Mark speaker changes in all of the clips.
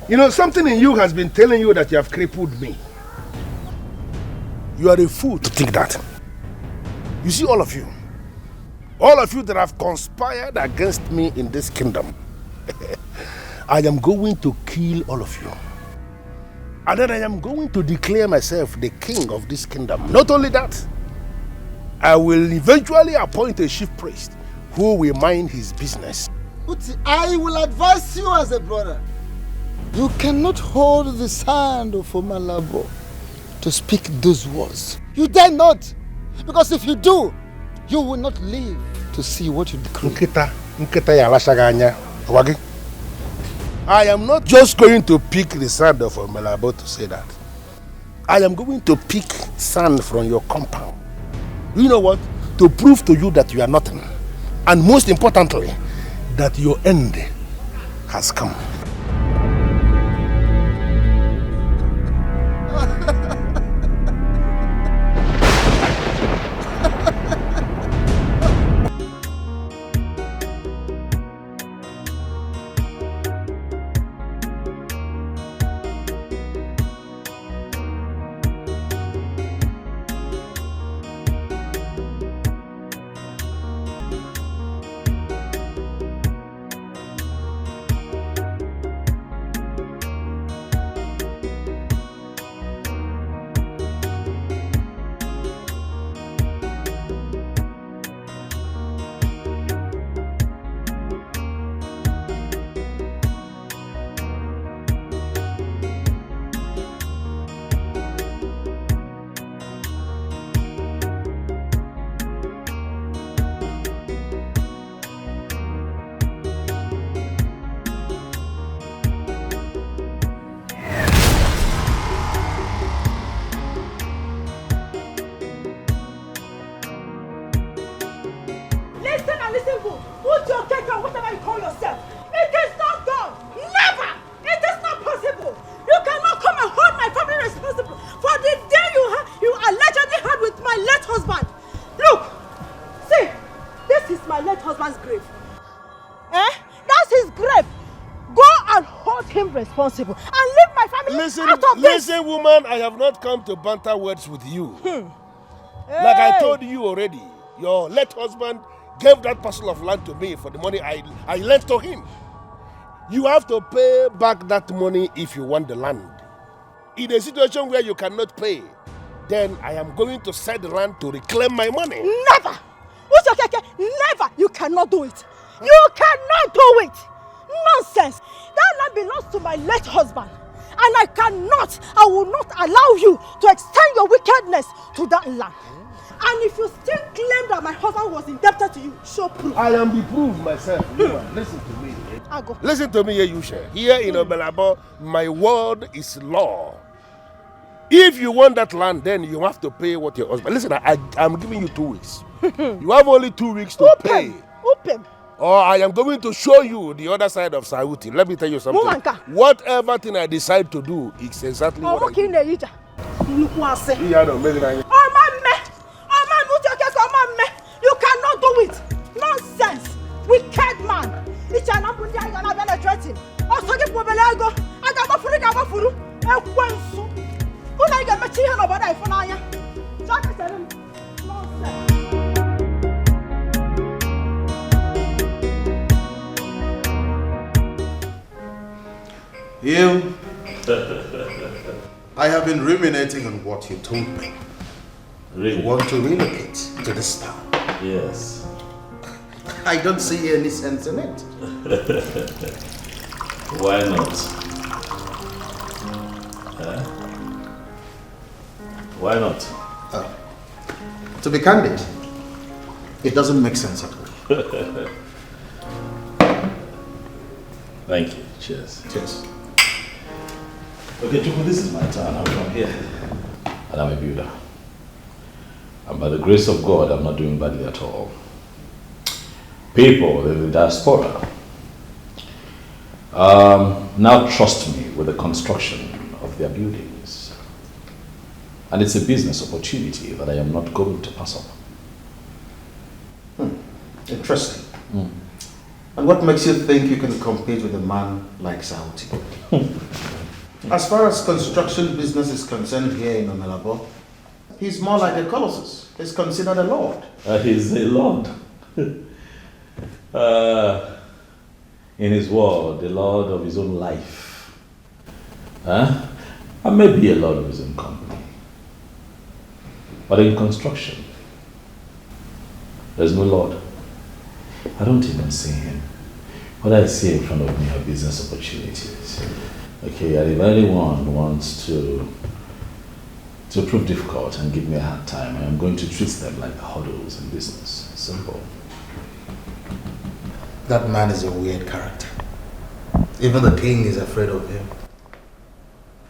Speaker 1: You know, something in you has been telling you that you have crippled me. You are a fool to think that. You see, all of you that have conspired against me in this kingdom, I am going to kill all of you. And then I am going to declare myself the king of this kingdom. Not only that, I will eventually appoint a chief priest who will mind his business.
Speaker 2: But I will advise you as a brother. You cannot hold the hand of Omalabo to speak those words. You dare not. Because if you do, you will not live to see what you decree.
Speaker 1: I am not just going to pick the sand of Omalabo to say that. I am going to pick sand from your compound. You know what? To prove to you that you are nothing. And most importantly, that your end has come.
Speaker 3: Responsible and leave my family out of this.
Speaker 1: Listen, woman, I have not come to banter words with you. Like I told you already, your late husband gave that parcel of land to me for the money I lent to him. You have to pay back that money if you want the land. In a situation where you cannot pay, then I am going to sell the land to reclaim my money.
Speaker 3: Never! OZOKWOR, never! You cannot do it. You cannot do it! Nonsense! That land belongs to my late husband. And I will not allow you to extend your wickedness to that land. And if you still claim that my husband was indebted to you, show proof.
Speaker 1: I am the proof myself. Listen to me. Listen to me, Yusha. Here in Omalabo, my word is law. If you want that land, then you have to pay what your husband... Listen, I'm giving you 2 weeks. You have only 2 weeks to pay. Or I am going to show you the other side of Sauti. Let me tell you something. Whatever thing I decide to do is exactly what I do.
Speaker 3: You cannot do it. Nonsense. Wicked man.
Speaker 4: You, I have been ruminating on what you told me.
Speaker 5: Really?
Speaker 4: You want to relocate to this town?
Speaker 5: Yes.
Speaker 4: I don't see any sense in it.
Speaker 5: Why not? Why not?
Speaker 4: To be candid, it doesn't make sense at all.
Speaker 5: Thank you. Cheers.
Speaker 4: Cheers.
Speaker 5: Okay, Chuku, this is my town. I'm from here. And I'm a builder. And by the grace of God, I'm not doing badly at all. People in the diaspora now trust me with the construction of their buildings. And it's a business opportunity that I am not going to pass up.
Speaker 4: Interesting. And what makes you think you can compete with a man like Sauti? As far as construction business is concerned here in Omelabo, he's more like a colossus. He's considered a lord.
Speaker 5: He's a lord. In his world, the lord of his own life. And maybe a lord of his own company. But in construction, there's no lord. I don't even see him. What I see in front of me are business opportunities. Okay, and if anyone wants to prove difficult and give me a hard time, I am going to treat them like hurdles in business. Simple.
Speaker 4: That man is a weird character. Even the king is afraid of him.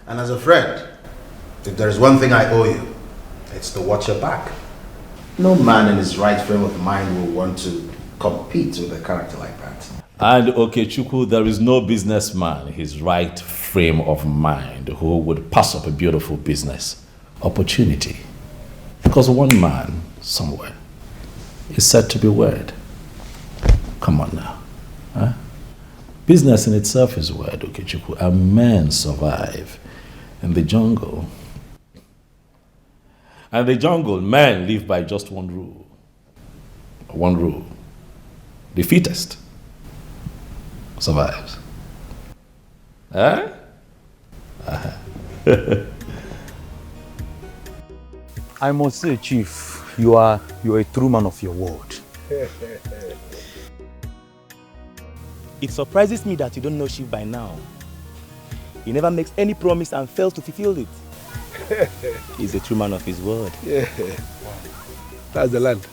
Speaker 4: And as a friend, if there is one thing I owe you, it's to watch your back. No man in his right frame of mind will want to compete with a character like that.
Speaker 5: And Okechukwu, there is no businessman in his right frame of mind who would pass up a beautiful business opportunity. Because one man somewhere is said to be word. Come on now. Huh? Business in itself is word, Okechukwu, and men survive in the jungle. And the jungle, men live by just one rule. One rule. The fittest survives. Huh?
Speaker 6: I must say, Chief, you are a true man of your word. It surprises me that you don't know Chief by now. He never makes any promise and fails to fulfill it. He's a true man of his word.
Speaker 1: Yeah. That's the land.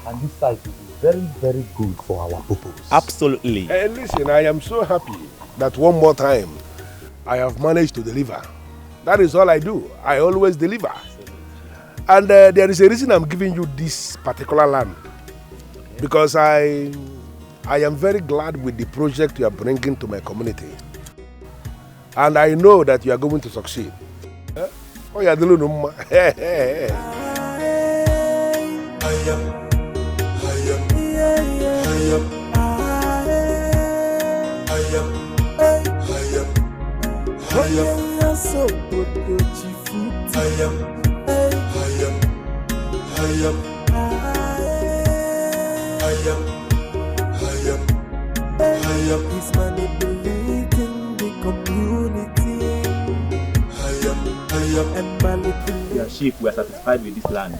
Speaker 6: And this site will be very, very good for our purpose. Absolutely.
Speaker 1: Hey, listen, I am so happy that one more time I have managed to deliver. That is all I do. I always deliver. And there is a reason I'm giving you this particular land. Because I am very glad with the project you are bringing to my community. And I know that you are going to succeed. Oh, yeah, the little number.
Speaker 7: He's manipulating the community.
Speaker 6: Yeah, Chief, we are satisfied with this land.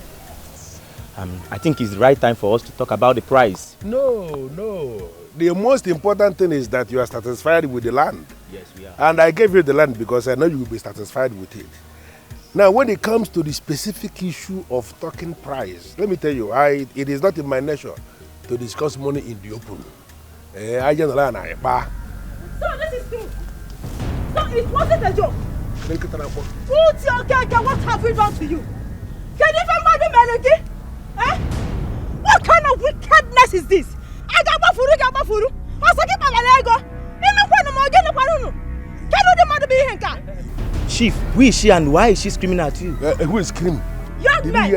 Speaker 6: I think it's the right time for us to talk about the price.
Speaker 1: No. The most important thing is that you are satisfied with the land.
Speaker 6: Yes, we are.
Speaker 1: And I gave you the land because I know you will be satisfied with it. Now, when it comes to the specific issue of talking price, let me tell you, it is not in my nature to discuss money in the open.
Speaker 3: So this is true. So it wasn't a joke. Put your cake, what have we done to you? Can you even mind Melody? Eh? What kind of wickedness is this?
Speaker 6: Chief, who is she and why is she screaming at you?
Speaker 1: Who is screaming?
Speaker 3: Young man,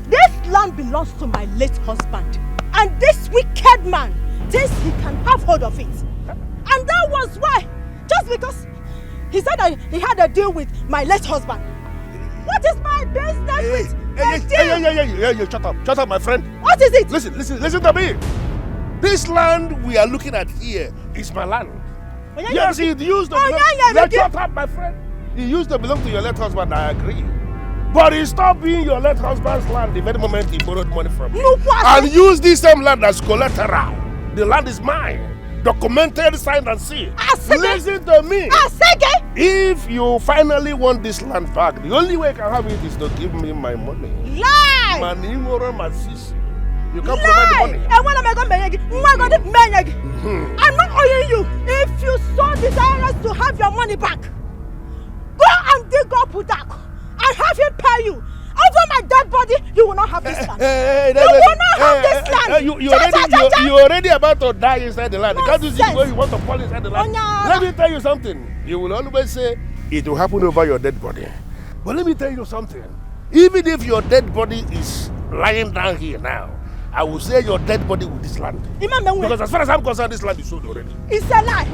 Speaker 3: this land belongs to my late husband. And this wicked man thinks he can have hold of it. And that was why, just because he said that he had a deal with my late husband. What is my business with
Speaker 1: Hey, shut up, my friend.
Speaker 3: What is it?
Speaker 1: Listen to me. This land we are looking at here is my land. Yes, it used to belong. Shut up, my friend. It used to belong to your late husband, I agree. But it stopped being your late husband's land the very moment he borrowed money from me. And used this same land as collateral. The land is mine. Documented, signed and sealed. Listen to me. If you finally want this land back, the only way I can have it is to give me my money.
Speaker 3: Lie!
Speaker 1: You can't provide the money.
Speaker 3: I'm not owing you. If you so desirous to have your money back, go and dig up Udak and have him pay you. Over my dead body, you will not have this land. You will not have this land.
Speaker 1: You're already about to die inside the land. Can't you see where you want to fall inside the land? Let me tell you something. You will always say it will happen over your dead body. But let me tell you something. Even if your dead body is lying down here now, I will say your dead body with this land. Because as far as I'm concerned, this land is sold already.
Speaker 3: It's a lie.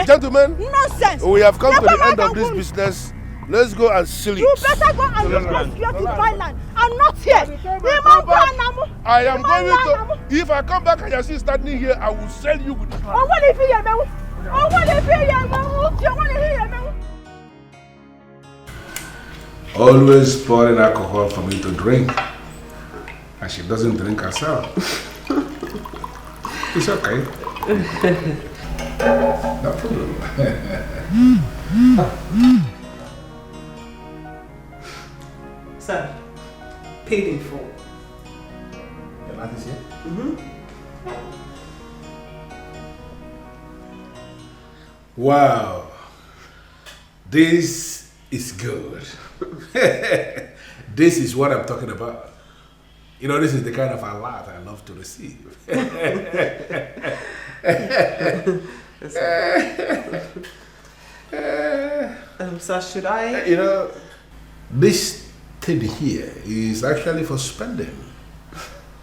Speaker 1: Gentlemen,
Speaker 3: nonsense.
Speaker 1: We have come to the end of this business. Let's go and seal it.
Speaker 3: You better go and look for security by land. I'm not here.
Speaker 1: I am going to. If I come back and you see standing here, I will sell you with this land.
Speaker 3: Oh, what if you hear me?
Speaker 1: Always pouring alcohol for me to drink, and she doesn't drink herself. It's okay. No problem.
Speaker 8: Sir, paid in full.
Speaker 4: Your man is here?
Speaker 1: Wow, this is good. This is what I'm talking about. You know, this is the kind of alert I love to receive.
Speaker 8: Sir, should I?
Speaker 1: You know, this thing here is actually for spending.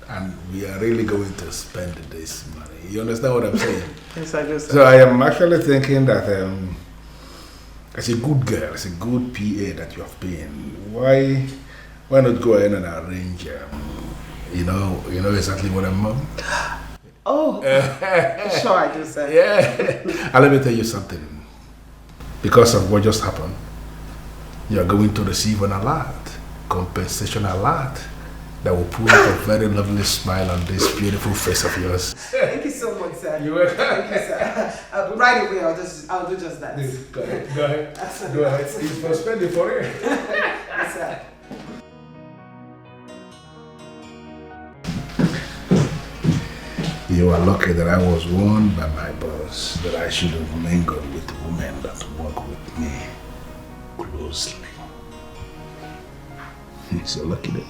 Speaker 1: And we are really going to spend this money. You understand what I'm saying?
Speaker 8: Yes, I do, sir.
Speaker 1: So I am actually thinking that as a good girl, as a good PA that you have been, why not go ahead and arrange, you know exactly what I'm on?
Speaker 8: Oh, sure I do, sir.
Speaker 1: Yeah. And let me tell you something. Because of what just happened, you are going to receive an alert, compensation alert, that will put a very lovely smile on this beautiful face of yours.
Speaker 8: Thank you so much, sir.
Speaker 1: You're welcome.
Speaker 8: Thank you, sir. Right away, I'll do just that.
Speaker 1: Go ahead. Go ahead. It's for spending for it.
Speaker 8: Yes, sir.
Speaker 1: You are lucky that I was warned by my boss that I should have mingled with women that work with me closely. So lucky that.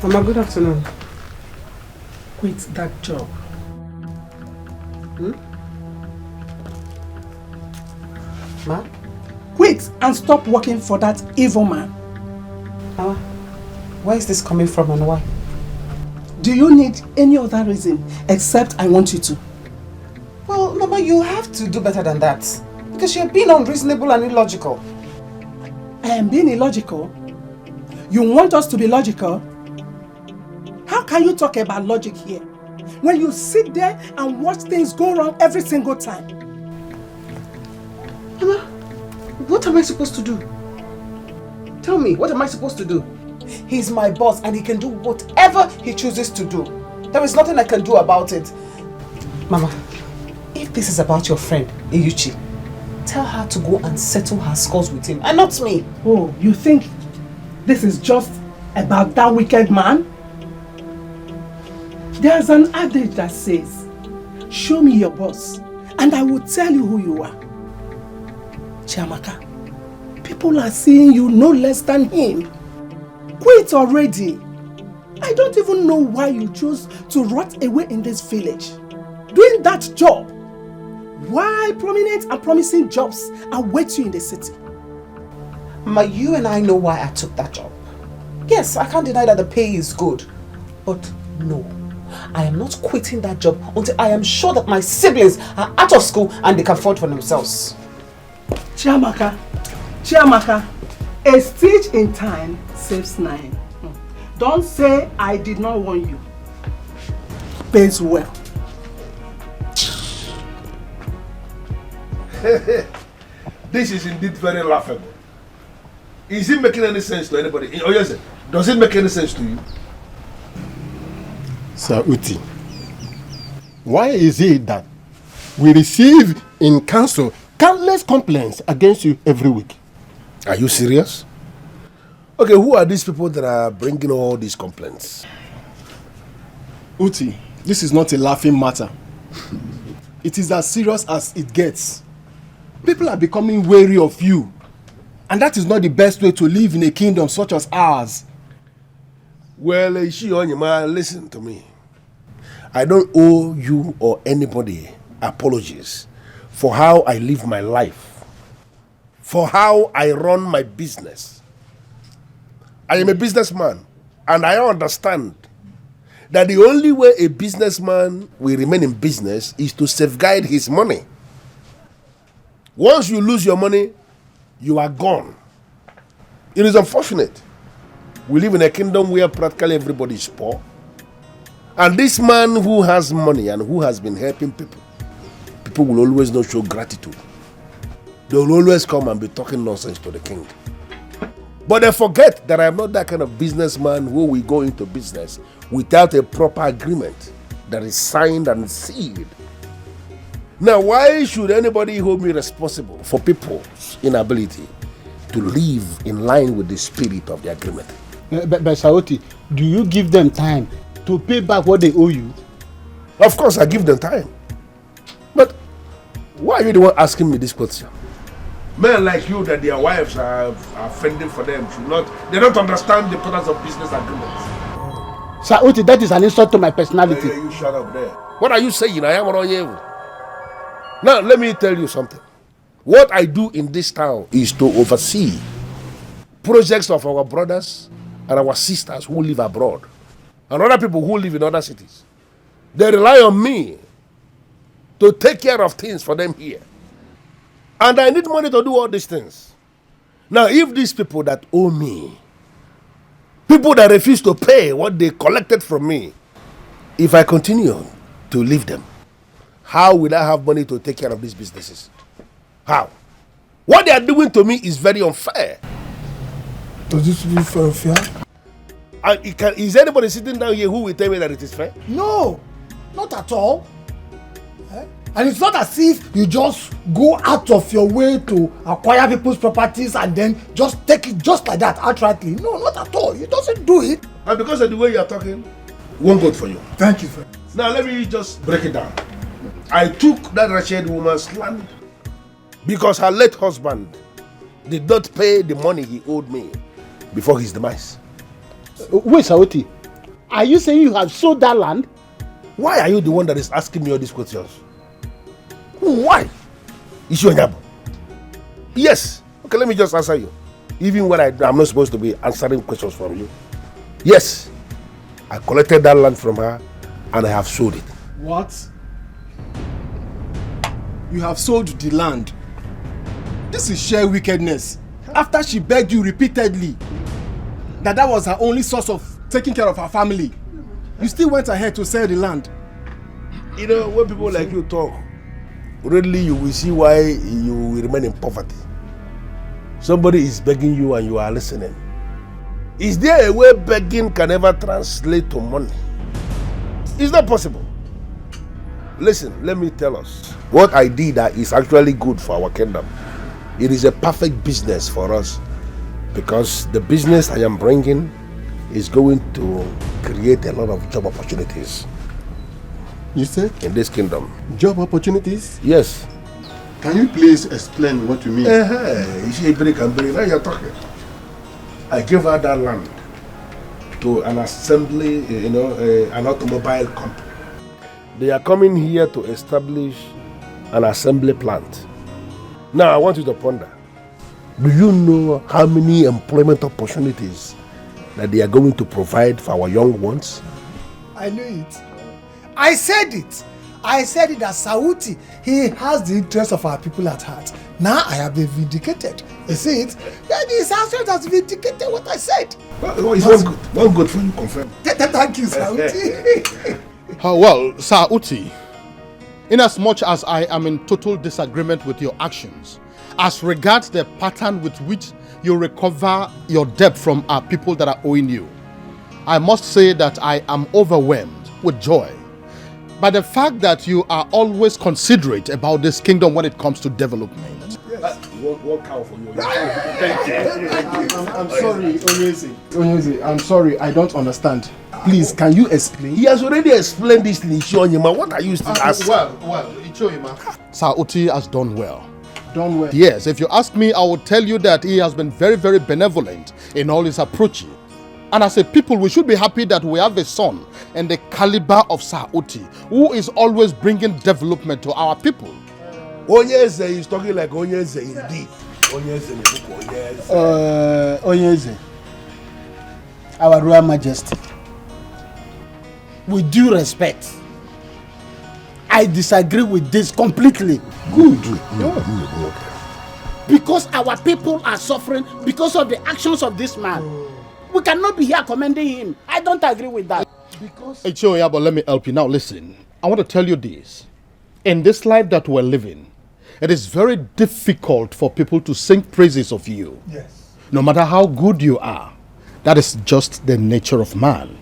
Speaker 8: Mama, good afternoon.
Speaker 9: Quit that job.
Speaker 8: Ma?
Speaker 9: Quit and stop working for that evil man.
Speaker 8: Mama, where is this coming from and why?
Speaker 9: Do you need any other reason except I want you to?
Speaker 8: Well, Mama, you have to do better than that. Because you're being unreasonable and illogical.
Speaker 9: I am being illogical? You want us to be logical? How can you talk about logic here when you sit there and watch things go wrong every single time?
Speaker 8: Mama, what am I supposed to do? Tell me, what am I supposed to do? He's my boss and he can do whatever he chooses to do. There is nothing I can do about it. Mama, if this is about your friend, ALICHI, tell her to go and settle her scores with him and not me.
Speaker 9: Oh, you think this is just about that wicked man? There's an adage that says, show me your boss and I will tell you who you are. Chiamaka, people are seeing you no less than him. Quit already. I don't even know why you chose to rot away in this village. Doing that job. Why prominent and promising jobs await you in the city?
Speaker 8: Mama, you and I know why I took that job. Yes, I can't deny that the pay is good. But no, I am not quitting that job until I am sure that my siblings are out of school and they can fend for themselves.
Speaker 9: Chiamaka, a stitch in time saves 9. Don't say I did not warn you. Pays well.
Speaker 1: This is indeed very laughable. Is it making any sense to anybody? Oh yes, does it make any sense to you?
Speaker 10: Sir Uti, why is it that we receive in council countless complaints against you every week?
Speaker 1: Are you serious? Okay, who are these people that are bringing all these complaints?
Speaker 10: Uti, this is not a laughing matter. It is as serious as it gets. People are becoming wary of you
Speaker 9: And that is not the best way to live in a kingdom such as ours.
Speaker 1: Well, listen to me. I don't owe you or anybody apologies for how I live my life, for how I run my business. I am a businessman, and I understand that the only way a businessman will remain in business is to safeguard his money. Once you lose your money, you are gone. It is unfortunate. We live in a kingdom where practically everybody is poor. And this man who has money and who has been helping people, people will always not show gratitude. They will always come and be talking nonsense to the king. But they forget that I am not that kind of businessman who will go into business without a proper agreement that is signed and sealed. Now, why should anybody hold me responsible for people's inability to live in line with the spirit of the agreement?
Speaker 2: But Saoti, do you give them time to pay back what they owe you?
Speaker 1: Of course, I give them time. But why are you the one asking me this question? Men like you that their wives are fending for them should not. They don't understand the importance of business agreements.
Speaker 2: Saoti, that is an insult to my personality.
Speaker 1: Hey, you shut up there. What are you saying? I am on you. Now, let me tell you something. What I do in this town is to oversee projects of our brothers and our sisters who live abroad and other people who live in other cities. They rely on me to take care of things for them here. And I need money to do all these things. Now, if these people that owe me, people that refuse to pay what they collected from me, if I continue to leave them, how will I have money to take care of these businesses? How? What they are doing to me is very unfair.
Speaker 9: Does this feel fair?
Speaker 1: And is anybody sitting down here who will tell me that it is fair?
Speaker 9: No, not at all. And it's not as if you just go out of your way to acquire people's properties and then just take it just like that outrightly. No, not at all. It doesn't do it.
Speaker 1: And because of the way you are talking, won't vote for you.
Speaker 9: Thank you, sir.
Speaker 1: Now let me just break it down. I took that wretched woman's land because her late husband did not pay the money he owed me before his demise.
Speaker 2: Wait, Saoti, are you saying you have sold that land?
Speaker 1: Why are you the one that is asking me all these questions? Why? Ishuanyabo. Yes. Okay, let me just answer you. Even when I'm not supposed to be answering questions from you. Yes. I collected that land from her and I have sold it.
Speaker 9: What? You have sold the land? This is sheer wickedness. After she begged you repeatedly that was her only source of taking care of her family, you still went ahead to sell the land.
Speaker 1: You know, when people like you talk, really you will see why you will remain in poverty. Somebody is begging you and you are listening. Is there a way begging can ever translate to money? It's not possible. Listen, let me tell us. What I did is actually good for our kingdom. It is a perfect business for us because the business I am bringing is going to create a lot of job opportunities.
Speaker 10: You said?
Speaker 1: In this kingdom.
Speaker 10: Job opportunities?
Speaker 1: Yes.
Speaker 10: Can you please explain what you mean?
Speaker 1: You see, break and break. Now you're talking. I gave her that land to an assembly, an automobile company. They are coming here to establish an assembly plant. Now, I want you to ponder. Do you know how many employment opportunities that they are going to provide for our young ones?
Speaker 9: I knew it. I said it. I said it as Saoti. He has the interest of our people at heart. Now I have been vindicated. You see it? That is answer has vindicated what I said.
Speaker 1: Well, it's one good for you, confirm.
Speaker 9: Thank you, Saoti.
Speaker 10: Well, Saoti, inasmuch as I am in total disagreement with your actions, as regards the pattern with which you recover your debt from our people that are owing you, I must say that I am overwhelmed with joy by the fact that you are always considerate about this kingdom when it comes to development.
Speaker 1: Yes. One cow for you.
Speaker 9: Thank you. I'm sorry, Onyezi. I'm sorry, I don't understand. Please, can you explain?
Speaker 1: He has already explained this in Ichonyema. What are you still asking?
Speaker 10: Well, Ichonyema. Saoti has done well. done well. Yes, if you ask me, I will tell you that he has been very, very benevolent in all his approaches. And as a people, we should be happy that we have a son and the caliber of Sir Uti, who is always bringing development to our people.
Speaker 1: Onyeze is talking like Onyeze indeed.
Speaker 2: Onyeze, our Royal Majesty, with due respect, I disagree with this completely. Good. Because our people are suffering because of the actions of this man. We cannot be here commending him. I don't agree with that. Because...
Speaker 10: Hey, Choya, but let me help you. Now listen, I want to tell you this. In this life that we're living, it is very difficult for people to sing praises of you.
Speaker 2: Yes.
Speaker 10: No matter how good you are. That is just the nature of man.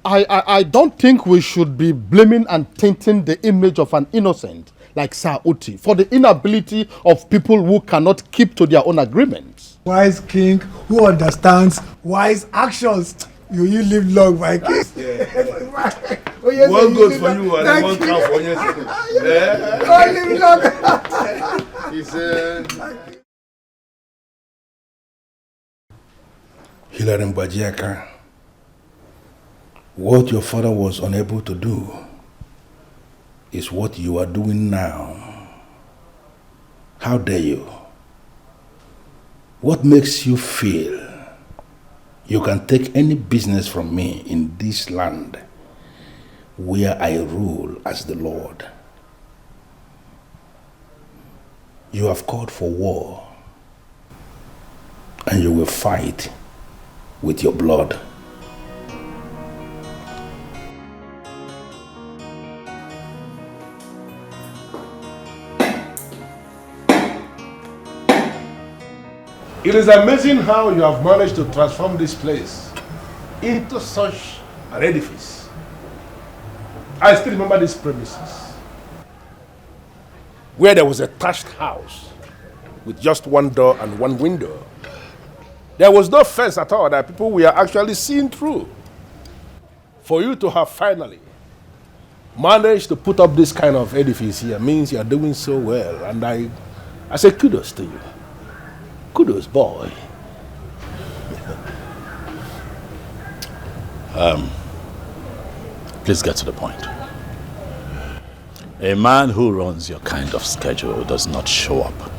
Speaker 10: I don't think we should be blaming and tainting the image of an innocent like Sir Uti for the inability of people who cannot keep to their own agreements.
Speaker 2: Wise king who understands wise actions. You live long, my king.
Speaker 1: One goes for you and one cow for you.
Speaker 2: Live long.
Speaker 1: He said, Hilary Mbajeka, what your father was unable to do is what you are doing now. How dare you? What makes you feel you can take any business from me in this land where I rule as the Lord? You have called for war, and you will fight with your blood. It is amazing how you have managed to transform this place into such an edifice. I still remember these premises, where there was a thatched house with just one door and one window. There was no fence at all that people were actually seeing through. For you to have finally managed to put up this kind of edifice here means you are doing so well, and I say kudos to you. Kudos, boy.
Speaker 5: Please get to the point. A man who runs your kind of schedule does not show up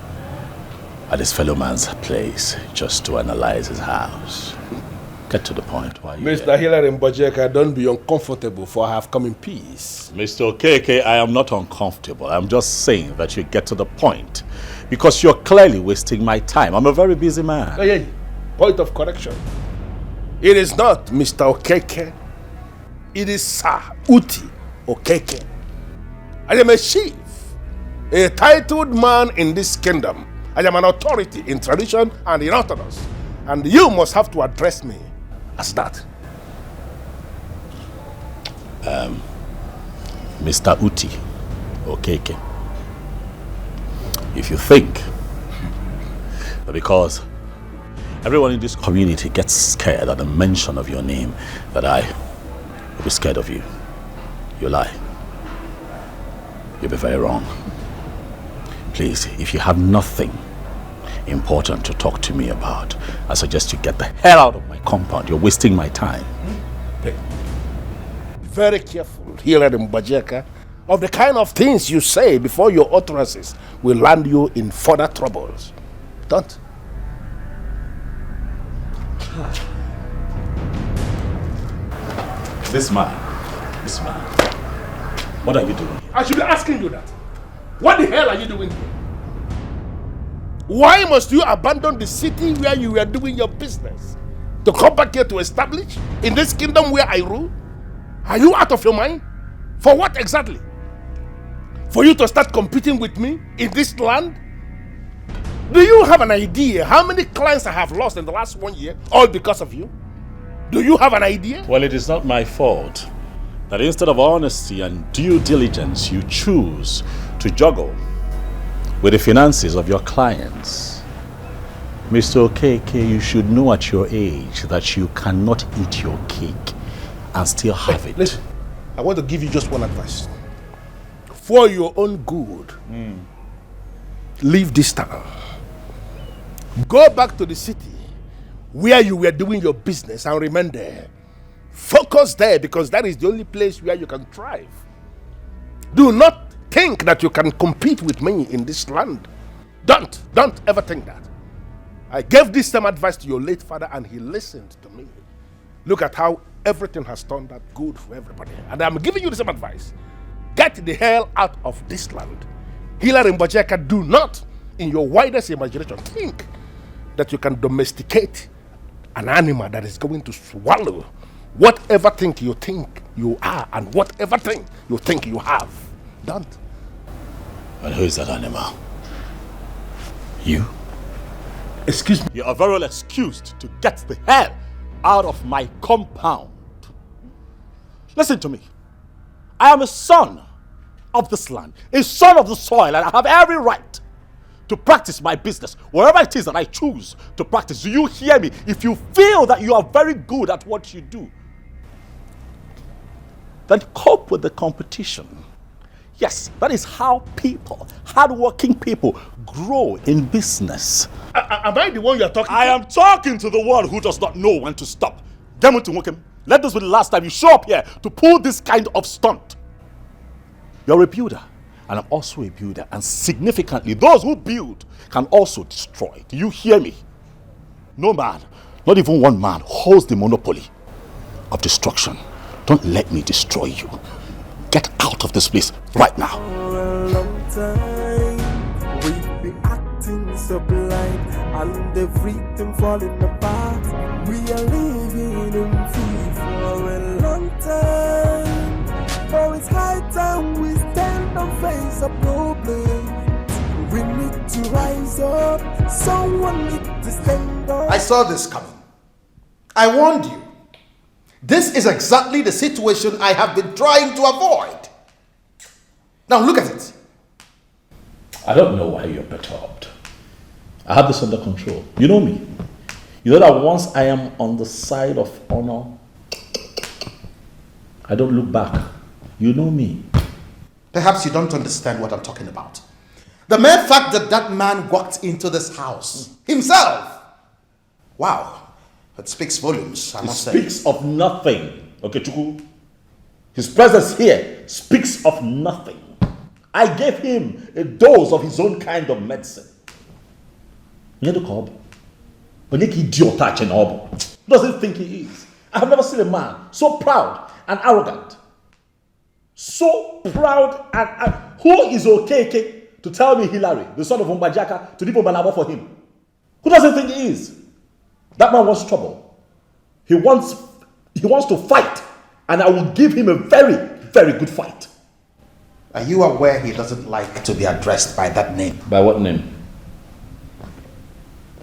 Speaker 5: at his fellow man's place just to analyze his house. Get to the point. Why
Speaker 1: Mr. Hilary Mbajeka, don't be uncomfortable, for I have come in peace.
Speaker 5: Mr. Okeke, I am not uncomfortable. I'm just saying that you get to the point, because you're clearly wasting my time. I'm a very busy man.
Speaker 1: Hey, point of correction. It is not Mr. Okeke. It is Sir Uti Okeke. I am a chief, a titled man in this kingdom. I am an authority in tradition and in orthodox. And you must have to address me as that.
Speaker 5: Mr. Uti Okeke, if you think that because everyone in this community gets scared at the mention of your name that I will be scared of you, you lie. You'll be very wrong. Please, if you have nothing important to talk to me about, I suggest you get the hell out of my compound. You're wasting my time.
Speaker 1: Be very careful, Hilary Mbajeka, of the kind of things you say before your utterances will land you in further troubles. Don't.
Speaker 5: This man, what are you doing?
Speaker 1: I should be asking you that. What the hell are you doing here? Why must you abandon the city where you were doing your business to come back here to establish in this kingdom where I rule? Are you out of your mind? For what exactly? For you to start competing with me in this land? Do you have an idea how many clients I have lost in the last 1 year, all because of you? Do you have an idea?
Speaker 5: Well, it is not my fault that instead of honesty and due diligence, you choose to juggle with the finances of your clients. Mr. Okeke, you should know at your age that you cannot eat your cake and still have it.
Speaker 1: Listen, I want to give you just one advice. For your own good, leave this town. Go back to the city where you were doing your business and remain there. Focus there because that is the only place where you can thrive. Do not think that you can compete with me in this land. Don't ever think that. I gave this same advice to your late father and he listened to me. Look at how everything has turned out good for everybody. And I'm giving you the same advice. Get the hell out of this land. Hilary Mbojeka, do not, in your widest imagination, think that you can domesticate an animal that is going to swallow whatever thing you think you are and whatever thing you think you have. Don't.
Speaker 5: And who is that animal? You?
Speaker 1: Excuse me?
Speaker 5: You are very well excused to get the hell out of my compound. Listen to me. I am a son of this land, a son of the soil, and I have every right to practice my business, wherever it is that I choose to practice. Do you hear me? If you feel that you are very good at what you do, then cope with the competition. Yes, that is how people, hardworking people, grow in business.
Speaker 1: Am I the one you are talking to?
Speaker 5: I am talking to the one who does not know when to stop. Let this be the last time you show up here to pull this kind of stunt. You're a builder, and I'm also a builder, and significantly, those who build can also destroy. Do you hear me? No man, not even one man, holds the monopoly of destruction. Don't let me destroy you. Get out of this place right now.
Speaker 7: For a long time, we've been acting so blind, and everything falling apart. We are living in fear for a long time. For it's high time we stand and face a problem. We need to rise up. Someone needs to stand up.
Speaker 4: I saw this coming. I warned you. This is exactly the situation I have been trying to avoid. Now look at it.
Speaker 5: I don't know why you're perturbed. I have this under control. You know me. You know that once I am on the side of honor, I don't look back. You know me.
Speaker 4: Perhaps you don't understand what I'm talking about. The mere fact that that man walked into this house himself. Wow. It speaks volumes, I must say.
Speaker 5: It speaks of nothing. Okay, Chuku? His presence here speaks of nothing. I gave him a dose of his own kind of medicine. You know the cob? But you idiot touch and all. Doesn't think he is. I have never seen a man so proud and arrogant. So proud and who is okay to tell me Hilary, the son of Mbajaka, to people Malabo for him? Who doesn't think he is? That man wants trouble. He wants to fight, and I will give him a very, very good fight.
Speaker 4: Are you aware he doesn't like to be addressed by that name?
Speaker 5: By what name?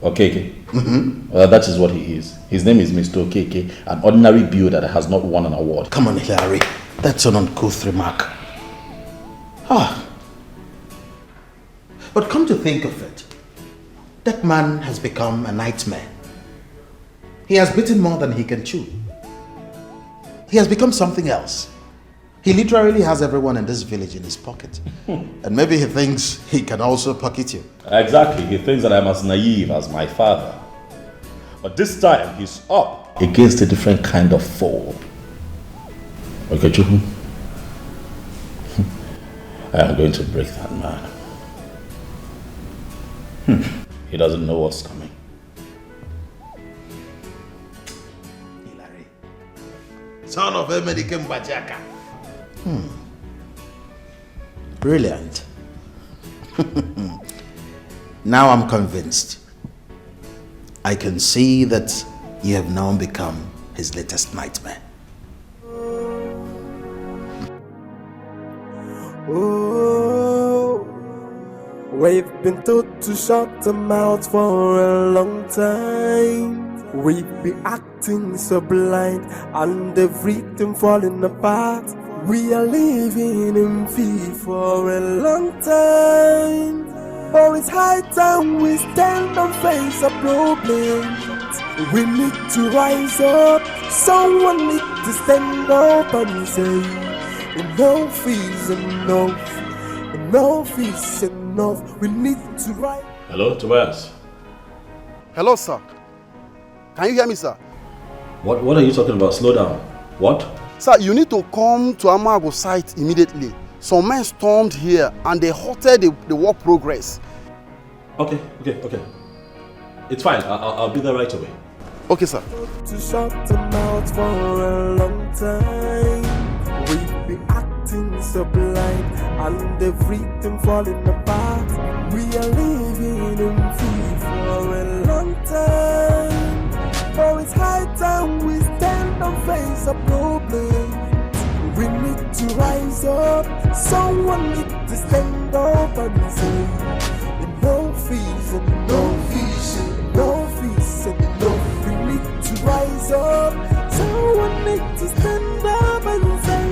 Speaker 5: Okeke.
Speaker 4: Mm-hmm.
Speaker 5: Well, that is what he is. His name is Mr. Okeke, an ordinary builder that has not won an award.
Speaker 4: Come on, Hilary. That's an uncouth remark. But come to think of it, that man has become a nightmare. He has bitten more than he can chew. He has become something else. He literally has everyone in this village in his pocket. And maybe he thinks he can also pocket you.
Speaker 5: Exactly. He thinks that I'm as naive as my father. But this time, he's up against a different kind of foe. Okay, Chuhu? I am going to break that man. He doesn't know what's coming.
Speaker 4: Son of American Bajaka. Brilliant. Now I'm convinced. I can see that you have now become his latest nightmare.
Speaker 7: Oh, we've been told to shut our mouths for a long time. We've been acting so blind and everything falling apart. We are living in fear for a long time. Oh, it's high time we stand and face a problem. We need to rise up. Someone needs to stand up and say, enough is enough. Enough is enough. enough. We need to write.
Speaker 5: Hello, Tobias.
Speaker 11: Hello, sir. Can you hear me, sir?
Speaker 5: What are you talking about? Slow down. What?
Speaker 11: Sir, you need to come to Amago site immediately. Some men stormed here and they halted the work progress.
Speaker 5: Okay. It's fine. I'll be there right away.
Speaker 11: Okay, sir.
Speaker 7: To shut them out for a long time. We've been acting so blind and everything falling apart. We are living in fear for a long time. For it's high time we stand and face a problem. We need to rise up. Someone needs to stand up and say, no fees and no fees and no fees and no fees. We need to rise up. Someone needs to stand up and say,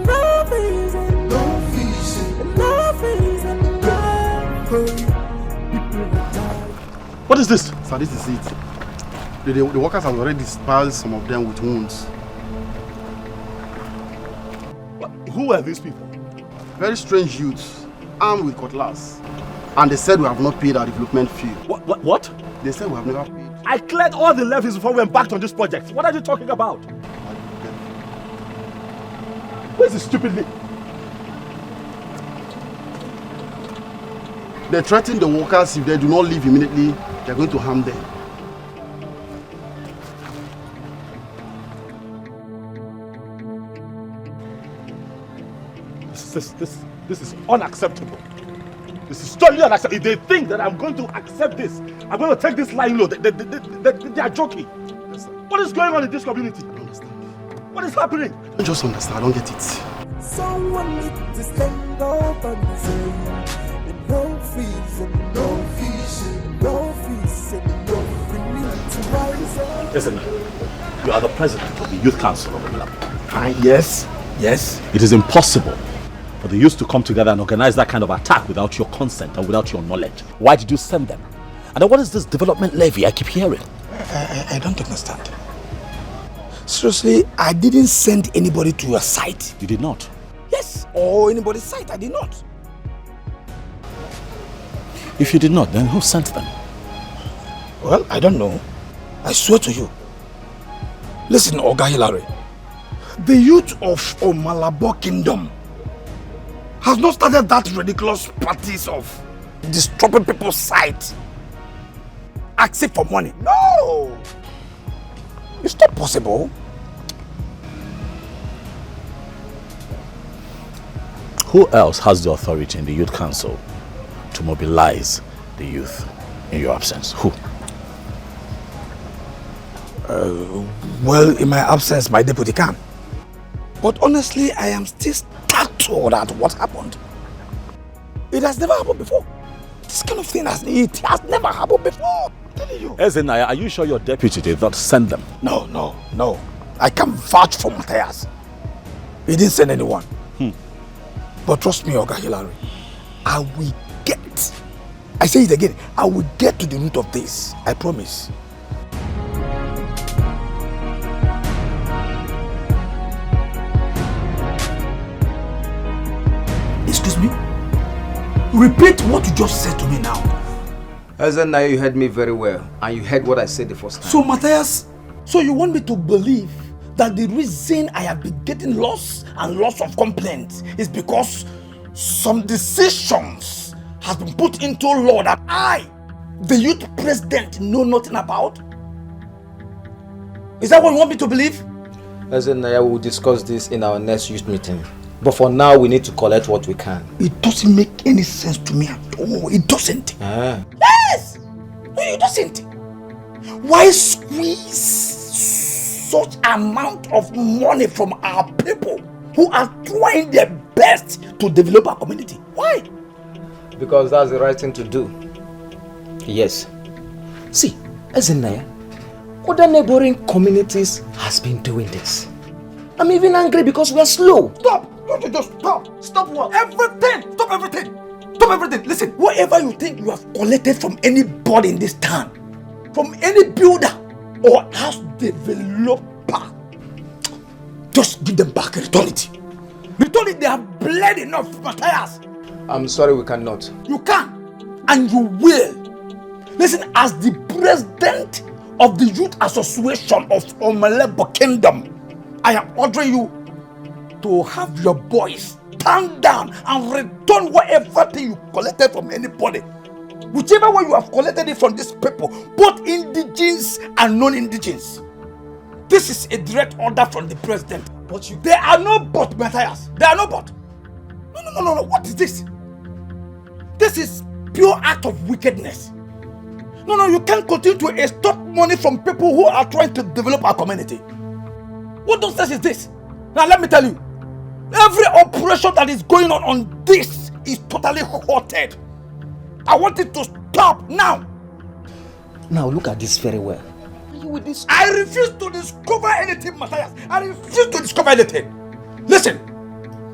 Speaker 7: no fees and no fees and no fees and no fees. People are dying.
Speaker 10: What is this?
Speaker 11: Sir, this is it. The workers have already dispersed some of them with wounds.
Speaker 10: Who are these people?
Speaker 11: Very strange youths, armed with cutlass. And they said we have not paid our development fee.
Speaker 10: What?
Speaker 11: They said we have never paid.
Speaker 10: I cleared all the levies before we embarked on this project. What are you talking about? Where's the stupid lady?
Speaker 11: They threaten the workers if they do not leave immediately, they're going to harm them.
Speaker 10: This is unacceptable. This is totally unacceptable. If they think that I'm going to accept this, I'm going to take this line low, they are joking. Yes, what is going on in this community?
Speaker 11: I don't understand.
Speaker 10: What is happening?
Speaker 11: I don't just understand, I don't get it.
Speaker 7: Someone needs to stand up and say, no fees and no fees and no fees and no fees. We need to rise up.
Speaker 5: Listen, you are the president of the Youth Council of Malawi.
Speaker 9: Yes.
Speaker 5: It is impossible for the youth to come together and organize that kind of attack without your consent and without your knowledge. Why did you send them? And what is this development levy I keep hearing?
Speaker 9: I don't understand. Seriously, I didn't send anybody to your site.
Speaker 5: You did not?
Speaker 9: Yes, or anybody's site. I did not.
Speaker 5: If you did not, then who sent them?
Speaker 9: Well, I don't know. I swear to you. Listen, Oga Hilary. The youth of Omalabo Kingdom has not started that ridiculous practice of disturbing people's sight, asking for money. No! It's not possible.
Speaker 5: Who else has the authority in the Youth Council to mobilize the youth in your absence? Who?
Speaker 9: Well, in my absence, my deputy can. But honestly, I am still startled at what happened. It has never happened before. This kind of thing has never happened before. I'm telling you.
Speaker 5: Ezenaya, are you sure your deputy did not send them?
Speaker 9: No. I can vouch for Matthias. He didn't send anyone. But trust me, Oga Hilary, I will get, I say it again, I will get to the root of this. I promise. Excuse me? Repeat what you just said to me now.
Speaker 12: Ezenaya, you heard me very well, and you heard what I said the first time.
Speaker 9: So Matthias, so you want me to believe that the reason I have been getting lots and lots of complaints is because some decisions has been put into law that I, the youth president, know nothing about? Is that what you want me to believe?
Speaker 12: Ezenaya, we will discuss this in our next youth meeting. But for now, we need to collect what we can.
Speaker 9: It doesn't make any sense to me at all. It doesn't. Yes! No, it doesn't. Why squeeze such amount of money from our people who are trying their best to develop our community? Why?
Speaker 12: Because that's the right thing to do. Yes. See, Ezenaya, other neighboring communities has been doing this. I'm even angry because we are slow.
Speaker 9: Stop! Don't you just stop! Stop what? Everything! Stop everything! Stop everything! Listen, whatever you think you have collected from anybody in this town, from any builder or house developer, just give them back and return it. Return it, they have bled enough, Matthias.
Speaker 12: I'm sorry, we cannot.
Speaker 13: You can, and you will. Listen, as the president of the Youth Association of Omelebo Kingdom, I am ordering you to have your boys stand down and return whatever thing you collected from anybody. Whichever way you have collected it from these people, both indigenes and non-indigenes. This is a direct order from the president. But there are no but, Matthias. There are no but. No. What is this? This is pure act of wickedness. No, you can't continue to extort money from people who are trying to develop our community. What nonsense is this? Now let me tell you, every operation that is going on this is totally halted. I want it to stop now.
Speaker 12: Now look at this very well.
Speaker 13: I refuse to discover anything, Matthias. I refuse to discover anything. Listen,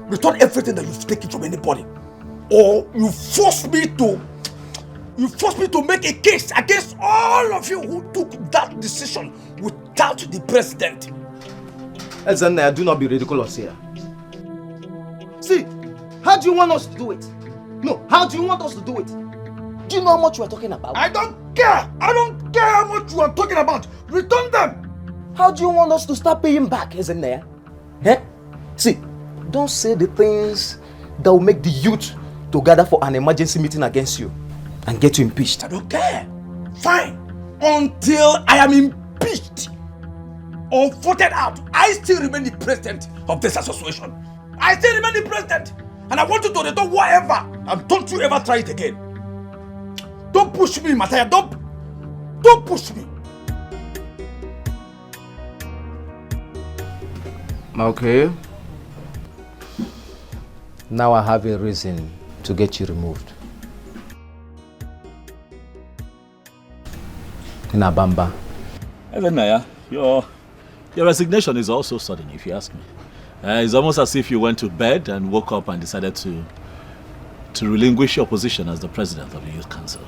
Speaker 13: return everything that you've taken from anybody, or you force me to make a case against all of you who took that decision without the president.
Speaker 12: Ezana, do not be ridiculous here.
Speaker 8: See, how do you want us to do it? No, how do you want us to do it?
Speaker 12: Do you know how much we are talking about?
Speaker 13: I don't care. I don't care how much you are talking about. Return them.
Speaker 12: How do you want us to start paying back, Ezana? Eh? See, don't say the things that will make the youth to gather for an emergency meeting against you and get you impeached.
Speaker 13: I don't care. Fine. Until I am impeached or voted out, I still remain the president of this association. I still remain the president. And I want you to return whatever. And don't you ever try it again. Don't push me, Matthias. Don't push me.
Speaker 12: Okay. Now I have a reason to get you removed. Nabamba.
Speaker 5: Evenaya, your resignation is also sudden, if you ask me. It's almost as if you went to bed and woke up and decided to relinquish your position as the president of the Youth Council.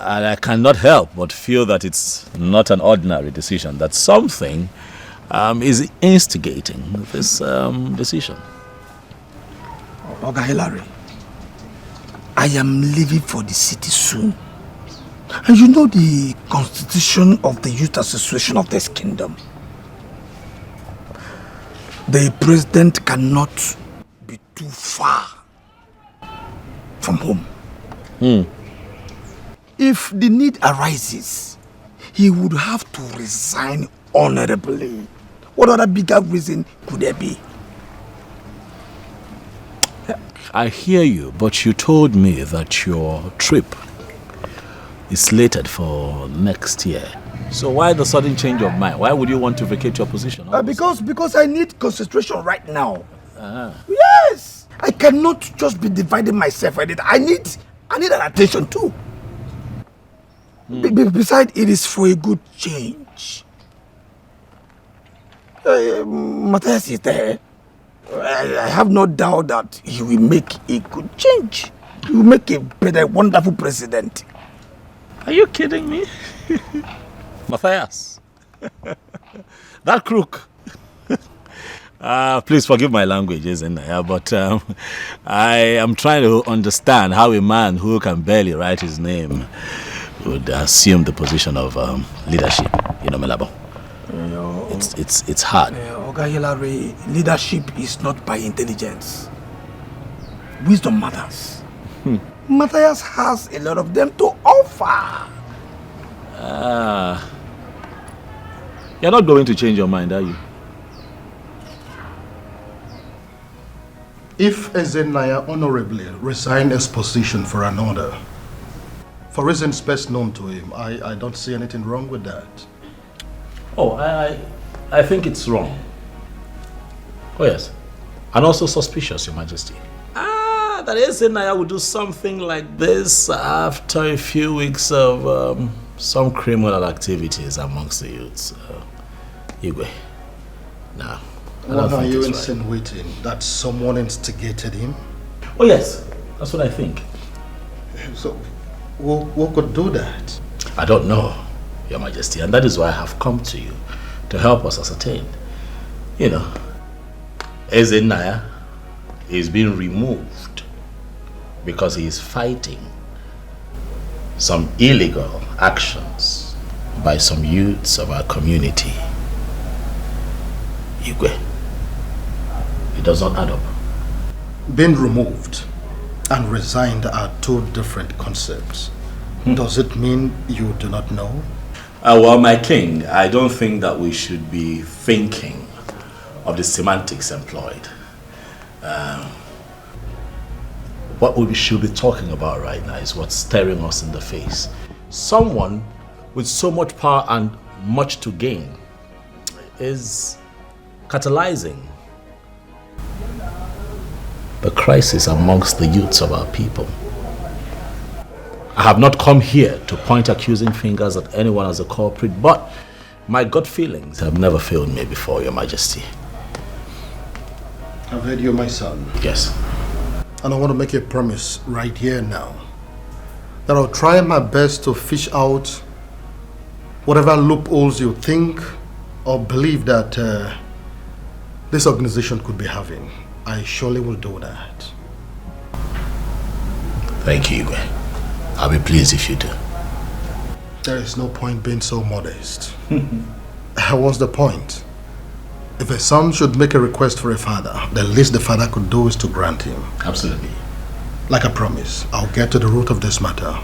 Speaker 5: And I cannot help but feel that it's not an ordinary decision, that something is instigating this decision.
Speaker 13: Oga Hillary, I am leaving for the city soon. And you know the constitution of the Youth Association of this kingdom. The president cannot be too far from home. If the need arises, he would have to resign honorably. What other bigger reason could there be?
Speaker 5: I hear you, but you told me that your trip is slated for next year. So why the sudden change of mind? Why would you want to vacate your position?
Speaker 13: Because I need concentration right now. Yes! I cannot just be dividing myself. I need an attention too. Besides, it is for a good change. Matthias is there. I have no doubt that he will make a good change. He will make a better, wonderful president.
Speaker 5: Are you kidding me? Matthias, that crook. Please forgive my language, isn't it? But I am trying to understand how a man who can barely write his name would assume the position of leadership in Omelabo. It's hard.
Speaker 13: Oga Hillary, leadership is not by intelligence. Wisdom matters. Matthias has a lot of them to offer.
Speaker 5: You're not going to change your mind, are you?
Speaker 10: If Ezenaya honorably resigned his position for another, for reasons best known to him, I don't see anything wrong with that.
Speaker 5: Oh, I think it's wrong. Oh yes, and also suspicious, Your Majesty. That Ezenaya would do something like this after a few weeks of some criminal activities amongst the youths. Igwe, now.
Speaker 10: What are you insinuating? That someone instigated him?
Speaker 5: Oh yes, that's what I think.
Speaker 10: So, who could do that?
Speaker 5: I don't know, Your Majesty, and that is why I have come to you to help us ascertain. You know, Ezenaya is being removed because he is fighting some illegal actions by some youths of our community. Igwe, it does not add up.
Speaker 10: Being removed and resigned are two different concepts. Does it mean you do not know?
Speaker 5: Well, my king, I don't think that we should be thinking of the semantics employed. What we should be talking about right now is what's staring us in the face. Someone with so much power and much to gain is catalyzing the crisis amongst the youths of our people. I have not come here to point accusing fingers at anyone as a culprit, but my gut feelings have never failed me before, Your Majesty.
Speaker 10: I've heard you, my son.
Speaker 5: Yes.
Speaker 10: And I want to make a promise right here now that I'll try my best to fish out whatever loopholes you think or believe that this organization could be having. I surely will do that.
Speaker 5: Thank you, Igwe. I'll be pleased if you do.
Speaker 10: There is no point being so modest. What's the point? If a son should make a request for a father, the least the father could do is to grant him.
Speaker 5: Absolutely.
Speaker 10: Like I promised, I'll get to the root of this matter.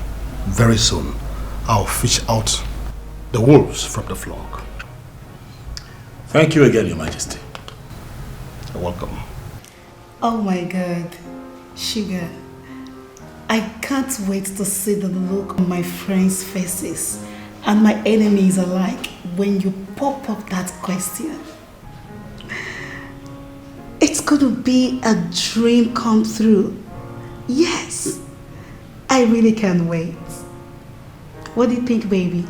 Speaker 10: Very soon, I'll fish out the wolves from the flock.
Speaker 5: Thank you again, Your Majesty.
Speaker 10: You're welcome.
Speaker 9: Oh my God, Sugar. I can't wait to see the look on my friends' faces and my enemies alike when you pop up that question. It's going to be a dream come true. Yes, I really can't wait. What do you think, baby?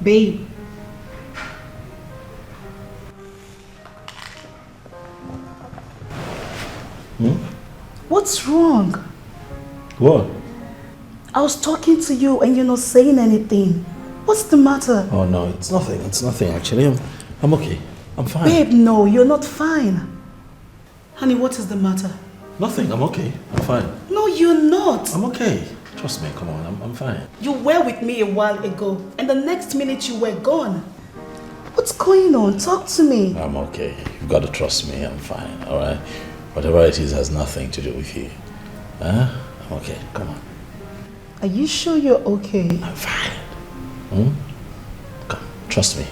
Speaker 9: Babe. What's wrong?
Speaker 5: What?
Speaker 9: I was talking to you and you're not saying anything. What's the matter?
Speaker 5: Oh no, it's nothing. It's nothing actually. I'm okay. I'm fine.
Speaker 9: Babe, no, you're not fine. Honey, what is the matter?
Speaker 5: Nothing. I'm okay. I'm fine.
Speaker 9: No, you're not.
Speaker 5: I'm okay. Trust me. Come on. I'm fine.
Speaker 9: You were with me a while ago and the next minute you were gone. What's going on? Talk to me.
Speaker 5: I'm okay. You've got to trust me. I'm fine. All right. Whatever it is has nothing to do with you. Huh? I'm okay. Come on.
Speaker 9: Are you sure you're okay?
Speaker 5: I'm fine. Come. Trust me.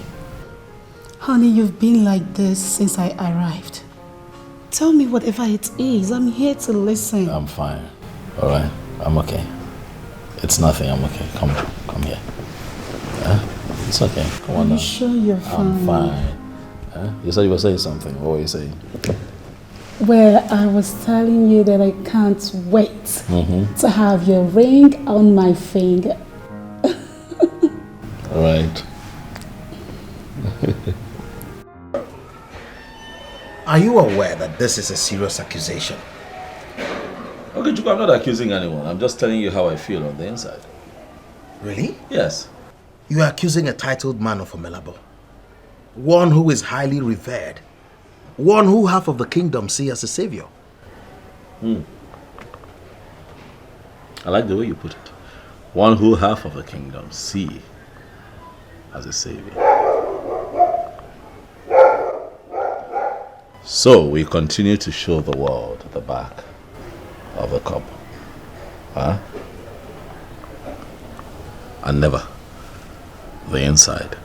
Speaker 9: Honey, you've been like this since I arrived. Tell me whatever it is. I'm here to listen.
Speaker 5: I'm fine. All right. I'm okay. It's nothing. I'm okay. Come here. Huh? It's okay. Come on now.
Speaker 9: Are you sure you're fine?
Speaker 5: I'm fine. Huh? You said you were saying something. What were you saying?
Speaker 9: Well, I was telling you that I can't wait to have your ring on my finger.
Speaker 5: All right.
Speaker 4: Are you aware that this is a serious accusation?
Speaker 5: Okay, Chuku, I'm not accusing anyone. I'm just telling you how I feel on the inside.
Speaker 4: Really?
Speaker 5: Yes.
Speaker 4: You are accusing a titled man of Omelabo. One who is highly revered. One who half of the kingdom see as a savior.
Speaker 5: I like the way you put it. One who half of the kingdom see as a savior. So we continue to show the world the back of the cup. Huh? And never the inside.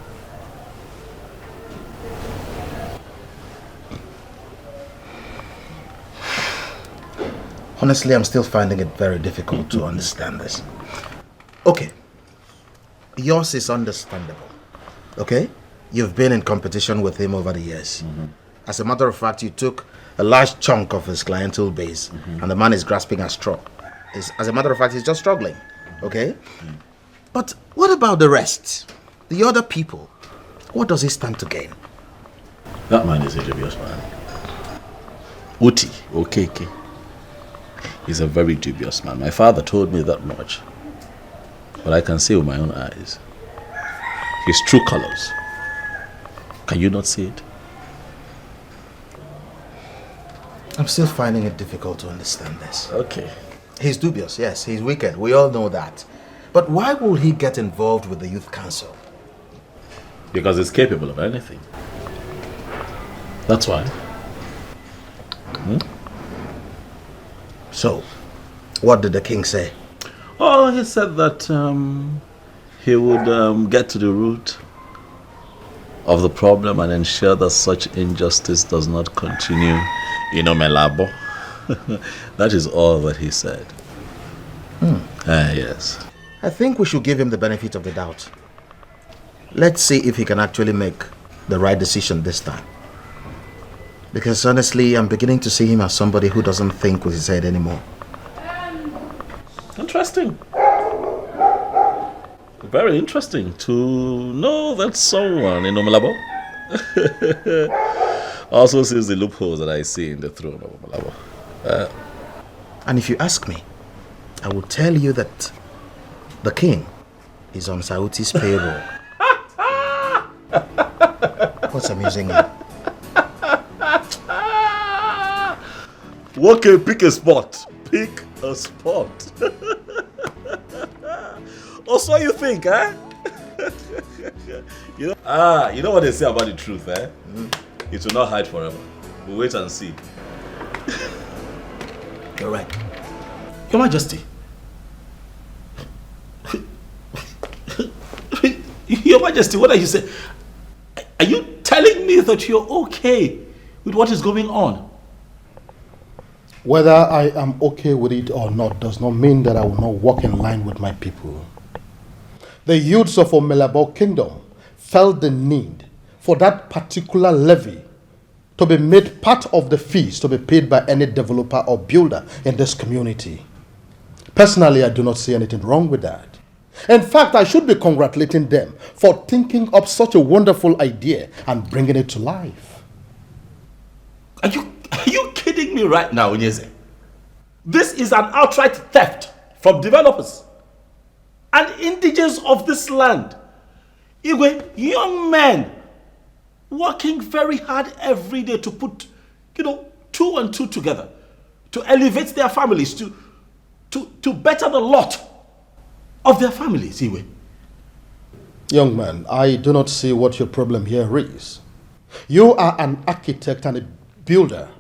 Speaker 4: Honestly, I'm still finding it very difficult to understand this. Okay. Yours is understandable. Okay? You've been in competition with him over the years. As a matter of fact, you took a large chunk of his clientele base, and the man is grasping at straw. As a matter of fact, he's just struggling. Okay? But what about the rest? The other people? What does he stand to gain?
Speaker 5: That man is a dubious man. Uti, Okeke. He's a very dubious man. My father told me that much. But I can see with my own eyes. His true colors. Can you not see it?
Speaker 4: I'm still finding it difficult to understand this.
Speaker 5: Okay.
Speaker 4: He's dubious, yes. He's wicked. We all know that. But why will he get involved with the youth council?
Speaker 5: Because he's capable of anything. That's why.
Speaker 4: So, what did the king say?
Speaker 5: Oh, he said that he would get to the root of the problem and ensure that such injustice does not continue in Omelabo. That is all that he said. Yes.
Speaker 4: I think we should give him the benefit of the doubt. Let's see if he can actually make the right decision this time. Because honestly, I'm beginning to see him as somebody who doesn't think with his head anymore.
Speaker 5: Interesting. Very interesting to know that someone in Omelabo also sees the loopholes that I see in the throne of Omelabo.
Speaker 4: And if you ask me, I will tell you that the king is on Sauti's payroll. What's amusing you?
Speaker 5: Okay, pick a spot. Pick a spot. Or so you think, eh? You know what they say about the truth, eh? It will not hide forever. We'll wait and see.
Speaker 13: You're right. Your Majesty. Your Majesty, what are you saying? Are you telling me that you're okay with what is going on?
Speaker 10: Whether I am okay with it or not does not mean that I will not walk in line with my people. The youths of Omelabo Kingdom felt the need for that particular levy to be made part of the fees to be paid by any developer or builder in this community. Personally, I do not see anything wrong with that. In fact, I should be congratulating them for thinking up such a wonderful idea and bringing it to life.
Speaker 13: Are you kidding me right now, Onyeze? This is an outright theft from developers and indigents of this land. Igwe, young men working very hard every day to put, two and two together, to elevate their families, to better the lot of their families, Igwe.
Speaker 10: Young man, I do not see what your problem here is. You are an architect and a builder.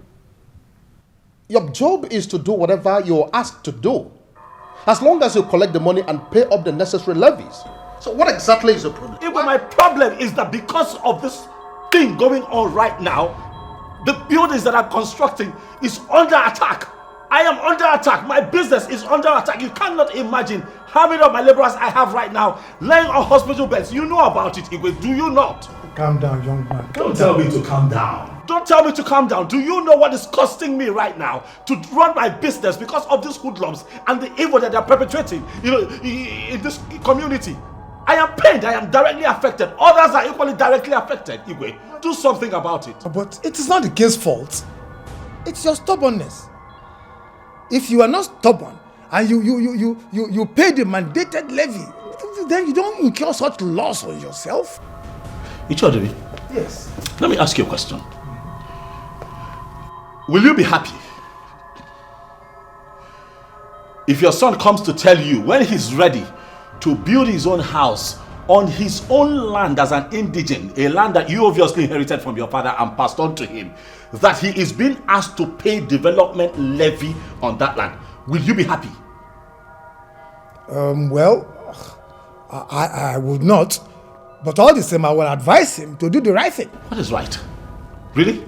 Speaker 10: Your job is to do whatever you're asked to do, as long as you collect the money and pay up the necessary levies. So what exactly is the problem?
Speaker 13: Even my problem is that because of this thing going on right now, the buildings that I'm constructing is under attack. I am under attack. My business is under attack. You cannot imagine how many of my laborers I have right now laying on hospital beds. You know about it, Igwe, do you not?
Speaker 14: Calm down, young man.
Speaker 13: Don't tell me to calm down. Don't tell me to calm down. Do you know what is costing me right now to run my business because of these hoodlums and the evil that they're perpetrating, in this community? I am pained. I am directly affected. Others are equally directly affected. Igwe, do something about it.
Speaker 14: But it is not the king's fault. It's your stubbornness. If you are not stubborn and you pay the mandated levy, then you don't incur such loss on yourself.
Speaker 13: Ichodiri,
Speaker 14: yes.
Speaker 13: Let me ask you a question. Will you be happy if your son comes to tell you when he's ready to build his own house on his own land as an indigent, a land that you obviously inherited from your father and passed on to him, that he is being asked to pay development levy on that land? Will you be happy?
Speaker 14: Well, I would not. But all the same, I will advise him to do the right thing.
Speaker 13: What is right? Really?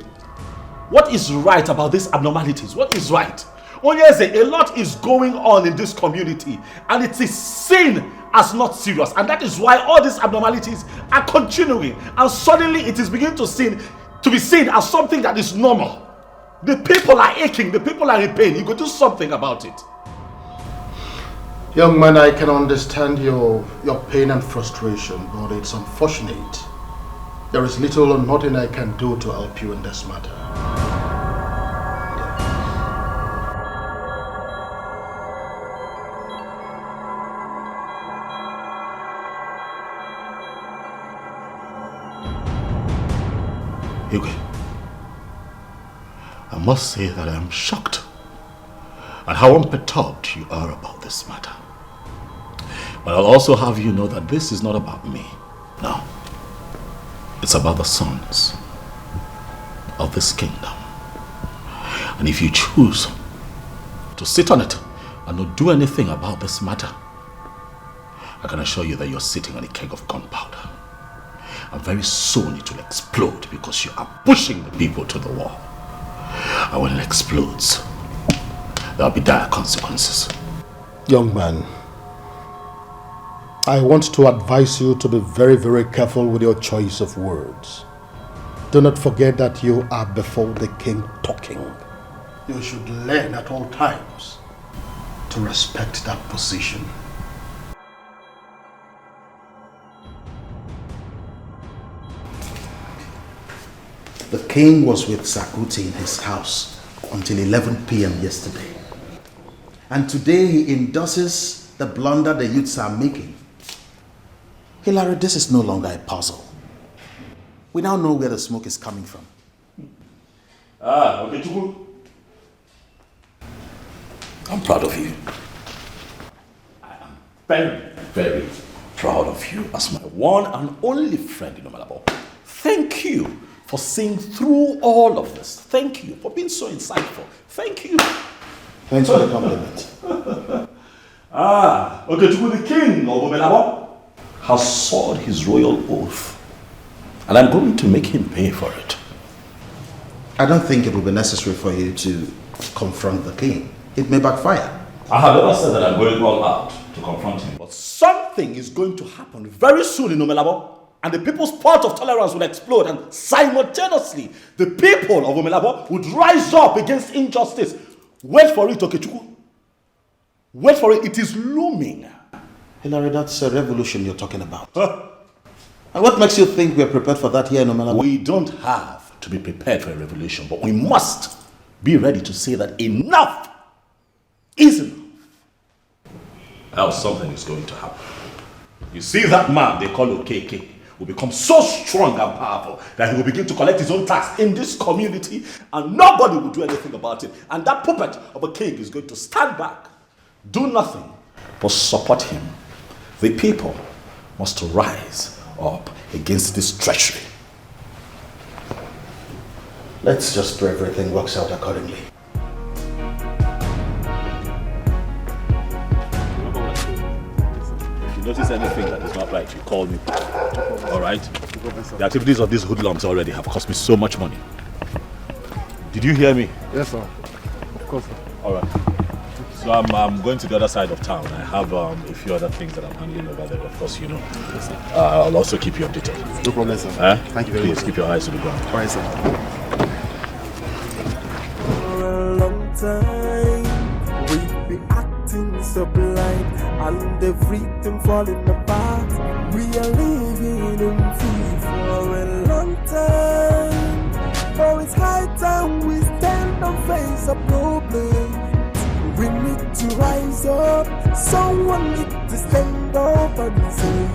Speaker 13: What is right about these abnormalities? What is right? Onyeze, a lot is going on in this community and it is seen as not serious, and that is why all these abnormalities are continuing, and suddenly it is beginning to be seen as something that is normal. The people are aching, the people are in pain. You could do something about it.
Speaker 10: Young man, I can understand your pain and frustration, but it's unfortunate. There is little or nothing I can do to help you in this matter.
Speaker 5: I must say that I am shocked at how unperturbed you are about this matter. But I'll also have you know that this is not about me. No. It's about the sons of this kingdom. And if you choose to sit on it and not do anything about this matter, I can assure you that you're sitting on a keg of gunpowder. And very soon it will explode because you are pushing the people to the wall. And when it explodes, there will be dire consequences.
Speaker 10: Young man, I want to advise you to be very, very careful with your choice of words. Do not forget that you are before the king talking. You should learn at all times to respect that position.
Speaker 4: The king was with Sakuti in his house until 11 p.m. yesterday. And today he endorses the blunder the youths are making. Hilary, this is no longer a puzzle. We now know where the smoke is coming from.
Speaker 5: Okay, Chuku. I'm proud of you. I am very, very proud of you as my one and only friend in Omalabo. Thank you for seeing through all of this. Thank you for being so insightful. Thank you.
Speaker 4: Thanks for the compliment.
Speaker 5: Okay, Chuku, the king of Omalabo has sworn his royal oath. And I'm going to make him pay for it.
Speaker 4: I don't think it will be necessary for you to confront the king. It may backfire.
Speaker 5: I have never said that I'm going all out to confront him. But something is going to happen very soon in Omelabo. And the people's part of tolerance will explode. And simultaneously, the people of Omelabo would rise up against injustice. Wait for it, Okechukwu. Wait for it. It is looming.
Speaker 4: Hilary, that's a revolution you're talking about. And what makes you think we're prepared for that here in Omelabo?
Speaker 5: We don't have to be prepared for a revolution, but we must be ready to say that enough is enough. Else something is going to happen. You see that man they call EKE will become so strong and powerful that he will begin to collect his own tax in this community and nobody will do anything about it. And that puppet of a king is going to stand back, do nothing, but support him. The people must rise up against this treachery.
Speaker 4: Let's just pray everything works out accordingly.
Speaker 5: If you notice anything that is not right, you call me. Alright? The activities of these hoodlums already have cost me so much money. Did you hear me?
Speaker 10: Yes, sir. Of course, sir.
Speaker 5: Alright. So I'm going to the other side of town. I have a few other things that I'm handling over there. Of course, you know. Yes, sir. I'll also keep you updated.
Speaker 10: No problem, sir. Thank you very much.
Speaker 5: Please keep your eyes to the ground.
Speaker 10: Alright, sir.
Speaker 7: For a long time, we've been acting so blind, and everything falling apart. We are living in fear for a long time. For it's high time we stand and face a problem. We need to rise up. Someone need to stand up and say,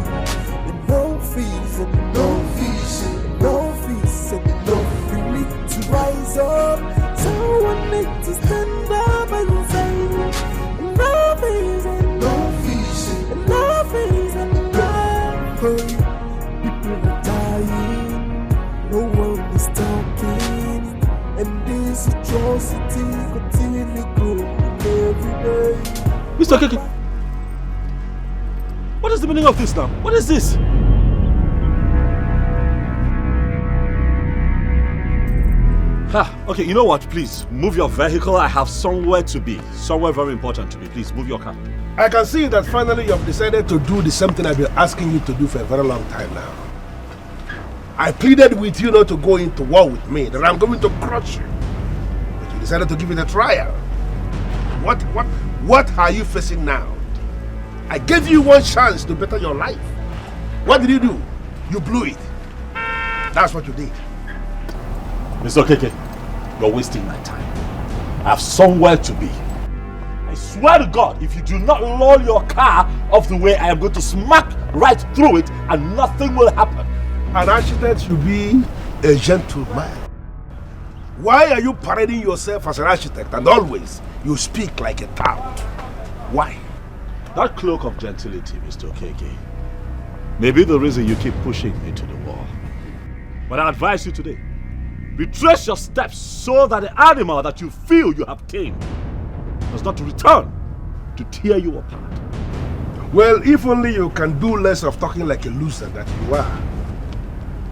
Speaker 7: no fees and no fees and no fees and no. We need to rise up. Someone need to stand up and say, no fees and no fees and no fees and no. People are dying, no one is talking, and this atrocity continually growing.
Speaker 5: Mr. Keke, what is the meaning of this now? What is this? Okay, you know what? Please, move your vehicle. I have somewhere to be. Somewhere very important to be. Please, move your car.
Speaker 1: I can see that finally you have decided to do the same thing I've been asking you to do for a very long time now. I pleaded with you not to go into war with me, that I'm going to crush you. But you decided to give it a trial. What are you facing now? I gave you one chance to better your life. What did you do? You blew it. That's what you did.
Speaker 5: Mr. Keke, you're wasting my time. I have somewhere to be. I swear to God, if you do not lower your car off the way, I am going to smack right through it and nothing will happen.
Speaker 1: An architect should be a gentleman. Why are you parading yourself as an architect and always you speak like a tout? Why?
Speaker 5: That cloak of gentility, Mr. Okeke, may be the reason you keep pushing me to the wall. But I advise you today, retrace your steps so that the animal that you feel you have tamed does not return to tear you apart.
Speaker 1: Well, if only you can do less of talking like a loser that you are.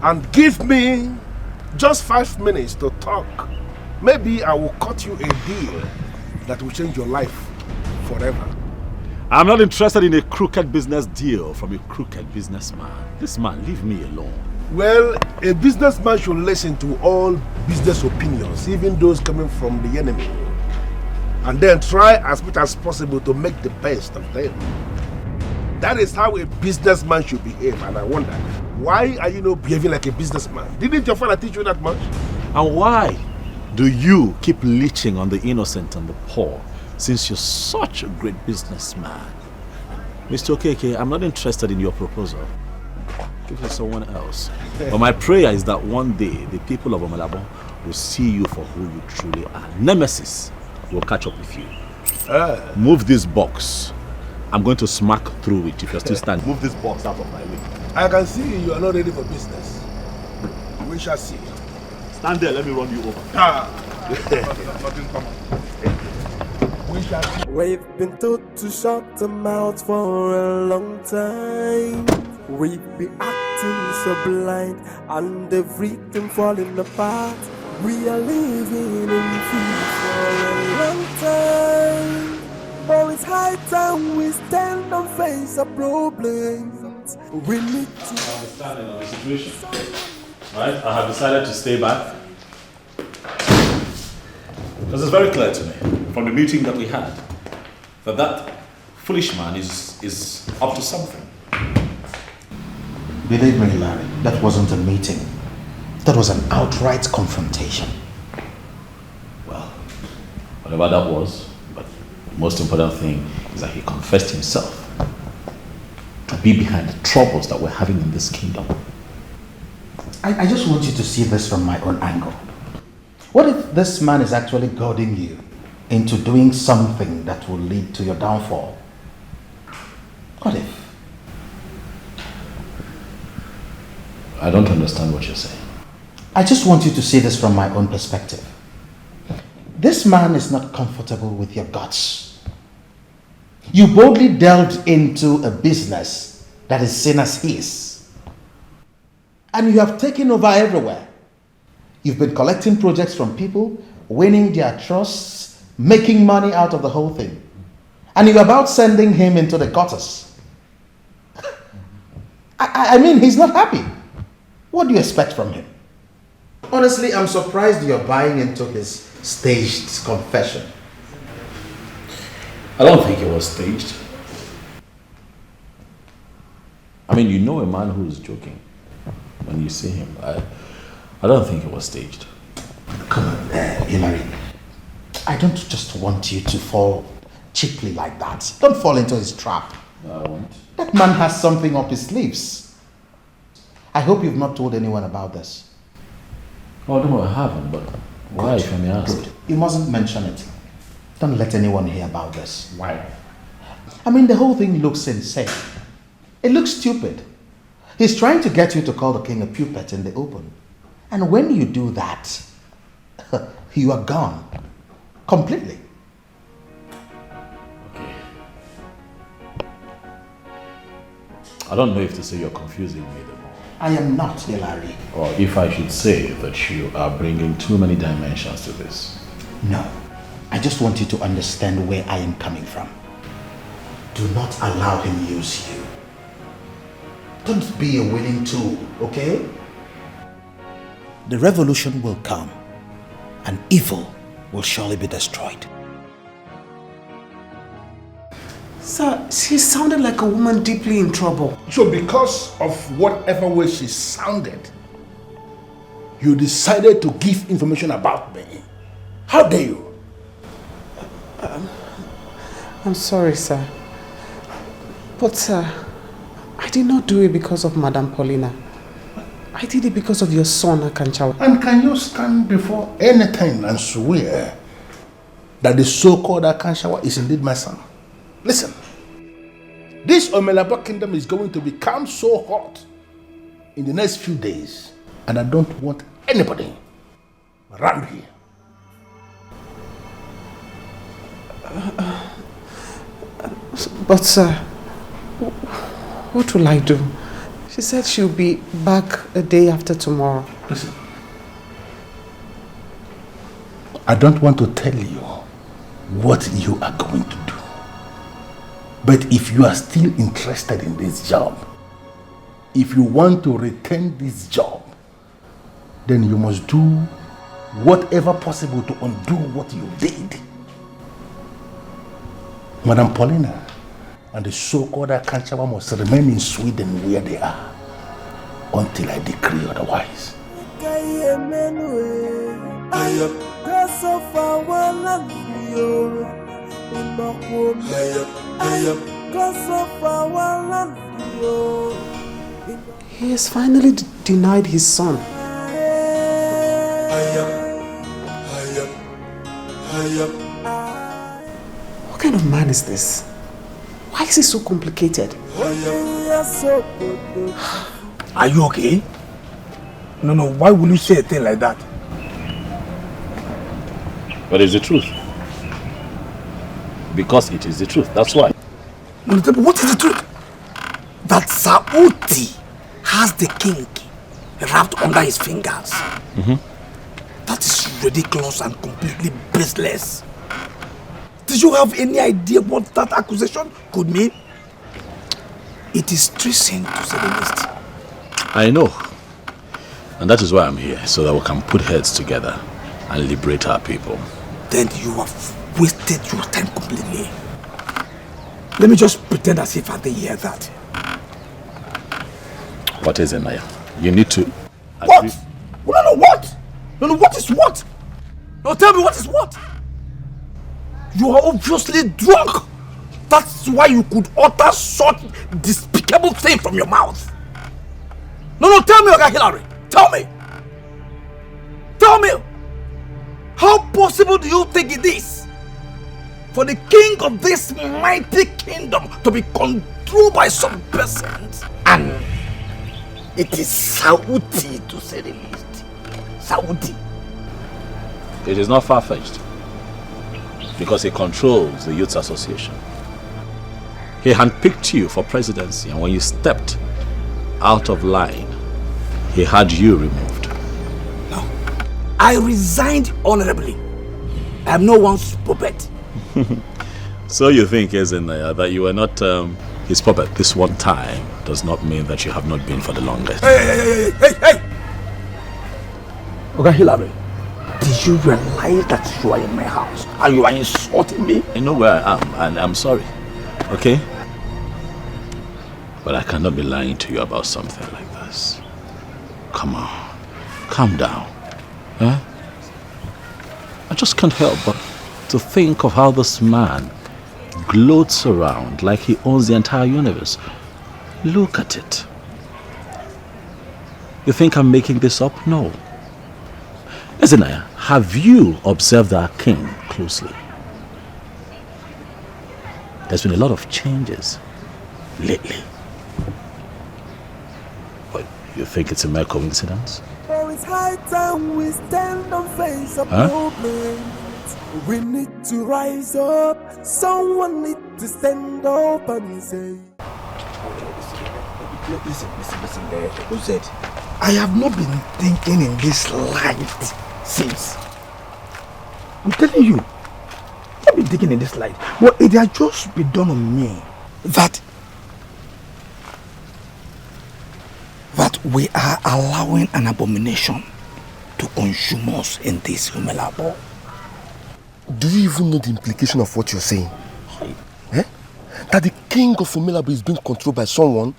Speaker 1: And give me just 5 minutes to talk. Maybe I will cut you a deal that will change your life forever.
Speaker 5: I'm not interested in a crooked business deal from a crooked businessman. This man, leave me alone.
Speaker 1: Well, a businessman should listen to all business opinions, even those coming from the enemy. And then try as much as possible to make the best of them. That is how a businessman should behave, and I wonder, why are you not behaving like a businessman? Didn't your father teach you that much?
Speaker 5: And why do you keep leeching on the innocent and the poor, since you're such a great businessman? Mr. Okeke, I'm not interested in your proposal. Give it to someone else. But my prayer is that one day, the people of Omalabo will see you for who you truly are. Nemesis will catch up with you. Move this box. I'm going to smack through it if you're still standing. Move this box out of my way.
Speaker 1: I can see you are not ready for business. We shall see.
Speaker 5: Stand there, let me run you over.
Speaker 1: We shall see.
Speaker 7: We've been told to shut the mouth for a long time. We've been acting so blind and everything falling apart. We are living in fear for a long time. But it's high time we stand and face our problems. We need to
Speaker 5: understand the situation. Right? I have decided to stay back. Because it's very clear to me from the meeting that we had that foolish man is up to something.
Speaker 12: Believe me, Larry, that wasn't a meeting. That was an outright confrontation.
Speaker 5: Well, whatever that was, but the most important thing is that he confessed himself to be behind the troubles that we're having in this kingdom.
Speaker 12: I just want you to see this from my own angle. What if this man is actually goading you into doing something that will lead to your downfall? What if?
Speaker 5: I don't understand what you're saying.
Speaker 12: I just want you to see this from my own perspective. This man is not comfortable with your guts. You boldly delved into a business that is seen as his. And you have taken over everywhere. You've been collecting projects from people, winning their trusts, making money out of the whole thing. And you're about sending him into the gutters. I mean, he's not happy. What do you expect from him? Honestly, I'm surprised you're buying into his staged confession.
Speaker 5: I don't think it was staged. I mean, you know a man who is joking when you see him. I don't think it was staged.
Speaker 12: Come on, Hilary. I don't just want you to fall cheaply like that. Don't fall into his trap.
Speaker 5: No, I won't.
Speaker 12: That man has something up his sleeves. I hope you've not told anyone about this.
Speaker 5: Oh, no, I haven't, but why, if I may ask?
Speaker 12: Good. You mustn't mention it. Don't let anyone hear about this.
Speaker 5: Why?
Speaker 12: I mean, the whole thing looks insane. It looks stupid. He's trying to get you to call the king a puppet in the open. And when you do that, you are gone. Completely.
Speaker 5: Okay. I don't know if to say you're confusing me the more.
Speaker 12: I am not, Hilary.
Speaker 5: Or if I should say that you are bringing too many dimensions to this.
Speaker 12: No. I just want you to understand where I am coming from. Do not allow him use you. Don't be a willing tool, okay? The revolution will come, and evil will surely be destroyed.
Speaker 8: Sir, she sounded like a woman deeply in trouble.
Speaker 1: So because of whatever way she sounded, you decided to give information about me. How dare you?
Speaker 8: I'm sorry, sir. But, sir, I did not do it because of Madame Paulina. I did it because of your son, Akanchawa.
Speaker 10: And can you stand before anything and swear that the so-called Akanchawa is indeed my son? Listen, this Omelabo kingdom is going to become so hot in the next few days, and I don't want anybody around here.
Speaker 8: But sir, what will I do? She said she'll be back a day after tomorrow.
Speaker 10: Listen, I don't want to tell you what you are going to do. But if you are still interested in this job, if you want to retain this job, then you must do whatever possible to undo what you did. Madam Paulina and the so-called Akanchawa must remain in Sweden where they are until I decree otherwise.
Speaker 8: He has finally denied his son. What kind of man is this? Why is he so complicated?
Speaker 13: Are you okay? No, why would you say a thing like that?
Speaker 5: But it's the truth. Because it is the truth, that's why.
Speaker 13: What is the truth? That Sauti has the king wrapped under his fingers. That is ridiculous and completely baseless. Did you have any idea what that accusation could mean? It is treason, to say the least.
Speaker 5: I know. And that is why I'm here, so that we can put heads together and liberate our people.
Speaker 13: Then you have wasted your time completely. Let me just pretend as if I didn't hear that.
Speaker 5: What is it, Naya? You need to...
Speaker 13: What? No, what? No, what is what? No, tell me what is what? You are obviously drunk. That's why you could utter such despicable thing from your mouth. No, tell me, Oga Hillary. Tell me. Tell me. How possible do you think it is for the king of this mighty kingdom to be controlled by some persons? And it is Saudi, to say the least. Saudi.
Speaker 5: It is not far-fetched. Because he controls the Youth Association. He handpicked you for presidency, and when you stepped out of line, he had you removed.
Speaker 13: No. I resigned honorably. I am no one's puppet.
Speaker 5: So you think, Ezenaya, that you were not his puppet this one time does not mean that you have not been for the longest.
Speaker 13: Hey! Okay, Hillary. Did you realize that you are in my house and you are insulting me?
Speaker 5: I know where I am and I'm sorry, okay? But I cannot be lying to you about something like this. Come on, calm down. Huh? I just can't help but to think of how this man gloats around like he owns the entire universe. Look at it. You think I'm making this up? No. Ezenaya, have you observed our king closely? There's been a lot of changes lately. But you think it's a mere coincidence?
Speaker 7: For it's high time we stand and face a problem. We need to rise up. Someone need to stand up and say.
Speaker 13: Listen. Who said? I have not been thinking in this light since. I'm telling you, I've been thinking in this light. Well, it had just been done on me that we are allowing an abomination to consume us in this Umelabo.
Speaker 1: Do you even know the implication of what you're saying? Eh? That the king of Umelabo is being controlled by someone?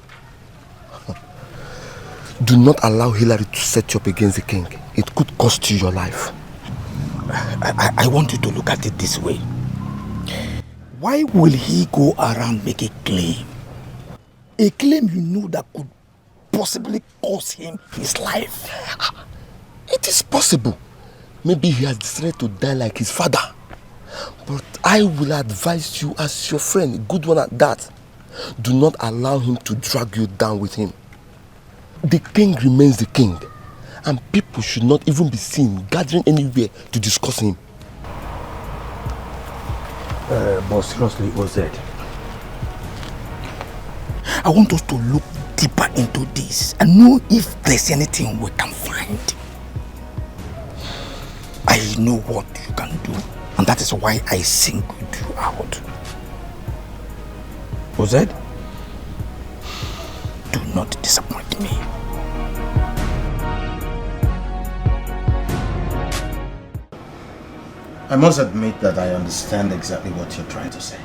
Speaker 1: Do not allow Hillary to set you up against the king. It could cost you your life.
Speaker 13: I want you to look at it this way. Why will he go around make a claim? A claim you know that could possibly cost him his life.
Speaker 15: It is possible. Maybe he has decided to die like his father. But I will advise you as your friend, a good one at that. Do not allow him to drag you down with him. The king remains the king. And people should not even be seen gathering anywhere to discuss him.
Speaker 13: But seriously, OZ, I want us to look deeper into this and know if there's anything we can find. I know what you can do, and that is why I singled you out. OZ, do not disappoint me.
Speaker 4: I must admit that I understand exactly what you're trying to say.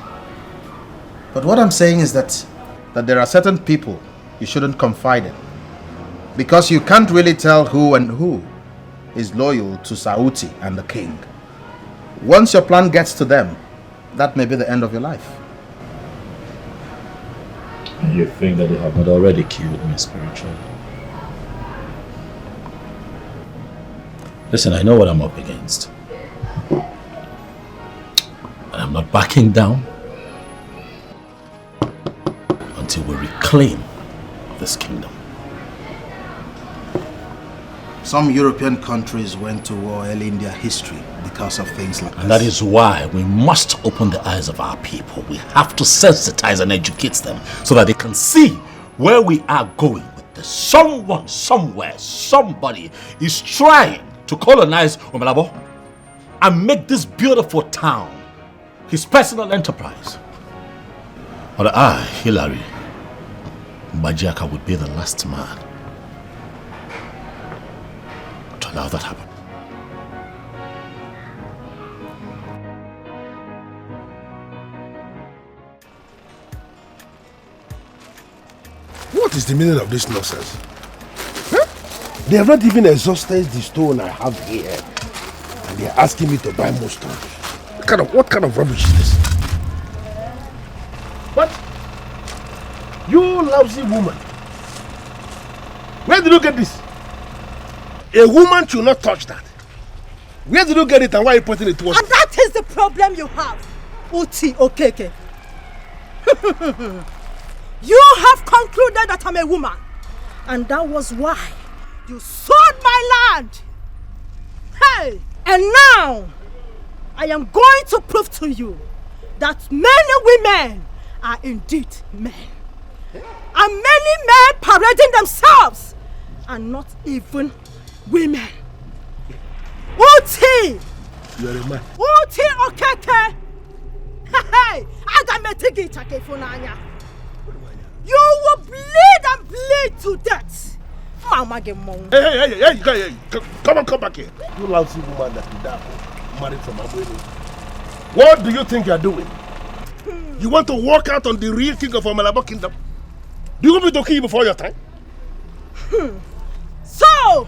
Speaker 4: But what I'm saying is that there are certain people you shouldn't confide in. Because you can't really tell who and who is loyal to Sauti and the king. Once your plan gets to them, that may be the end of your life.
Speaker 5: You think that they have not already killed me spiritually? Listen, I know what I'm up against. And I'm not backing down until we reclaim this kingdom.
Speaker 4: Some European countries went to war early in their history because of things like this.
Speaker 5: And that is why we must open the eyes of our people. We have to sensitize and educate them so that they can see where we are going with this. Someone, somewhere, somebody is trying to colonize Omelabo and make this beautiful town his personal enterprise. But I, Hilary Mbajaka, would be the last man to allow that happen.
Speaker 1: What is the meaning of this nonsense? Huh? They have not even exhausted the stone I have here. And they are asking me to buy more stone. What kind of rubbish is this? What? You lousy woman. Where did you get this? A woman should not touch that. Where did you get it and why are you putting it towards?
Speaker 3: And that is the problem you have, CHA EKE. You have concluded that I'm a woman. And that was why you sold my land. Hey! And now, I am going to prove to you that many women are indeed men. And many men parading themselves are not even women. Uti!
Speaker 1: You are a man.
Speaker 3: Uti okeke! Hey! You will bleed and bleed to death. Mama get money.
Speaker 1: Hey, come back here. You lousy woman that you die married from Abuelo. What do you think you are doing? You want to walk out on the real king of Omelabo kingdom? Do you want me to kill you before your time?
Speaker 3: So,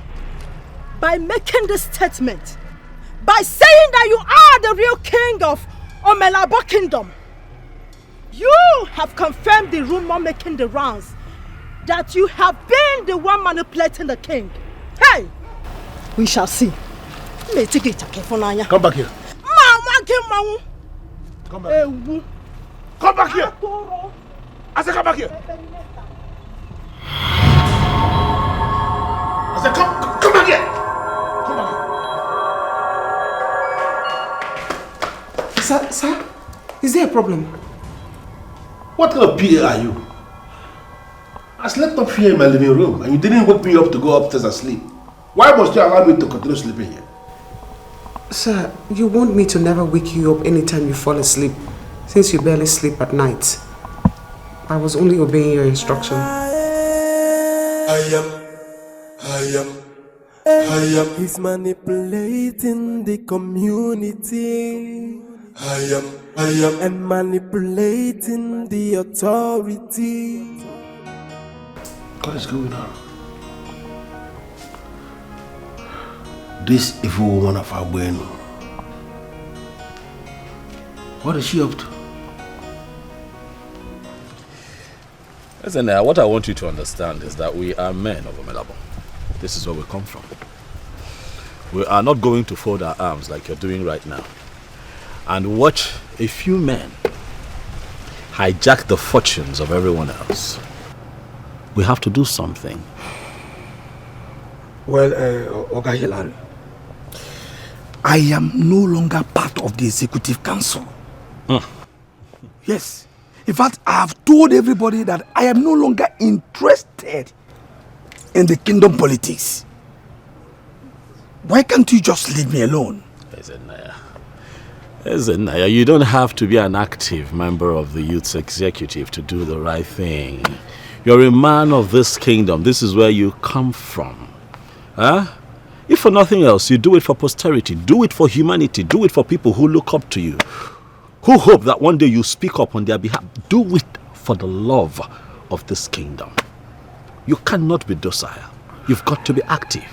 Speaker 3: by making this statement, by saying that you are the real king of Omelabo kingdom, you have confirmed the rumor making the rounds that you have been the one manipulating the king. Hey, we shall see.
Speaker 1: Come back here. Come back here. Come back here. I said come back here. I said come back here. Come back here.
Speaker 8: Sir, is there a problem?
Speaker 1: What kind of PA are you? I slept up here in my living room and you didn't wake me up to go upstairs and sleep. Why must you allow me to continue sleeping here?
Speaker 8: Sir, you want me to never wake you up anytime you fall asleep, since you barely sleep at night. I was only obeying your instruction.
Speaker 7: He's manipulating the community. And manipulating the authority.
Speaker 1: What is going on? This evil woman of Abueno. What is she up to?
Speaker 5: Listen, what I want you to understand is that we are men of Omelabo. This is where we come from. We are not going to fold our arms like you're doing right now and watch a few men hijack the fortunes of everyone else. We have to do something.
Speaker 13: Well, Oga Hilary, I am no longer part of the executive council. Yes. In fact, I have told everybody that I am no longer interested in the kingdom politics. Why can't you just leave me alone?
Speaker 5: Naya, you don't have to be an active member of the youth's executive to do the right thing. You're a man of this kingdom. This is where you come from. Huh? If for nothing else, you do it for posterity. Do it for humanity. Do it for people who look up to you, who hope that one day you speak up on their behalf. Do it for the love of this kingdom. You cannot be docile. You've got to be active.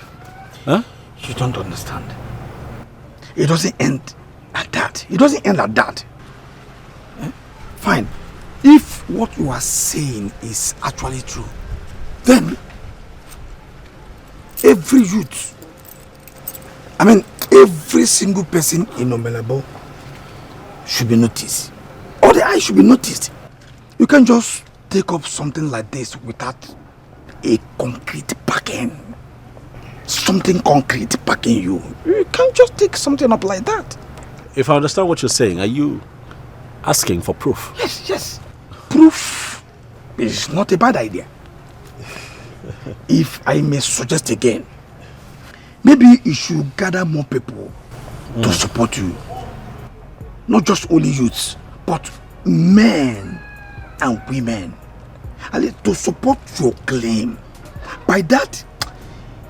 Speaker 5: Huh?
Speaker 13: You don't understand. It doesn't end like that. It doesn't end like that. Fine. If what you are saying is actually true, then every youth, every single person in Omelabo should be noticed. All the eyes should be noticed. You can't just take up something like this without a concrete backing. Something concrete backing you. You can't just take something up like that.
Speaker 5: If I understand what you're saying, are you asking for proof?
Speaker 13: Yes. Proof is not a bad idea. If I may suggest again, maybe you should gather more people to support you. Not just only youths, but men and women. To support your claim. By that,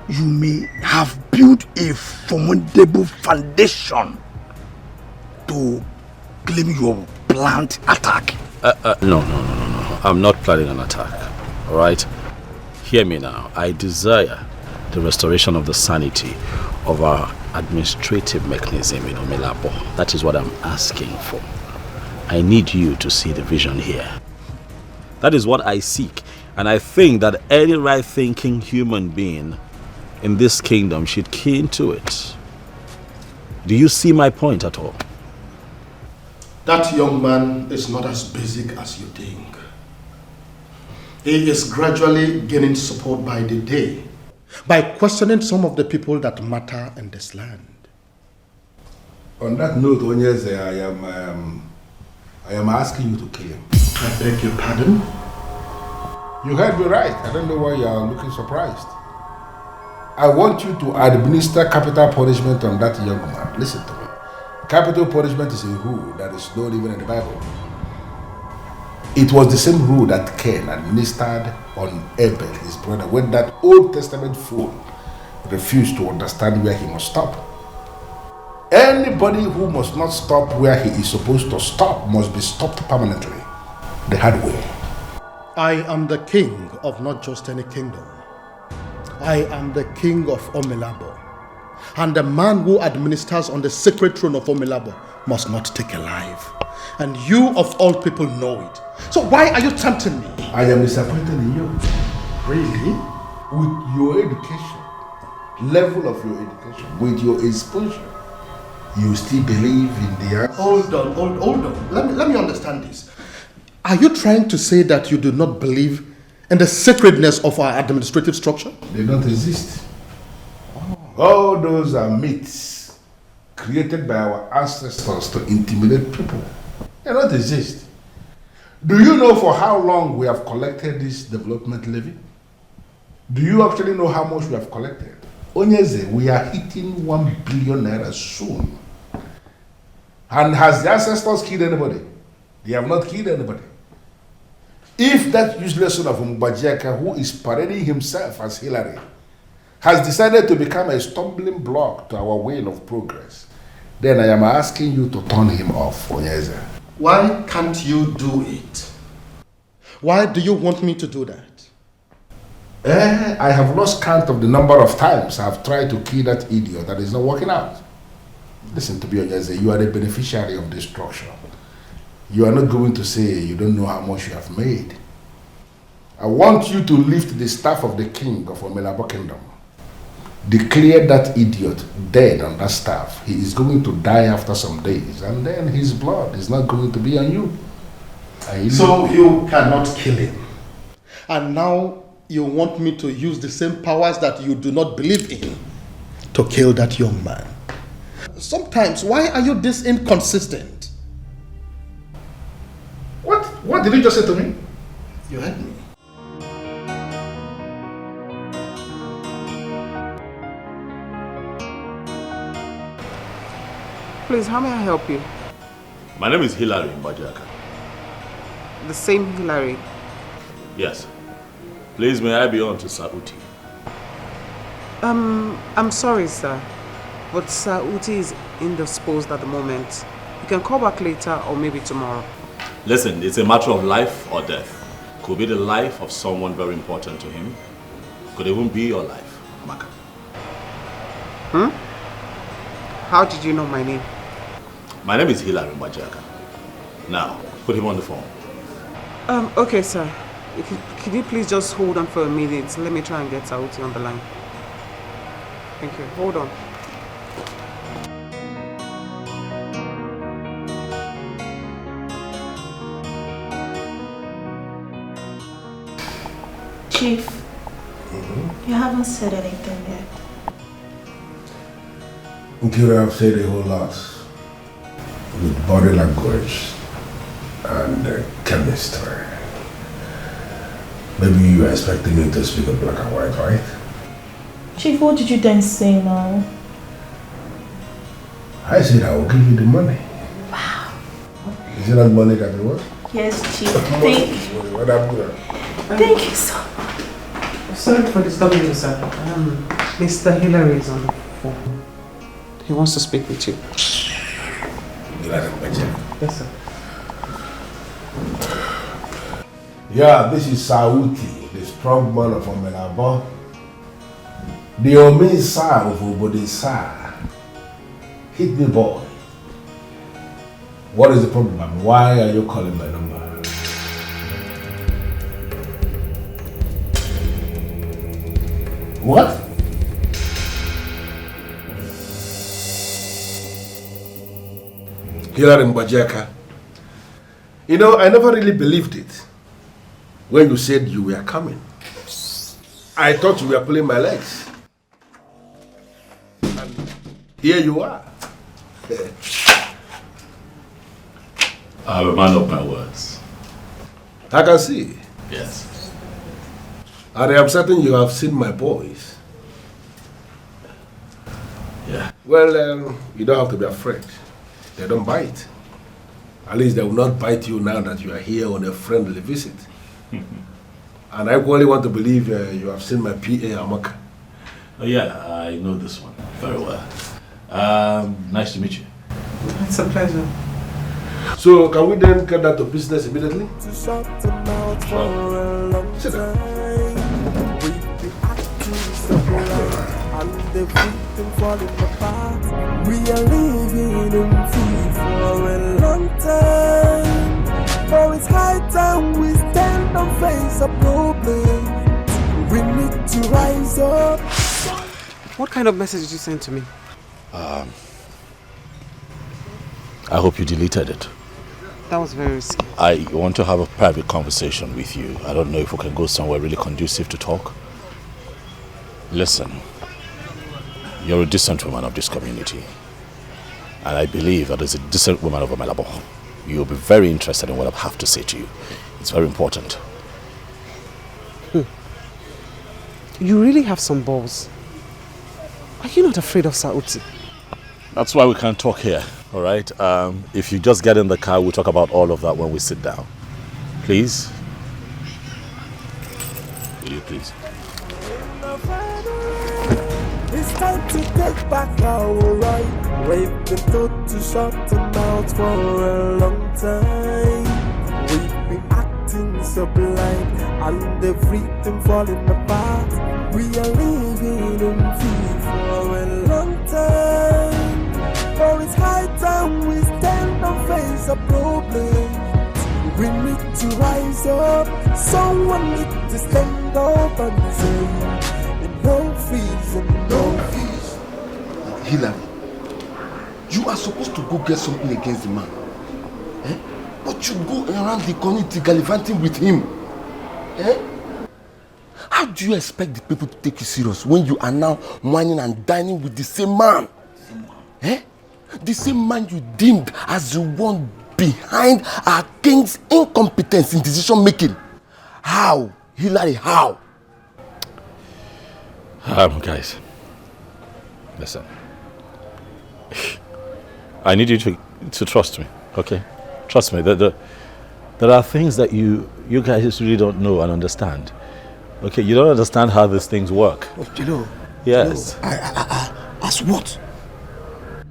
Speaker 13: you may have built a formidable foundation to claim your planned attack.
Speaker 5: No. I'm not planning an attack. Alright? Hear me now. I desire the restoration of the sanity of our administrative mechanism in Omelabo. That is what I'm asking for. I need you to see the vision here. That is what I seek. And I think that any right-thinking human being in this kingdom should key into it. Do you see my point at all?
Speaker 10: That young man is not as basic as you think. He is gradually gaining support by the day, by questioning some of the people that matter in this land.
Speaker 1: On that note, Onyeze, I am asking you to kill him.
Speaker 10: I beg your pardon?
Speaker 1: You heard me right. I don't know why you are looking surprised. I want you to administer capital punishment on that young man. Listen to me. Capital punishment is a rule that is not even in the Bible. It was the same rule that Cain administered on Abel, his brother, when that Old Testament fool refused to understand where he must stop. Anybody who must not stop where he is supposed to stop must be stopped permanently, the hard way.
Speaker 10: I am the king of not just any kingdom. I am the king of Omelabo. And the man who administers on the sacred throne of Omelabo must not take a life. And you of all people know it. So why are you tempting me?
Speaker 1: I am disappointed in you. Really? With your education, level of your education, with your exposure, you still believe in the answer?
Speaker 10: Hold on. Let me understand this. Are you trying to say that you do not believe in the sacredness of our administrative structure?
Speaker 1: They don't exist. All those are myths created by our ancestors to intimidate people. They don't exist. Do you know for how long we have collected this development levy? Do you actually know how much we have collected? Onyeze, we are hitting 1 billion naira soon. And has the ancestors killed anybody? They have not killed anybody. If that useless son of Mbajiaka, who is parading himself as Hillary, has decided to become a stumbling block to our way of progress, then I am asking you to turn him off, Onyeze.
Speaker 10: Why can't you do it? Why do you want me to do that?
Speaker 1: I have lost count of the number of times I have tried to kill that idiot that is not working out. Listen to me, Onyeze, you are the beneficiary of this structure. You are not going to say you don't know how much you have made. I want you to lift the staff of the king of Omelabo Kingdom. Declare that idiot dead on that staff. He is going to die after some days, and then his blood is not going to be on you.
Speaker 10: So you cannot kill him. And now you want me to use the same powers that you do not believe in to kill that young man. Sometimes, why are you this inconsistent?
Speaker 1: What did you just say to me?
Speaker 10: You heard me.
Speaker 8: Please, how may I help you?
Speaker 5: My name is Hilary Mbajaka.
Speaker 8: The same Hilary?
Speaker 5: Yes. Please, may I be on to Sir Uti?
Speaker 8: I'm sorry, sir. But Sir Uti is indisposed at the moment. You can call back later or maybe tomorrow.
Speaker 5: Listen, it's a matter of life or death. Could be the life of someone very important to him. Could even be your life, Amaka.
Speaker 8: How did you know my name?
Speaker 5: My name is Hilary Mbajaka. Now, put him on the phone.
Speaker 8: Okay, sir. Can you please just hold on for a minute? Let me try and get Sir Uti on the line. Thank you. Hold on.
Speaker 16: Chief, you haven't said anything yet.
Speaker 1: Until I've said a whole lot with body language and chemistry. Maybe you are expecting me to speak in black and white, right?
Speaker 16: Chief, what did you then say now?
Speaker 1: I said I will give you the money.
Speaker 16: Wow.
Speaker 1: Is it not money that it was?
Speaker 16: Yes, Chief. Thank you. Thank you so much.
Speaker 8: Sorry for disturbing you, sir. Mr. Hilary is on the phone. He wants to speak with you. Yes, sir.
Speaker 1: Yeah, this is Sauti, the strong man of Omelabo. The Omi Sa of Obodesa. Hit me, boy. What is the problem? Why are you calling my number? What? Hilary Mbajaka. You know, I never really believed it when you said you were coming. I thought you were pulling my legs. And here you are.
Speaker 5: I'm a man of my words.
Speaker 1: I can see.
Speaker 5: Yes.
Speaker 1: And I am certain you have seen my boys.
Speaker 5: Yeah.
Speaker 1: Well, you don't have to be afraid. They don't bite. At least they will not bite you now that you are here on a friendly visit. And I really want to believe you have seen my PA, Amaka.
Speaker 5: Oh yeah, I know this one very well. Nice to meet you.
Speaker 8: It's a pleasure.
Speaker 1: So, can we then get down to business immediately?
Speaker 7: Sit down. And everything falling apart. We are living in fear for a long time. Oh, it's high time we stand and face a problem. We need to rise up.
Speaker 8: What kind of message did you send to me?
Speaker 5: I hope you deleted it.
Speaker 8: That was very risky.
Speaker 5: I want to have a private conversation with you. I don't know if we can go somewhere really conducive to talk. Listen, you're a decent woman of this community. And I believe that as a decent woman of Omelabo, you'll be very interested in what I have to say to you. It's very important.
Speaker 8: You really have some balls. Are you not afraid of Sir Uti?
Speaker 5: That's why we can't talk here, all right? If you just get in the car, we'll talk about all of that when we sit down. Please? Will you please?
Speaker 7: It's time to take back our right. We've been told to shut the mouth for a long time. We've been acting so blind and everything falling apart. We are living in fear for a long time. For it's high time we stand and face a problem. We need to rise up. Someone needs to stand up and say, no fees and no fees.
Speaker 15: Hillary, you are supposed to go get something against the man. Eh? But you go around the community gallivanting with him. Eh? How do you expect the people to take you serious when you are now whining and dining with the same man? Eh? The same man you deemed as the one behind our king's incompetence in decision making. How? Hillary, how?
Speaker 5: Guys, listen. I need you to trust me, okay? Trust me. There are things that you guys really don't know and understand. Okay, you don't understand how these things work. Yes.
Speaker 13: As what?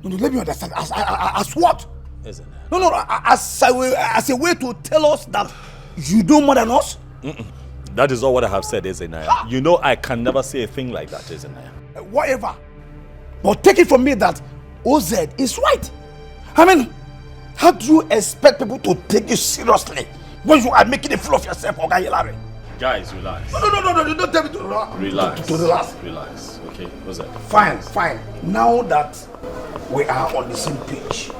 Speaker 13: No, let me understand. As what?
Speaker 5: Isn't it?
Speaker 13: No. As a way to tell us that you know more than us?
Speaker 5: That is not what I have said, Ezenaya. You know I can never say a thing like that, Ezenaya.
Speaker 13: Whatever. But take it from me that OZ is right. I mean, how do you expect people to take you seriously when you are making a fool of yourself, Oga Hillary?
Speaker 5: Guys, relax.
Speaker 13: No, don't tell me to relax.
Speaker 5: Relax.
Speaker 13: To relax.
Speaker 5: Relax. Okay, what's that?
Speaker 13: Fine. Now that we are on the same page.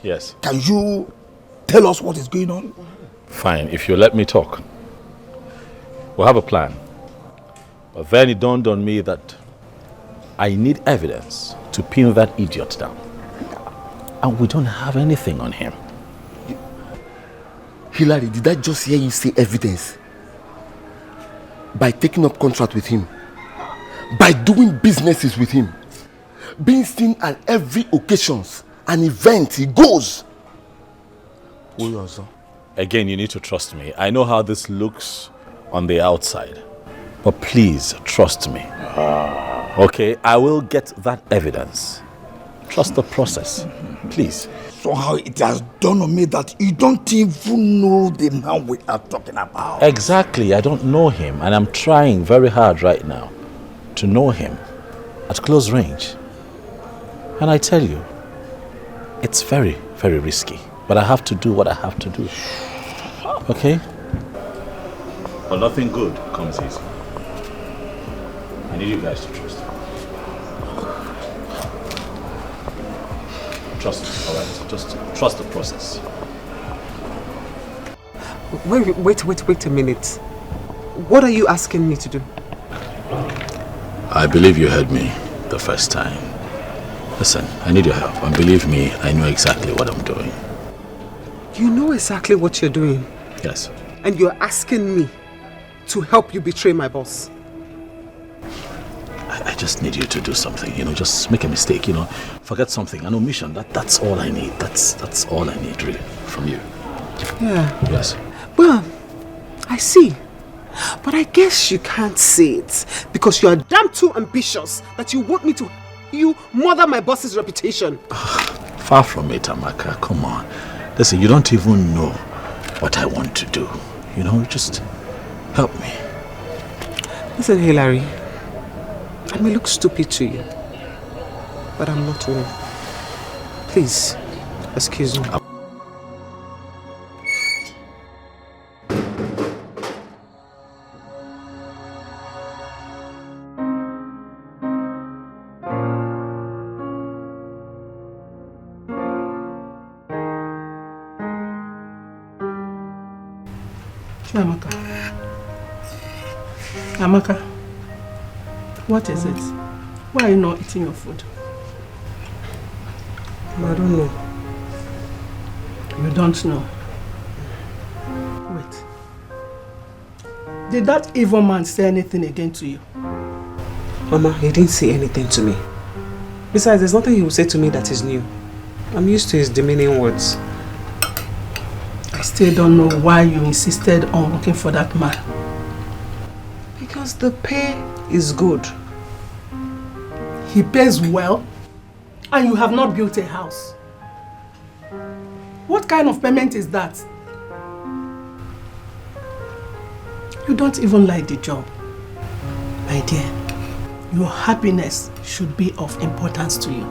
Speaker 5: Yes.
Speaker 13: Can you tell us what is going on?
Speaker 5: Fine, if you let me talk. We'll have a plan. But then it dawned on me that I need evidence to pin that idiot down. And we don't have anything on him.
Speaker 15: Hillary, did I just hear you say evidence? By taking up contract with him, by doing businesses with him, being seen at every occasions, an event he goes.
Speaker 5: Again, you need to trust me. I know how this looks on the outside, but please trust me. Okay, I will get that evidence. Trust the process, please.
Speaker 13: Somehow it has dawned on me that you don't even know the man we are talking about.
Speaker 5: Exactly, I don't know him, and I'm trying very hard right now to know him at close range. And I tell you, it's very, very risky, but I have to do what I have to do. Okay? But nothing good comes easy. I need you guys to trust me. Trust me, all right? Just trust the process.
Speaker 8: Wait a minute. What are you asking me to do?
Speaker 5: I believe you heard me the first time. Listen, I need your help, and believe me, I know exactly what I'm doing.
Speaker 8: You know exactly what you're doing?
Speaker 5: Yes.
Speaker 8: And you're asking me to help you betray my boss?
Speaker 5: I just need you to do something, just make a mistake, forget something, an omission, that's all I need, that's all I need really, from you.
Speaker 8: Yeah.
Speaker 5: Yes.
Speaker 8: Well, I see. But I guess you can't say it because you are damn too ambitious that you want me to murder my boss's reputation.
Speaker 5: Far from it, Amaka, come on. Listen, you don't even know what I want to do. Just help me.
Speaker 8: Listen, Hillary, I may look stupid to you, but I'm not one. Please, excuse me.
Speaker 9: Amaka, what is it? Why are you not eating your food?
Speaker 8: I don't know.
Speaker 9: You don't know? Wait. Did that evil man say anything again to you?
Speaker 8: Mama, he didn't say anything to me. Besides, there's nothing he will say to me that is new. I'm used to his demeaning words.
Speaker 9: I still don't know why you insisted on working for that man.
Speaker 8: Because the pay is good.
Speaker 9: He pays well, and you have not built a house. What kind of payment is that? You don't even like the job. My dear, your happiness should be of importance to you.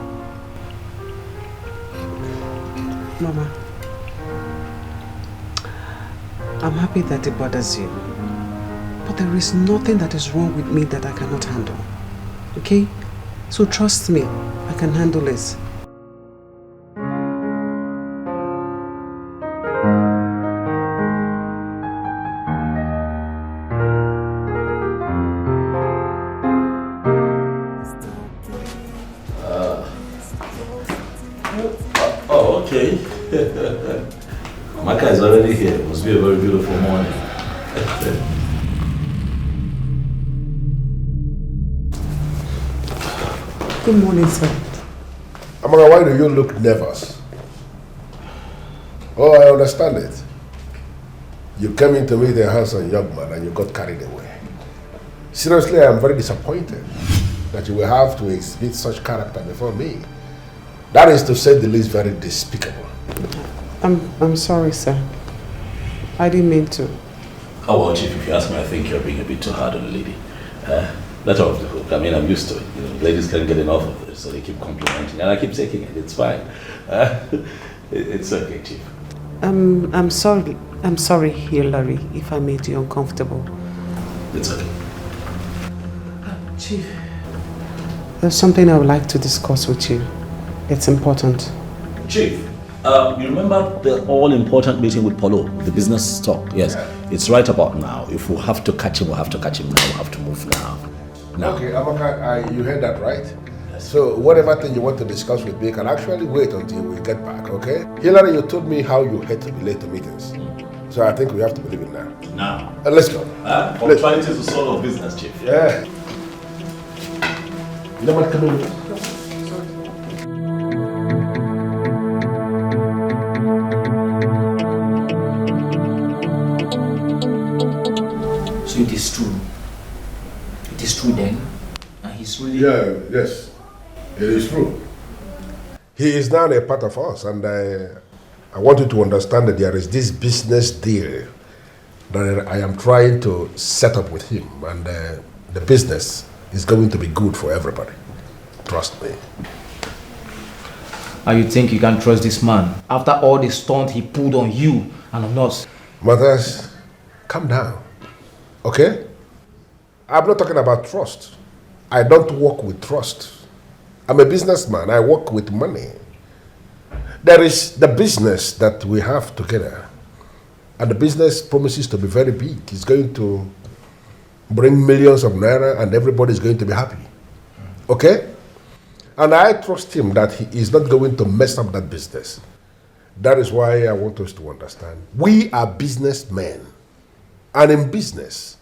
Speaker 8: Mama, I'm happy that it bothers you. But there is nothing that is wrong with me that I cannot handle. Okay? So trust me, I can handle this.
Speaker 5: Okay. Maka is already here. It must be a very beautiful morning.
Speaker 8: Good morning, sir.
Speaker 1: Amaka, why do you look nervous? Oh, I understand it. You came in to meet a handsome young man and you got carried away. Seriously, I am very disappointed that you will have to exhibit such character before me. That is, to say the least, very despicable.
Speaker 8: I'm sorry, sir. I didn't mean to.
Speaker 5: Oh well, Chief, if you ask me, I think you're being a bit too hard on the lady. Let her off the hook. I mean, I'm used to it. You know, ladies can't get enough of this, so they keep complimenting, and I keep taking it. It's fine. It's okay, Chief.
Speaker 8: I'm sorry. I'm sorry, Hillary, if I made you uncomfortable.
Speaker 5: It's okay.
Speaker 8: Chief, there's something I would like to discuss with you. It's important.
Speaker 5: Chief, you remember the all-important meeting with Paulo, the business talk? Yes, it's right about now. If we have to catch him, we'll have to catch him now. We'll have to move now.
Speaker 1: Okay, Amaka, you heard that, right? Yes. So whatever thing you want to discuss with me can actually wait until we get back, okay? Hillary, you told me how you hate to be late to meetings. So I think we have to believe it now.
Speaker 5: Now.
Speaker 1: Let's go.
Speaker 5: Punctuality is the soul of business, Chief.
Speaker 1: Yeah. You know what, come in.
Speaker 17: So it is true. It is true then. And he's really...
Speaker 1: Yeah, yes. It is true. He is now a part of us, and I want you to understand that there is this business deal that I am trying to set up with him, and the business is going to be good for everybody. Trust me.
Speaker 17: And you think you can trust this man after all the stunt he pulled on you and on us?
Speaker 1: Matthias, calm down. Okay? I'm not talking about trust. I don't work with trust. I'm a businessman. I work with money. There is the business that we have together. And the business promises to be very big. It's going to bring millions of naira and everybody's going to be happy. Okay? And I trust him that he is not going to mess up that business. That is why I want us to understand. We are businessmen. And in business,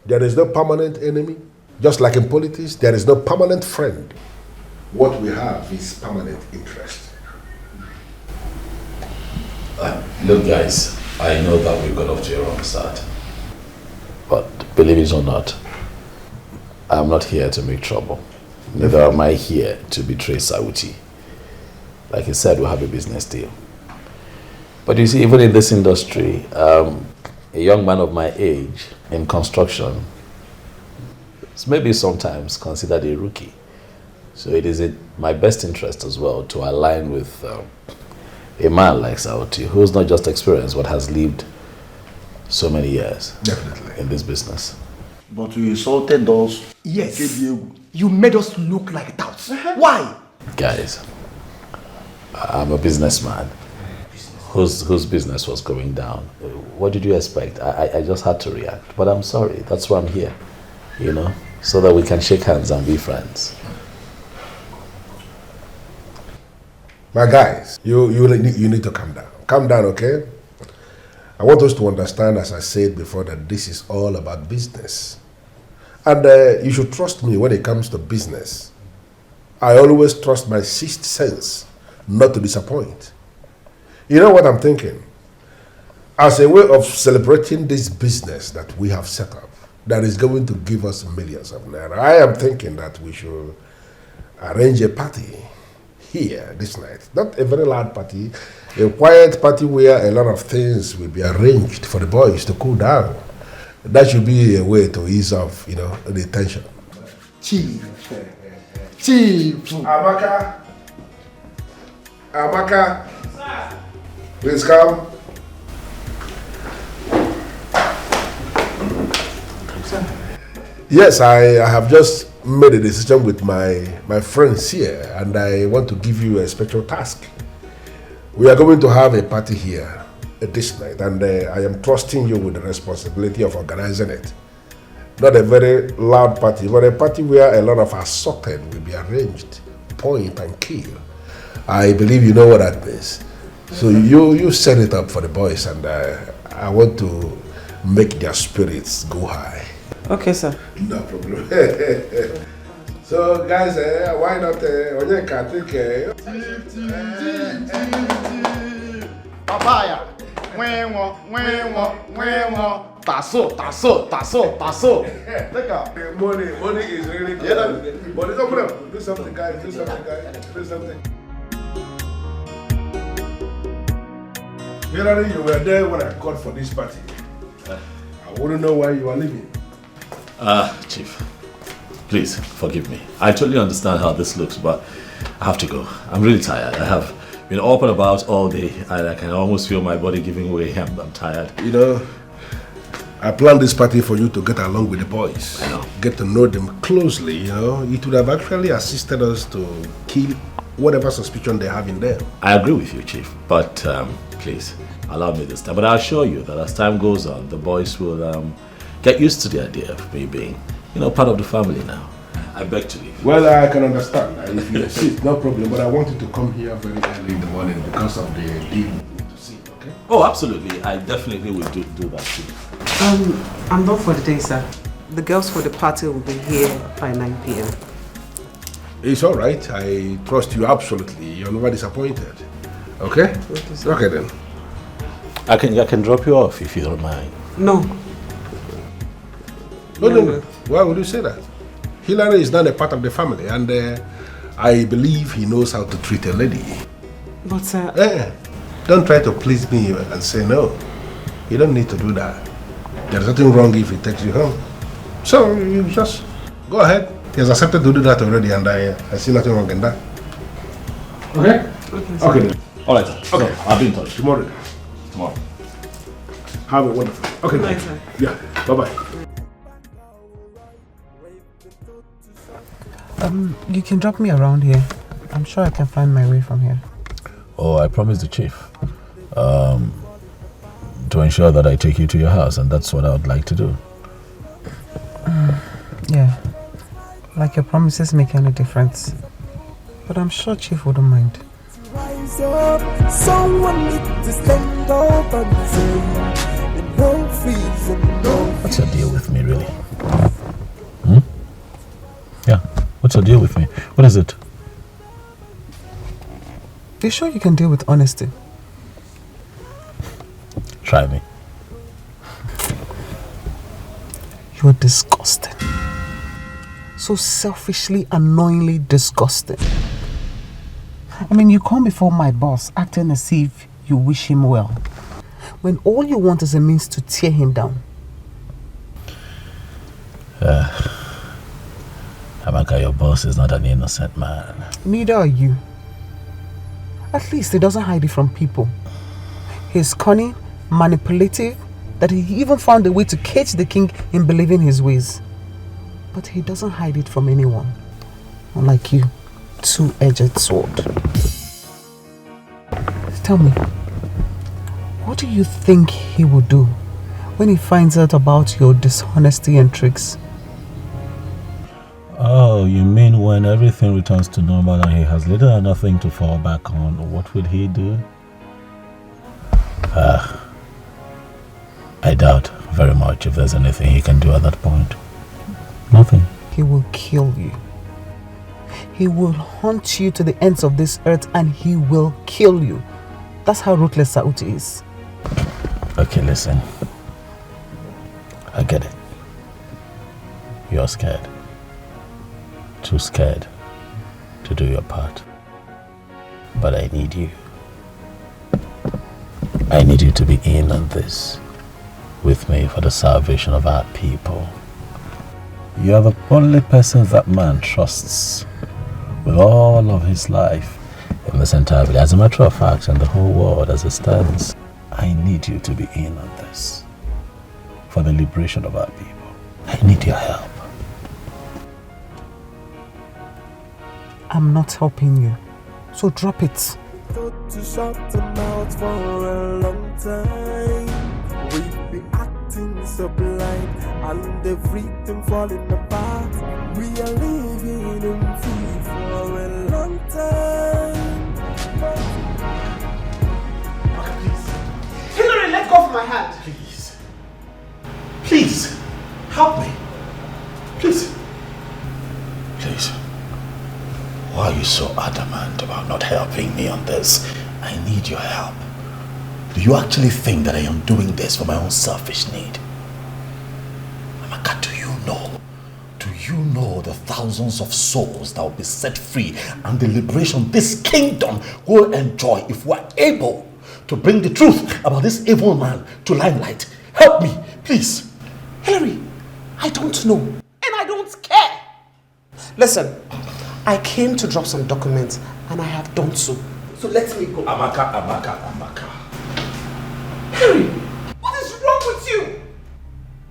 Speaker 1: there is no permanent enemy. Just like in politics, there is no permanent friend. What we have is permanent interest.
Speaker 5: Look, guys, I know that we got off to a wrong start. But believe it or not, I'm not here to make trouble. Neither am I here to betray Sauti. Like I said, we have a business deal. But you see, even in this industry, a young man of my age in construction is maybe sometimes considered a rookie. So it is in my best interest as well to align with a man like Sauti, who's not just experienced but has lived so many years in this business.
Speaker 13: But you insulted us.
Speaker 14: Yes. You made us look like touts. Why?
Speaker 5: Guys, I'm a businessman whose business was going down. What did you expect? I just had to react. But I'm sorry. That's why I'm here, you know, so that we can shake hands and be friends.
Speaker 1: My guys, you need to calm down. Calm down, okay? I want us to understand, as I said before, that this is all about business. And you should trust me when it comes to business. I always trust my sixth sense not to disappoint. You know what I'm thinking? As a way of celebrating this business that we have set up, that is going to give us millions of naira, I am thinking that we should arrange a party here this night. Not a very loud party, a quiet party where a lot of things will be arranged for the boys to cool down. That should be a way to ease off, you know, the tension.
Speaker 14: Chief.
Speaker 1: Amaka, please come. Yes, I have just made a decision with my friends here, and I want to give you a special task. We are going to have a party here this night, and I am trusting you with the responsibility of organizing it. Not a very loud party, but a party where a lot of assorted will be arranged, point and kill. I believe you know what that means. So you set it up for the boys, and I want to make their spirits go high.
Speaker 8: Okay, sir.
Speaker 1: No problem. So guys, why not Onyeka take
Speaker 10: Papaya. Tasso. Take out.
Speaker 1: Money is really good. Yeah, but it's open up. Do something, guys. Do something. Leonard, you were there when I called for this party. I wouldn't know why you are leaving.
Speaker 5: Chief, please forgive me. I totally understand how this looks, but I have to go. I'm really tired. I have been up and about all day, and I can almost feel my body giving way. I'm tired.
Speaker 1: You know, I planned this party for you to get along with the boys.
Speaker 5: I know.
Speaker 1: Get to know them closely, you know. It would have actually assisted us to kill whatever suspicion they have in them.
Speaker 5: I agree with you, Chief, but please, allow me this time. But I assure you that as time goes on, the boys will get used to the idea of me being, part of the family now. I beg to leave.
Speaker 1: Well, I can understand. If you insist, no problem. But I want you to come here very early in the morning because of the deal to see, okay?
Speaker 5: Oh, absolutely. I definitely will do that too.
Speaker 8: I'm done for the day, sir. The girls for the party will be here by 9 p.m.
Speaker 1: It's all right. I trust you absolutely. You're never disappointed. Okay? Okay then.
Speaker 5: I can drop you off if you don't mind.
Speaker 8: No.
Speaker 1: No. Why would you say that? Hillary is not a part of the family, and I believe he knows how to treat a lady.
Speaker 8: But sir...
Speaker 1: Don't try to please me and say no. You don't need to do that. There's nothing wrong if he takes you home. So you just go ahead. He has accepted to do that already, and I see nothing wrong in that. Okay? Okay then.
Speaker 5: All right, sir. Okay. So, I'll be in touch.
Speaker 1: Tomorrow. Have a wonderful. Okay.
Speaker 8: Bye, sir.
Speaker 1: Yeah. Bye-bye.
Speaker 8: You can drop me around here. I'm sure I can find my way from here.
Speaker 5: Oh, I promised the chief to ensure that I take you to your house, and that's what I would like to do.
Speaker 8: Yeah. Like your promises make any difference. But I'm sure Chief wouldn't mind.
Speaker 7: Rise up, someone needs to stand up and say, no fees and no.
Speaker 5: What's your deal with me, really? Yeah. What's your deal with me? What is it?
Speaker 8: You sure you can deal with honesty?
Speaker 5: Try me.
Speaker 8: You're disgusting. So selfishly, annoyingly disgusting. I mean, you come before my boss acting as if you wish him well, when all you want is a means to tear him down.
Speaker 5: Amaka, your boss is not an innocent man.
Speaker 8: Neither are you. At least he doesn't hide it from people. He's cunning, manipulative, that he even found a way to catch the king in believing his ways. But he doesn't hide it from anyone. Unlike you, two-edged sword. Tell me, what do you think he will do when he finds out about your dishonesty and tricks?
Speaker 5: Oh, you mean when everything returns to normal and he has little or nothing to fall back on, what would he do? I doubt very much if there's anything he can do at that point. Nothing.
Speaker 8: He will kill you. He will hunt you to the ends of this earth and he will kill you. That's how ruthless Sauti is.
Speaker 5: Okay, listen. I get it. You're scared. Too scared to do your part. But I need you. I need you to be in on this with me for the salvation of our people. You are the only person that man trusts with all of his life in this entire village. As a matter of fact, in the whole world as it stands, I need you to be in on this for the liberation of our people. I need your help.
Speaker 8: I'm not helping you. So drop it.
Speaker 7: To shut them out for a long time. We've been acting so blind and everything falling apart. We are living in fear for a long time.
Speaker 8: Please. Hillary, let go of my hand.
Speaker 5: Please. Please. Help me. Please. Please. Why are you so adamant about not helping me on this? I need your help. Do you actually think that I am doing this for my own selfish need? Amaka, do you know? Do you know the thousands of souls that will be set free and the liberation this kingdom will enjoy if we are able to bring the truth about this evil man to limelight? Help me, please.
Speaker 8: Hillary, I don't know. And I don't care. Listen, I came to drop some documents and I have done so. So let me go.
Speaker 5: Amaka.
Speaker 8: Hillary, what is wrong with you?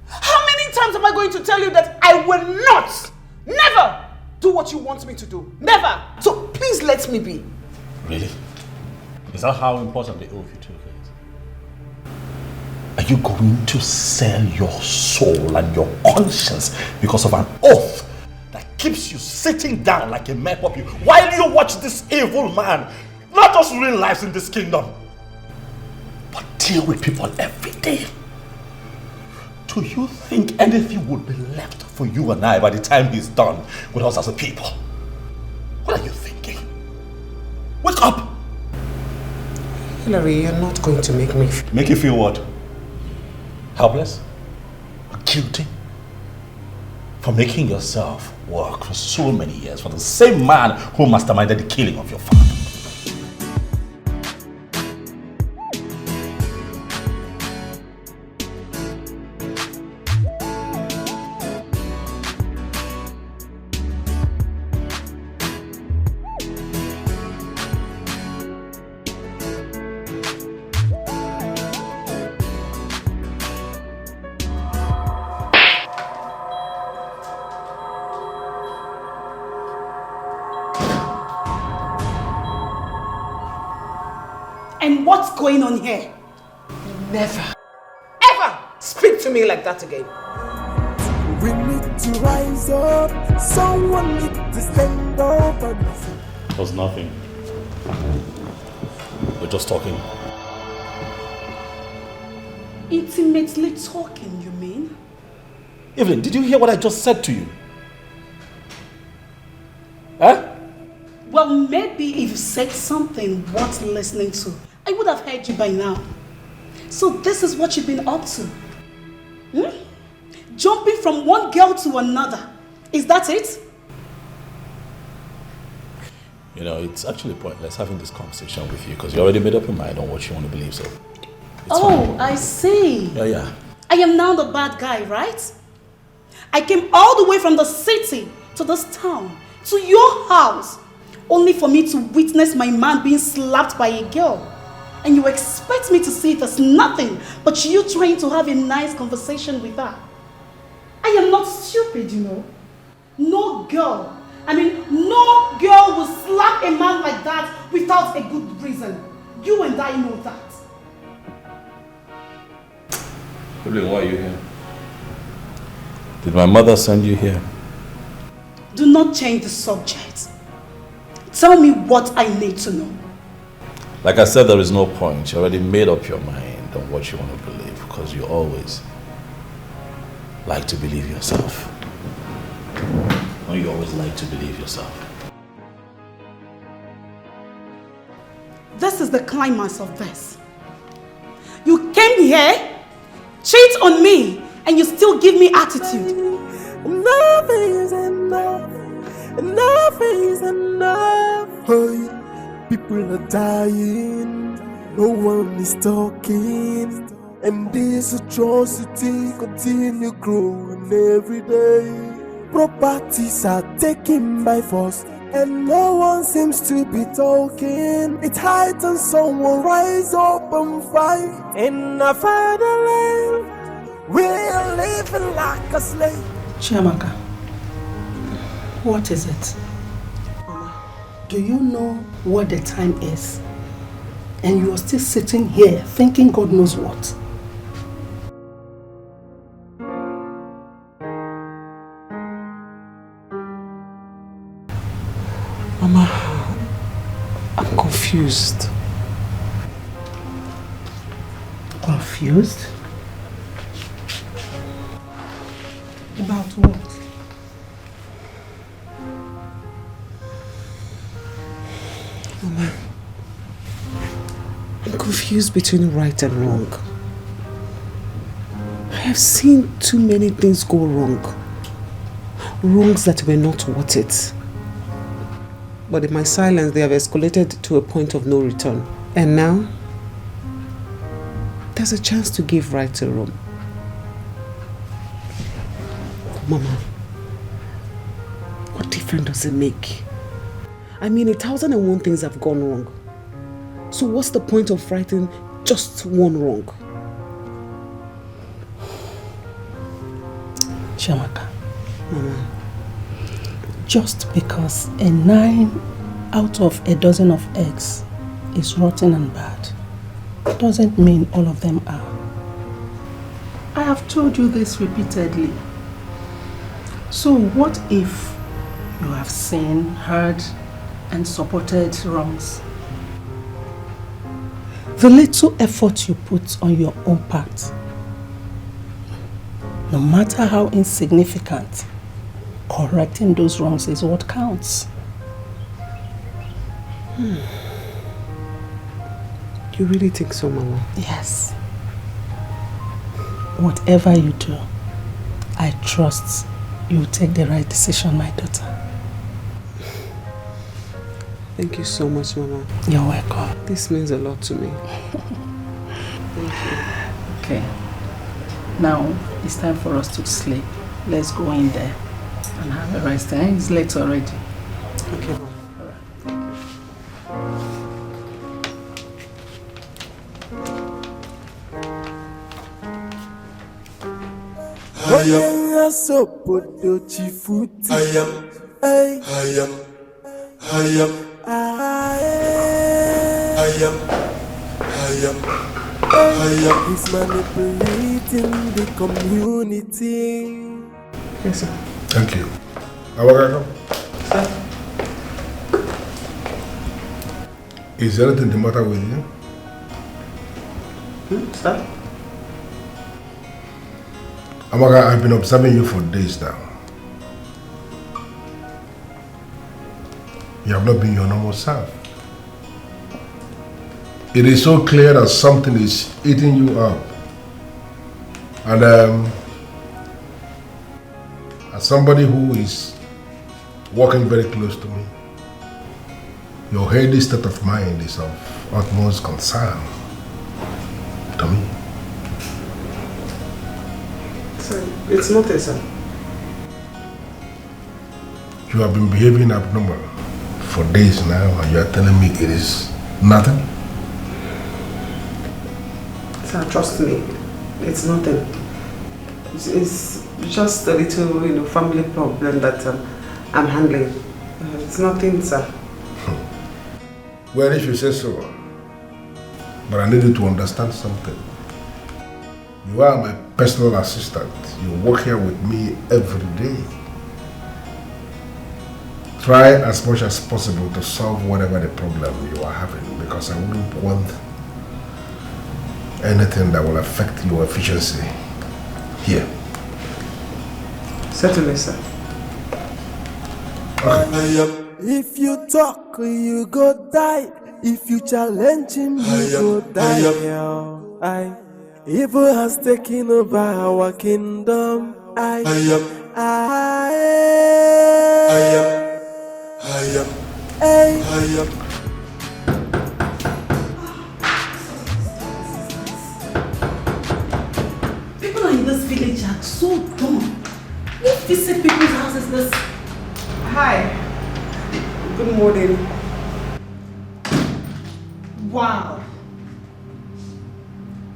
Speaker 8: How many times am I going to tell you that I will not, never do what you want me to do? Never. So please let me be.
Speaker 5: Really? Is that how important the oath you took is? Are you going to sell your soul and your conscience because of an oath that keeps you sitting down like a mere puppy while you watch this evil man not just ruin lives in this kingdom, but deal with people every day? Do you think anything would be left for you and I by the time he's done with us as a people? What are you thinking? Wake up!
Speaker 8: Hillary, you're not going to make me...
Speaker 5: Make you feel what? Helpless? Guilty? For making yourself work for so many years for the same man who masterminded the killing of your father.
Speaker 8: And what's going on here? Never, ever speak to me like that again.
Speaker 7: We need to rise up. Someone needs to stand up.
Speaker 5: It was nothing. We're just talking.
Speaker 8: Intimately talking, you mean?
Speaker 5: Evelyn, did you hear what I just said to you? Huh?
Speaker 3: Well, maybe if you said something worth listening to, I would have heard you by now. So this is what you've been up to? Hmm? Jumping from one girl to another. Is that it?
Speaker 5: You know, it's actually pointless having this conversation with you because you already made up your mind on what you want to believe, so it's fine.
Speaker 3: I see.
Speaker 5: Yeah.
Speaker 3: I am now the bad guy, right? I came all the way from the city to this town, to your house, only for me to witness my man being slapped by a girl. And you expect me to see it as nothing but you trying to have a nice conversation with her. I am not stupid, you know. No girl will slap a man like that without a good reason. You and I know that.
Speaker 5: Evelyn, why are you here? Did my mother send you here?
Speaker 3: Do not change the subject. Tell me what I need to know.
Speaker 5: Like I said, there is no point. You already made up your mind on what you want to believe because you always like to believe yourself. Or you always like to believe yourself.
Speaker 3: This is the climax of this. You came here, cheat on me, and you still give me attitude.
Speaker 7: Enough is enough. Enough is enough. Hey, people are dying. No one is talking. And this atrocity continue growing every day. Properties are taken by force, and no one seems to be talking. It's high time someone rise up and fight. In a fatherland, we're living like a slave.
Speaker 9: Chiamaka, what is it?
Speaker 8: Mama,
Speaker 9: Do you know what the time is? And you are still sitting here thinking God knows what.
Speaker 8: Mama, I'm confused.
Speaker 9: Confused? About what?
Speaker 8: Mama, I'm confused between right and wrong. I have seen too many things go wrong. Wrongs that were not worth it. But in my silence, they have escalated to a point of no return. And now, there's a chance to give right a wrong. Mama, what difference does it make? I mean, 1,001 things have gone wrong. So what's the point of righting just one wrong?
Speaker 9: Chiamaka, Mama, just because a 9 out of a dozen of eggs is rotten and bad, doesn't mean all of them are. I have told you this repeatedly. So what if you have seen, heard, and supported wrongs? The little effort you put on your own part, no matter how insignificant, correcting those wrongs is what counts.
Speaker 8: You really think so, Mama?
Speaker 9: Yes. Whatever you do, I trust you will take the right decision, my daughter.
Speaker 8: Thank you so much, Mama.
Speaker 9: You're welcome.
Speaker 8: This means a lot to me. Thank you.
Speaker 9: Okay. Now, it's time for us to sleep. Let's go in there and have a rest. It's late already.
Speaker 8: Okay, Mama.
Speaker 7: I am so chifuti. I am. He's manipulating the community.
Speaker 8: Yes, sir.
Speaker 1: Thank you. Welcome.
Speaker 8: Sir?
Speaker 1: Is there anything the matter with you?
Speaker 8: Sir?
Speaker 1: Amaka, I've been observing you for days now. You have not been your normal self. It is so clear that something is eating you up. And as somebody who is walking very close to me, your healthy state of mind is of utmost concern to me.
Speaker 8: Sir, it's not a sir.
Speaker 1: You have been behaving abnormal for days now, and you are telling me it is nothing?
Speaker 8: Sir, trust me, it's nothing. It's just a little, family problem that I'm handling. It's nothing, sir.
Speaker 1: Well, if you say so, but I need you to understand something. You are my personal assistant. You work here with me every day. Try as much as possible to solve whatever the problem you are having, because I wouldn't want anything that will affect your efficiency here.
Speaker 8: Certainly, sir.
Speaker 1: Okay.
Speaker 7: If you talk, you go die. If you challenge him, you go die. Evil has taken over our kingdom. I am.
Speaker 9: People in this village are so dumb. What visit people's house is this?
Speaker 8: Hi. Good morning.
Speaker 3: Wow.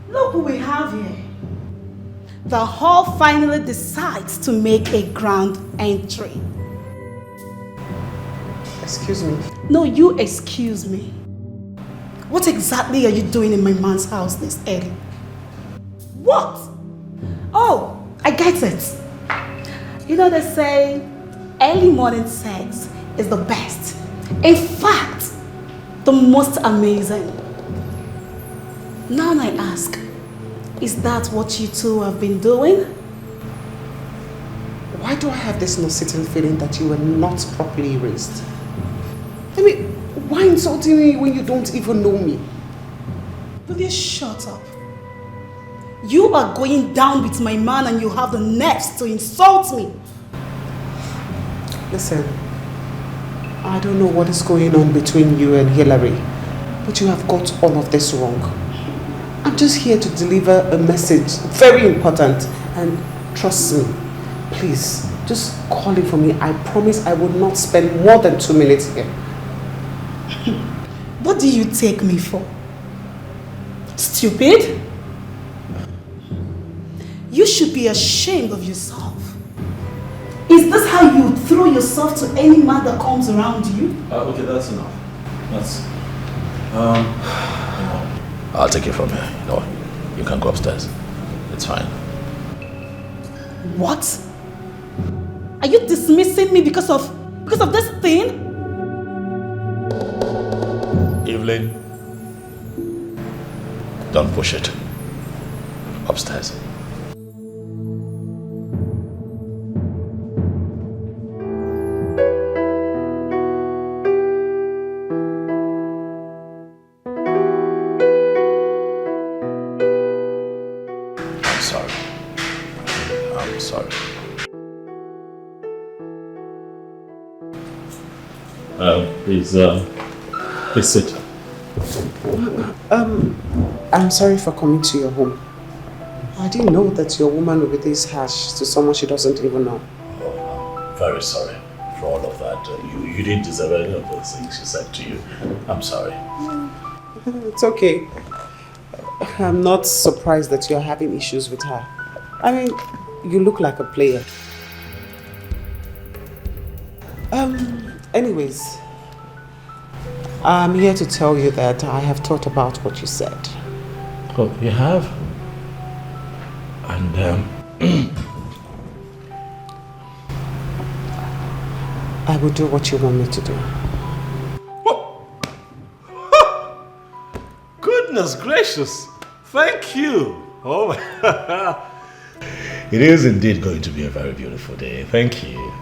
Speaker 3: Look who we have here. The hall finally decides to make a grand entry.
Speaker 8: Excuse me.
Speaker 9: No, you excuse me. What exactly are you doing in my man's house this early? What? Oh, I get it. You know they say early morning sex is the best. In fact, the most amazing. Now I ask, is that what you two have been doing?
Speaker 8: Why do I have this nausseating feeling that you were not properly raised? I mean, why insulting me when you don't even know me?
Speaker 9: Will you shut up? You are going down with my man and you have the nerves to insult me.
Speaker 8: Listen, I don't know what is going on between you and Hillary, but you have got all of this wrong. I'm just here to deliver a message, very important, and trust me, please, just call it for me. I promise I will not spend more than 2 minutes here.
Speaker 9: What do you take me for? Stupid? You should be ashamed of yourself. Is this how you throw yourself to any man that comes around you?
Speaker 5: Okay, that's enough. That's... I'll take it from here. You can go upstairs. It's fine.
Speaker 9: What? Are you dismissing me because of this thing?
Speaker 5: Evelyn, don't push it. Upstairs. I'm sorry. Please sit.
Speaker 8: I'm sorry for coming to your home. I didn't know that your woman will be this harsh to someone she doesn't even know.
Speaker 5: I'm very sorry for all of that. You didn't deserve any of those things she said to you. I'm sorry.
Speaker 8: It's okay. I'm not surprised that you're having issues with her. I mean, you look like a player. Anyways, I'm here to tell you that I have thought about what you said.
Speaker 5: Oh, you have? And,
Speaker 8: I will do what you want me to do.
Speaker 5: Goodness gracious! Thank you! Oh my... It is indeed going to be a very beautiful day. Thank you.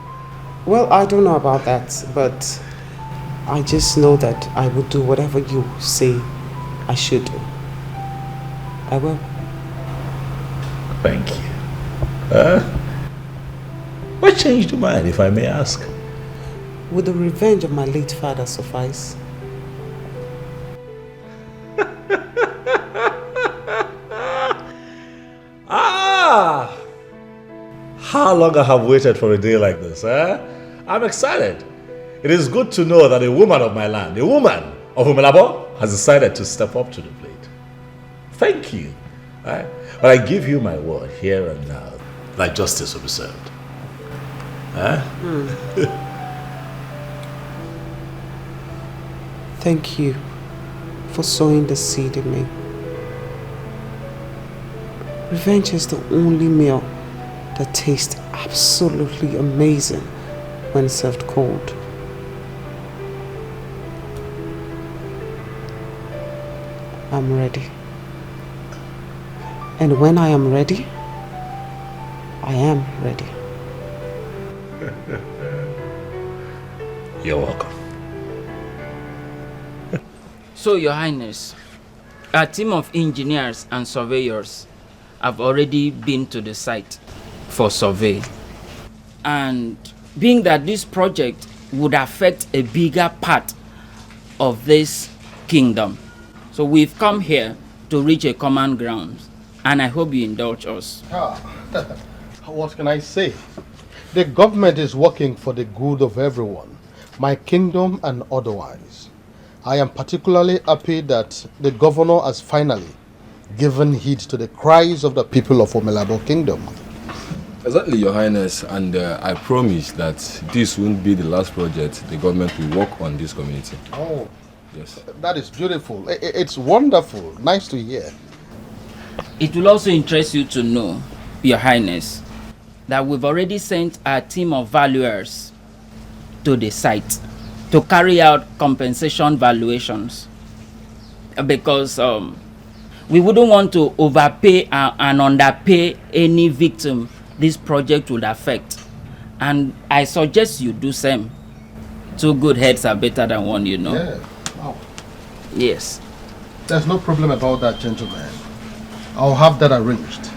Speaker 8: Well, I don't know about that, but I just know that I will do whatever you say I should do. I will.
Speaker 5: Thank you. What changed your mind, if I may ask?
Speaker 8: Would the revenge of my late father suffice?
Speaker 5: How long I have waited for a day like this, eh? I'm excited. It is good to know that a woman of my land, a woman of Umelabo, has decided to step up to the plate. Thank you. But I give you my word here and now that justice will be served.
Speaker 8: Thank you for sowing the seed in me. Revenge is the only meal that tastes absolutely amazing when served cold. I'm ready. And when I am ready, I am ready.
Speaker 5: You're welcome.
Speaker 17: So, Your Highness, a team of engineers and surveyors have already been to the site for survey. And being that this project would affect a bigger part of this kingdom, so we've come here to reach a common ground, and I hope you indulge us.
Speaker 10: What can I say? The government is working for the good of everyone, my kingdom and otherwise. I am particularly happy that the governor has finally given heed to the cries of the people of Omelabo Kingdom.
Speaker 18: Exactly, Your Highness, and I promise that this won't be the last project the government will work on this community.
Speaker 10: Oh,
Speaker 18: yes.
Speaker 10: That is beautiful. It's wonderful. Nice to hear.
Speaker 17: It will also interest you to know, Your Highness, that we've already sent our team of valuers to the site to carry out compensation valuations, because we wouldn't want to overpay and underpay any victim this project would affect. And I suggest you do same. Two good heads are better than one, you know.
Speaker 10: Yeah. Wow.
Speaker 17: Yes.
Speaker 10: There's no problem about that, gentlemen. I'll have that arranged.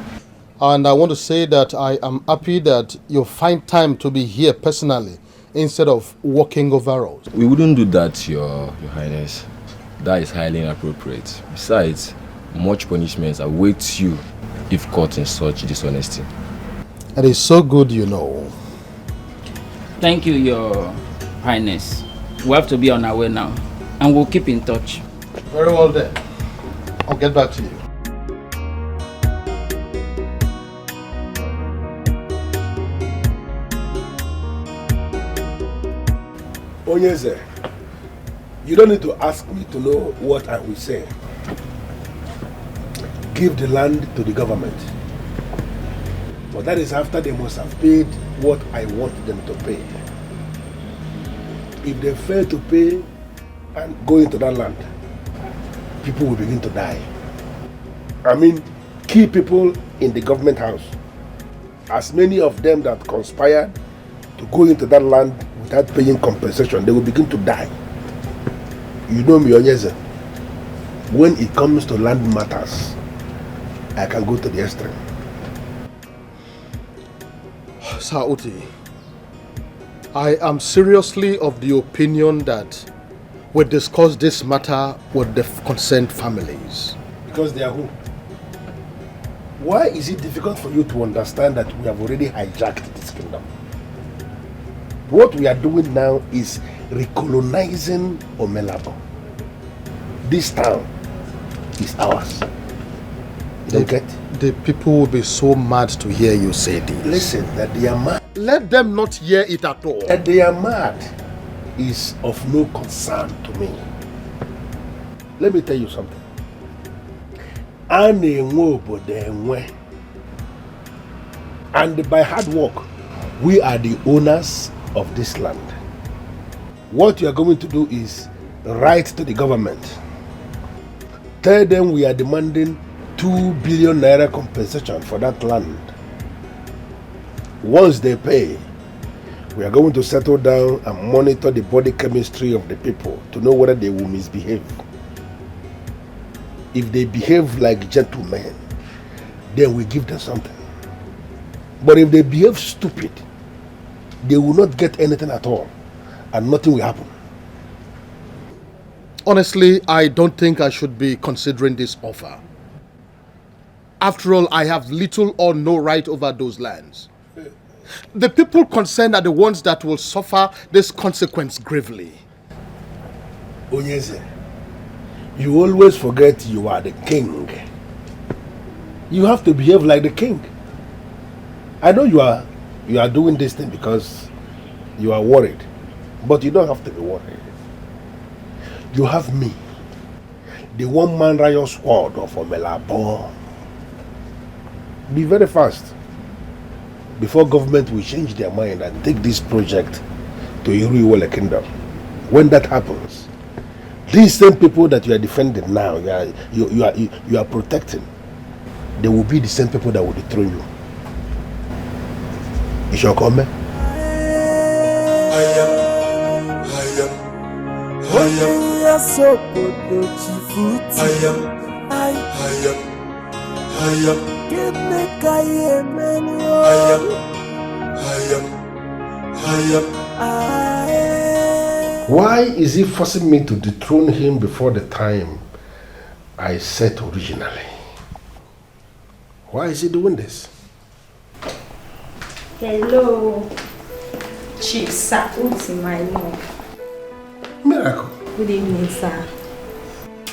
Speaker 10: And I want to say that I am happy that you find time to be here personally instead of walking over us.
Speaker 18: We wouldn't do that, Your Highness. That is highly inappropriate. Besides, much punishment awaits you if caught in such dishonesty.
Speaker 10: It is so good, you know.
Speaker 17: Thank you, Your Highness. We have to be on our way now, and we'll keep in touch.
Speaker 10: Very well then. I'll get back to you.
Speaker 1: Onyeze, you don't need to ask me to know what I will say. Give the land to the government. But that is after they must have paid what I want them to pay. If they fail to pay and go into that land, people will begin to die. I mean, key people in the government house, as many of them that conspired to go into that land without paying compensation, they will begin to die. You know me, Onyeze, when it comes to land matters, I can go to the extreme.
Speaker 10: Sir Uti, I am seriously of the opinion that we discuss this matter with the concerned families.
Speaker 1: Because they are who? Why is it difficult for you to understand that we have already hijacked this kingdom? What we are doing now is recolonizing Omelabo. This town is ours. You don't get?
Speaker 10: The people will be so mad to hear you say this.
Speaker 1: Listen, that they are mad.
Speaker 10: Let them not hear it at all.
Speaker 1: That they are mad is of no concern to me. Let me tell you something. And by hard work, we are the owners of this land. What you are going to do is write to the government. Tell them we are demanding 2 billion naira compensation for that land. Once they pay, we are going to settle down and monitor the body chemistry of the people to know whether they will misbehave. If they behave like gentlemen, then we give them something. But if they behave stupid, they will not get anything at all, and nothing will happen.
Speaker 10: Honestly, I don't think I should be considering this offer. After all, I have little or no right over those lands. The people concerned are the ones that will suffer this consequence gravely.
Speaker 1: Onyeze, you always forget you are the king. You have to behave like the king. I know you are doing this thing because you are worried, but you don't have to be worried. You have me, the one-man riot squad of Omelabo. Be very fast before government will change their mind and take this project to Iruiwole Kingdom. When that happens, these same people that you are defending now, you are protecting, they will be the same people that will dethrone you. You shall come, man. Why is he forcing me to dethrone him before the time I set originally? Why is he doing this?
Speaker 19: Hello, Chief Sauti, my love.
Speaker 1: Miracle.
Speaker 19: Good evening, sir.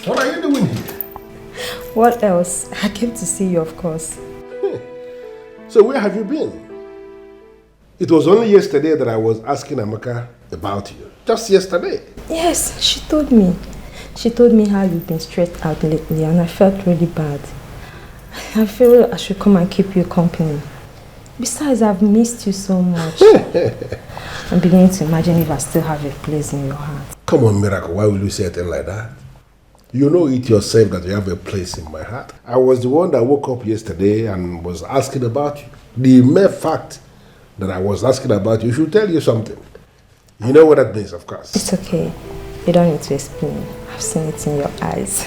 Speaker 1: What are you doing here?
Speaker 19: What else? I came to see you, of course.
Speaker 1: So where have you been? It was only yesterday that I was asking Amaka about you. Just yesterday.
Speaker 19: Yes, she told me. She told me how you've been stressed out lately and I felt really bad. I feel I should come and keep you company. Besides, I've missed you so much. I'm beginning to imagine if I still have a place in your heart.
Speaker 1: Come on, Miracle, why will you say a thing like that? You know it yourself that you have a place in my heart. I was the one that woke up yesterday and was asking about you. The mere fact that I was asking about you should tell you something. You know what that means, of course.
Speaker 19: It's okay. You don't need to explain. I've seen it in your eyes.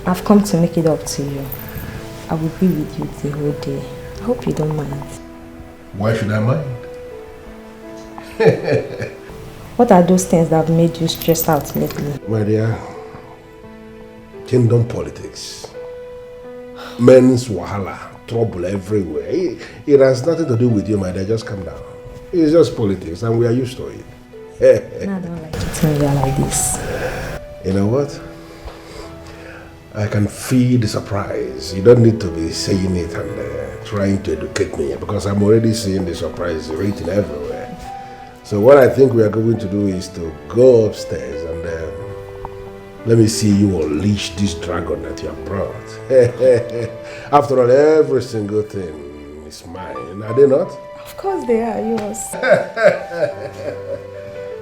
Speaker 19: I've come to make it up to you. I will be with you the whole day. I hope you don't mind.
Speaker 1: Why should I mind?
Speaker 19: What are those things that have made you stressed out lately?
Speaker 1: My dear, kingdom politics, men's wahala, trouble everywhere. It has nothing to do with you, my dear. Just calm down. It's just politics and we are used to it.
Speaker 19: No, I don't like it when you are like this.
Speaker 1: You know what? I can feel the surprise. You don't need to be saying it and trying to educate me because I'm already seeing the surprise written everywhere. So what I think we are going to do is to go upstairs and let me see you unleash this dragon that you have brought. After all, every single thing is mine, are they not?
Speaker 19: Of course they are yours.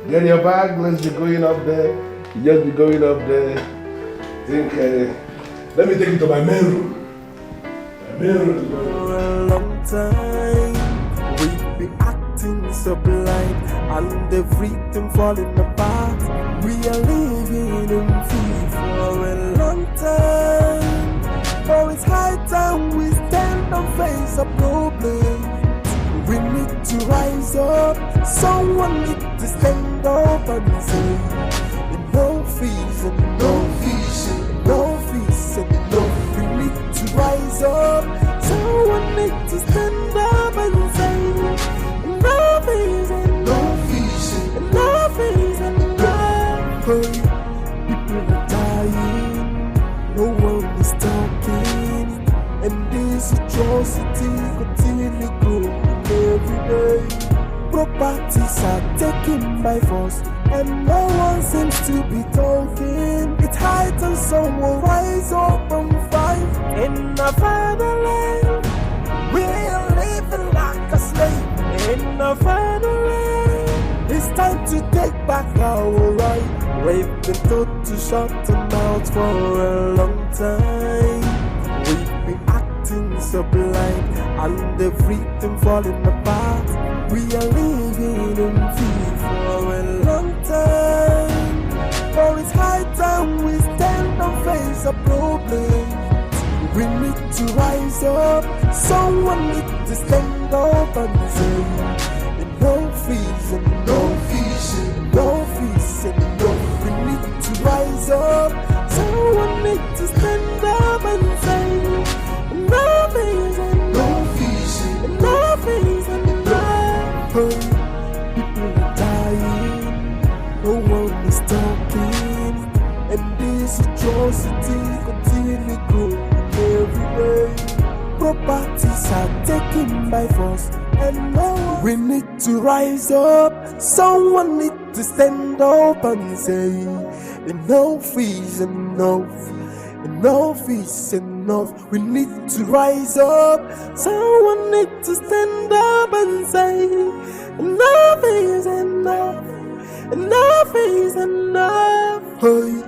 Speaker 1: Get your bag, let's be going up there. You just be going up there. Think, let me take you to my main room. My main room.
Speaker 7: For a long time, we've been acting so blind and everything falling apart. We are living in fear for a long time. For it's high time we stand and face a problem. We need to rise up. Someone needs to stand up and say, no fees and no fees and no fees and no. We need to rise up. Someone needs to stand up and say, no fees and no fees and no fees and no. People are dying, no one is talking, and this atrocity continue growing every day. Properties are taken by force, and no one seems to be talking. It's high time someone rise up and fight. In a fatherland, we are living like a slave. In a fatherland, it's time to take back our right. We've been told to shut our mouths for a long time. We've been acting so blind and everything falling apart. We are living in fear for a long time. For it's high time we stand and face a problem. We need to rise up. Someone needs to stand up and say, no fees and no fees and no fees and no. We need to rise up. Someone needs to stand up and say, no fees and no fees and no fees and no. People are dying, no one is talking, and this atrocity continue growing every day. Properties are taken by force, and no one. We need to rise up. Someone needs to stand up and say, enough is enough. Enough is enough. We need to rise up. Someone needs to stand up and say, enough is enough. Enough is enough. Hey.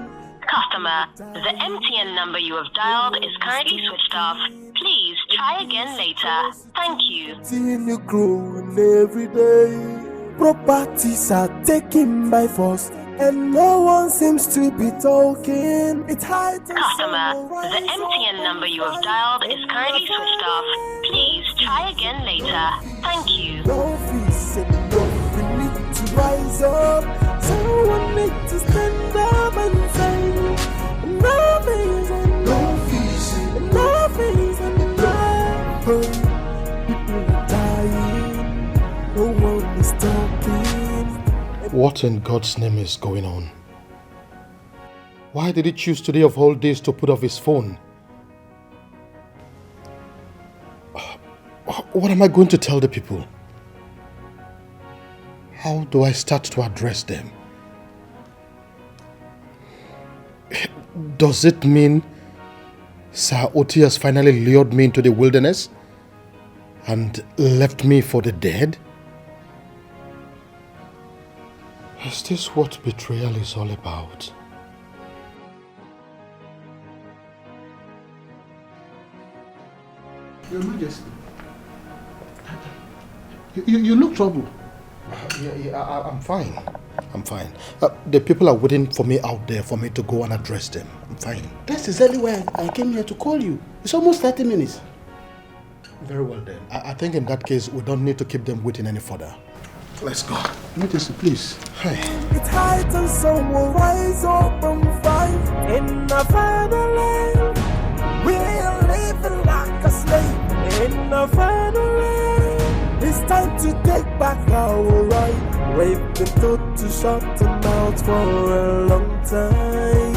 Speaker 20: Customer, the MTN number you have dialed is currently switched off. Please try again later. Thank you.
Speaker 7: Continue growing every day. Properties are taken by force, and no one seems to be talking. It's high time.
Speaker 20: Customer, the MTN number you have dialed is currently switched off. Please try again later. Thank you.
Speaker 7: No fees and no. We need to rise up. Someone needs to stand up and say, no fees and no fees and no fees and no. People are dying. No one is talking.
Speaker 10: What in God's name is going on? Why did he choose today of all days to put off his phone? What am I going to tell the people? How do I start to address them? Does it mean Sir Oti has finally lured me into the wilderness and left me for the dead? Is this what betrayal is all about?
Speaker 2: Your Majesty, you look troubled.
Speaker 10: I'm fine. I'm fine. The people are waiting for me out there for me to go and address them. I'm fine.
Speaker 2: That's exactly why I came here to call you. It's almost 30 minutes.
Speaker 10: Very well then. I think in that case, we don't need to keep them waiting any further. Let's go.
Speaker 2: Majesty, please.
Speaker 10: Hi.
Speaker 7: It's high time someone rise up and fight in the fatherland. We are living like a slave in the fatherland. It's time to take back our right. We've been told to shut our mouths for a long time.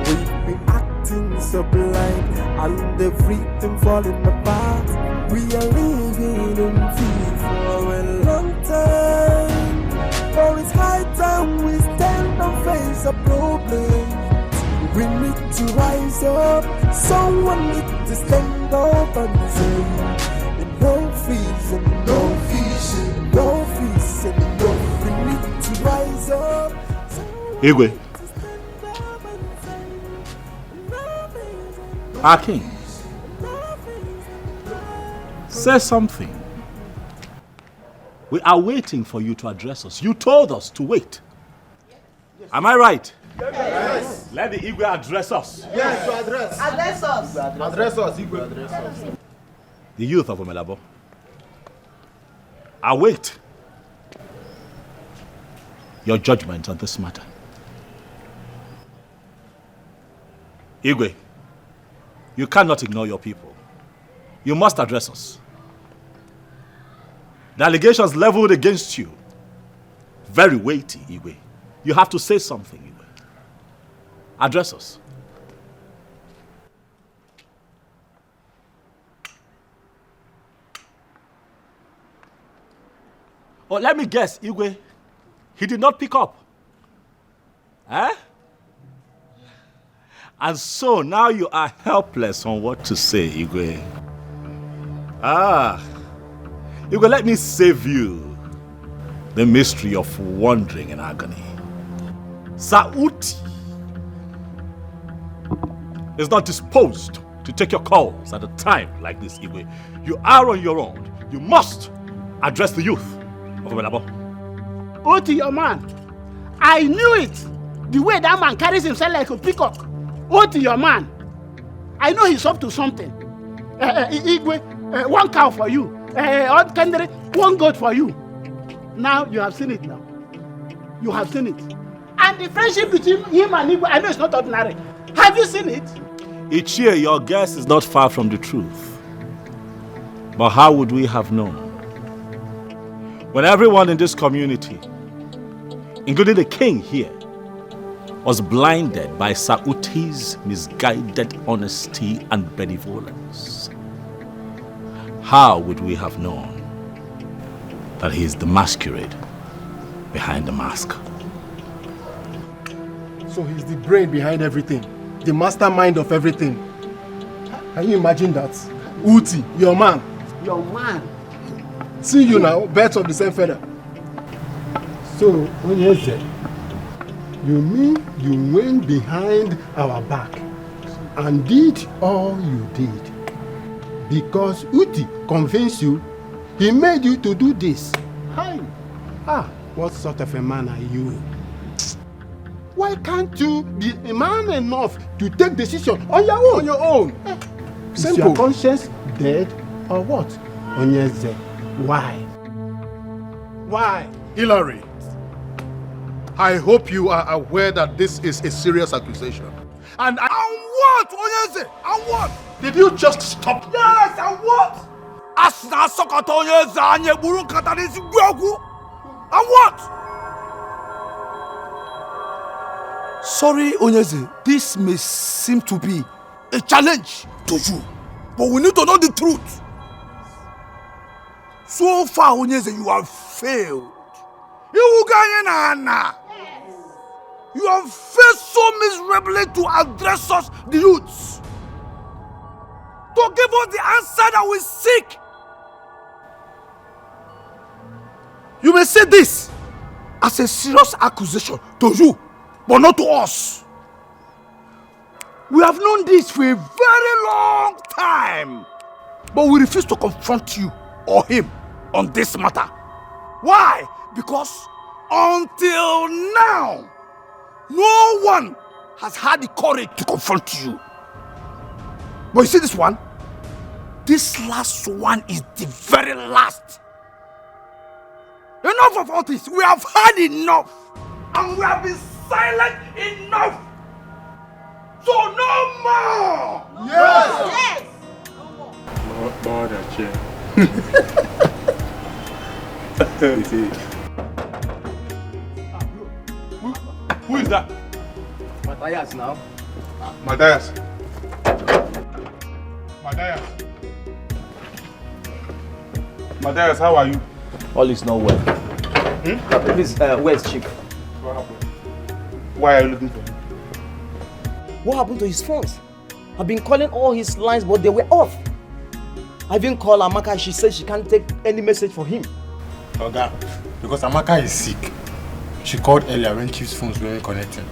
Speaker 7: We've been acting so blind and everything falling apart. We are living in fear for a long time. For it's high time we stand and face a problem. We need to rise up. Someone needs to stand up and say, no fees and no fees and no fees and no. We need to rise up.
Speaker 5: Igwe. Our king. Say something. We are waiting for you to address us. You told us to wait. Am I right?
Speaker 13: Yes.
Speaker 5: Let the Igwe address us.
Speaker 13: Yes, to address.
Speaker 8: Address us.
Speaker 13: Address us, Igwe. Address us.
Speaker 5: The youth of Omelabo. Await your judgment on this matter. Igwe, you cannot ignore your people. You must address us. The allegations leveled against you, very weighty, Igwe. You have to say something, Igwe. Address us. Oh, let me guess, Igwe. He did not pick up. Eh? And so now you are helpless on what to say, Igwe. Ah. Igwe, let me save you the mystery of wandering in agony. Sauti is not disposed to take your calls at a time like this, Igwe. You are on your own. You must address the youth of Omelabo.
Speaker 9: Oti, your man. I knew it. The way that man carries himself like a peacock. Oti, your man. I know he's up to something. Igwe, one cow for you. One goat for you. Now you have seen it now. You have seen it. And the friendship between him and Igwe, I know it's not ordinary. Have you seen it?
Speaker 5: Ichie, your guess is not far from the truth. But how would we have known? When everyone in this community, including the king here, was blinded by Sauti's misguided honesty and benevolence. How would we have known that he is the masquerade behind the mask?
Speaker 2: So he's the brain behind everything, the mastermind of everything. Can you imagine that? Uti, your man.
Speaker 9: Your man.
Speaker 2: See you now, birds of the same feather.
Speaker 21: So, Onyeze, you mean you went behind our back and did all you did because Uti convinced you, he made you to do this? Hi. What sort of a man are you? Why can't you be a man enough to take decision on your own? On your own. Is your conscience dead or what? Onyeze, why? Why?
Speaker 10: Hillary, I hope you are aware that this is a serious accusation. And
Speaker 13: what, Onyeze? And what?
Speaker 10: Did you just stop?
Speaker 13: Yes, and what? Asna Sokoto Onyeze anye buru nkata n'isi gwogu. And what? Sorry, Onyeze, this may seem to be a challenge to you, but we need to know the truth. So far, Onyeze, you have failed. You have failed so miserably to address us, the youths. To give us the answer that we seek. You may say this as a serious accusation to you, but not to us. We have known this for a very long time, but we refuse to confront you or him on this matter. Why? Because until now, no one has had the courage to confront you. But you see this one? This last one is the very last. Enough of all this. We have had enough. And we have been silent enough. So no more!
Speaker 21: Yes!
Speaker 13: Yes!
Speaker 21: Board and chair.
Speaker 18: Who is that?
Speaker 12: Matthias now.
Speaker 18: Matthias. Matthias, how are you?
Speaker 12: All is not well. Please, where's Chief?
Speaker 18: What happened? Why are you looking for him?
Speaker 12: What happened to his phones? I've been calling all his lines, but they were off. I even called Amaka. She said she can't take any message for him.
Speaker 21: Oga, because Amaka is sick. She called earlier when Chief's phones weren't connecting.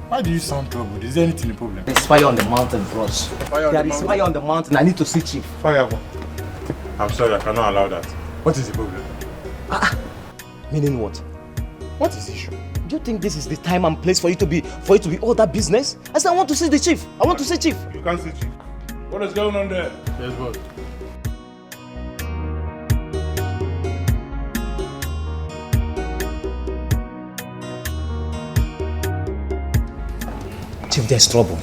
Speaker 21: Why do you sound troubled? Is there anything the problem?
Speaker 12: There's fire on the mountain, bros. There is fire on the mountain. I need to see Chief.
Speaker 21: Fire? I'm sorry, I cannot allow that. What is the problem?
Speaker 12: Meaning what?
Speaker 21: What is the issue?
Speaker 12: Do you think this is the time and place for you to be all that business? I said I want to see the Chief. I want to see Chief.
Speaker 21: You can't see Chief. What is going on there? Yes, boss.
Speaker 12: Chief, there's trouble.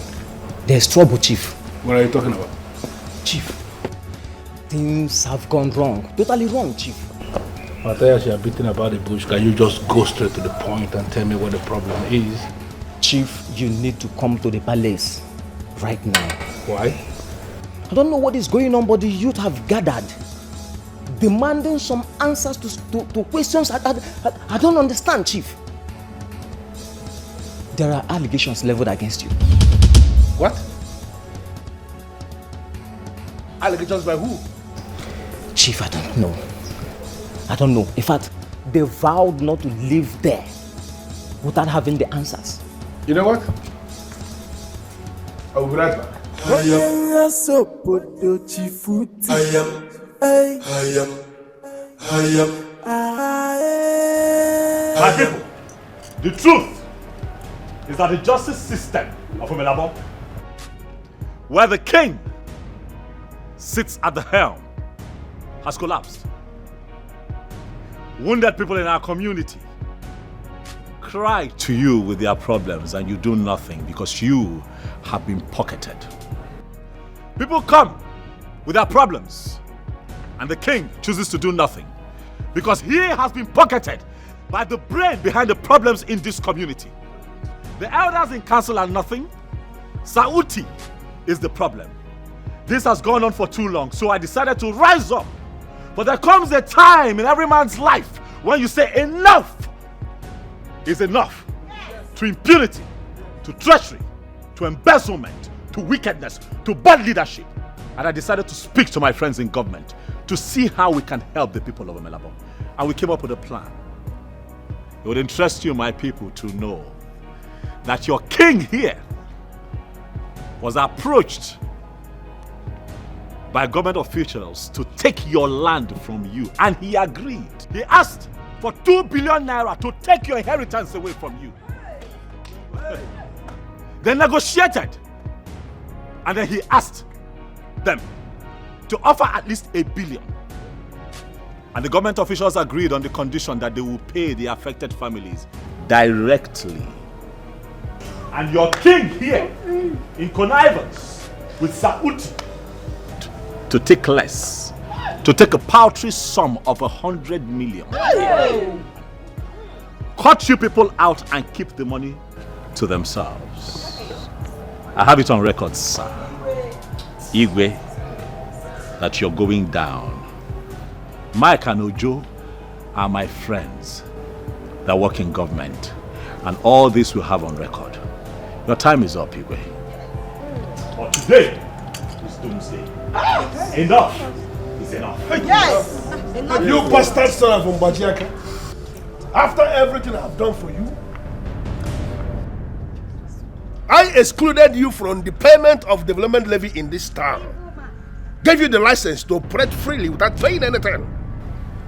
Speaker 12: There's trouble, Chief.
Speaker 21: What are you talking about?
Speaker 12: Chief, things have gone wrong. Totally wrong, Chief.
Speaker 21: Matthias, you are beating about the bush. Can you just go straight to the point and tell me what the problem is?
Speaker 12: Chief, you need to come to the palace right now.
Speaker 21: Why?
Speaker 12: I don't know what is going on, but the youth have gathered, demanding some answers to questions I don't understand, Chief. There are allegations leveled against you.
Speaker 21: What? Allegations by who?
Speaker 12: Chief, I don't know. I don't know. In fact, they vowed not to live there without having the answers.
Speaker 21: You know what? I will be right back.
Speaker 5: My people, the truth is that the justice system of Omelabo, where the king sits at the helm, has collapsed. Wounded people in our community cry to you with their problems and you do nothing because you have been pocketed. People come with their problems and the king chooses to do nothing because he has been pocketed by the brain behind the problems in this community. The elders in council are nothing. Sauti is the problem. This has gone on for too long, so I decided to rise up. But there comes a time in every man's life when you say enough is enough. To impunity, to treachery, to embezzlement, to wickedness, to bad leadership. And I decided to speak to my friends in government to see how we can help the people of Omelabo. And we came up with a plan. It would interest you, my people, to know that your king here was approached by government officials to take your land from you, and he agreed. He asked for 2 billion naira to take your inheritance away from you. They negotiated, and then he asked them to offer at least 1 billion. And the government officials agreed on the condition that they will pay the affected families directly. And your king here, in connivance with Sauti, to take less, to take a paltry sum of 100 million. Cut you people out and keep the money to themselves. I have it on record, sir. Igwe, that you're going down. Mike and Ojo are my friends that work in government. And all this we have on record. Your time is up, Igwe. But today is doomsday. Enough is enough.
Speaker 3: Yes!
Speaker 1: You bastard son of Mbajiaka. After everything I've done for you, I excluded you from the payment of development levy in this town. Gave you the license to operate freely without paying anything.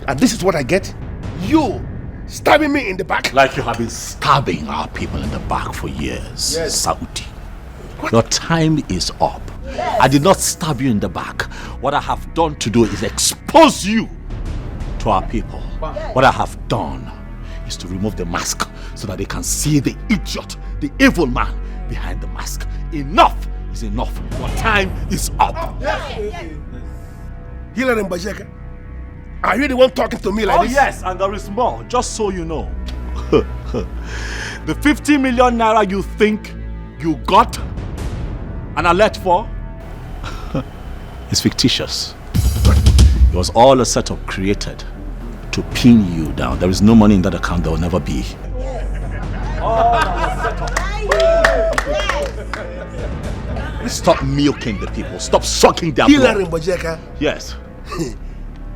Speaker 1: And this is what I get? You stabbing me in the back?
Speaker 5: Like you have been stabbing our people in the back for years,
Speaker 1: yes.
Speaker 5: Saudi. Your time is up. Yes. I did not stab you in the back. What I have done to do is expose you to our people. Yes. What I have done is to remove the mask so that they can see the idiot, the evil man behind the mask. Enough is enough. Your time is up.
Speaker 1: Hillary Mbajeka, are you the one talking to me like this?
Speaker 5: Oh yes, and there is more, just so you know. The 50 million naira you think you got an alert for is fictitious. It was all a setup created to pin you down. There is no money in that account. There will never be. Stop milking the people. Stop sucking their blood.
Speaker 1: Hillary Mbajeka.
Speaker 5: Yes.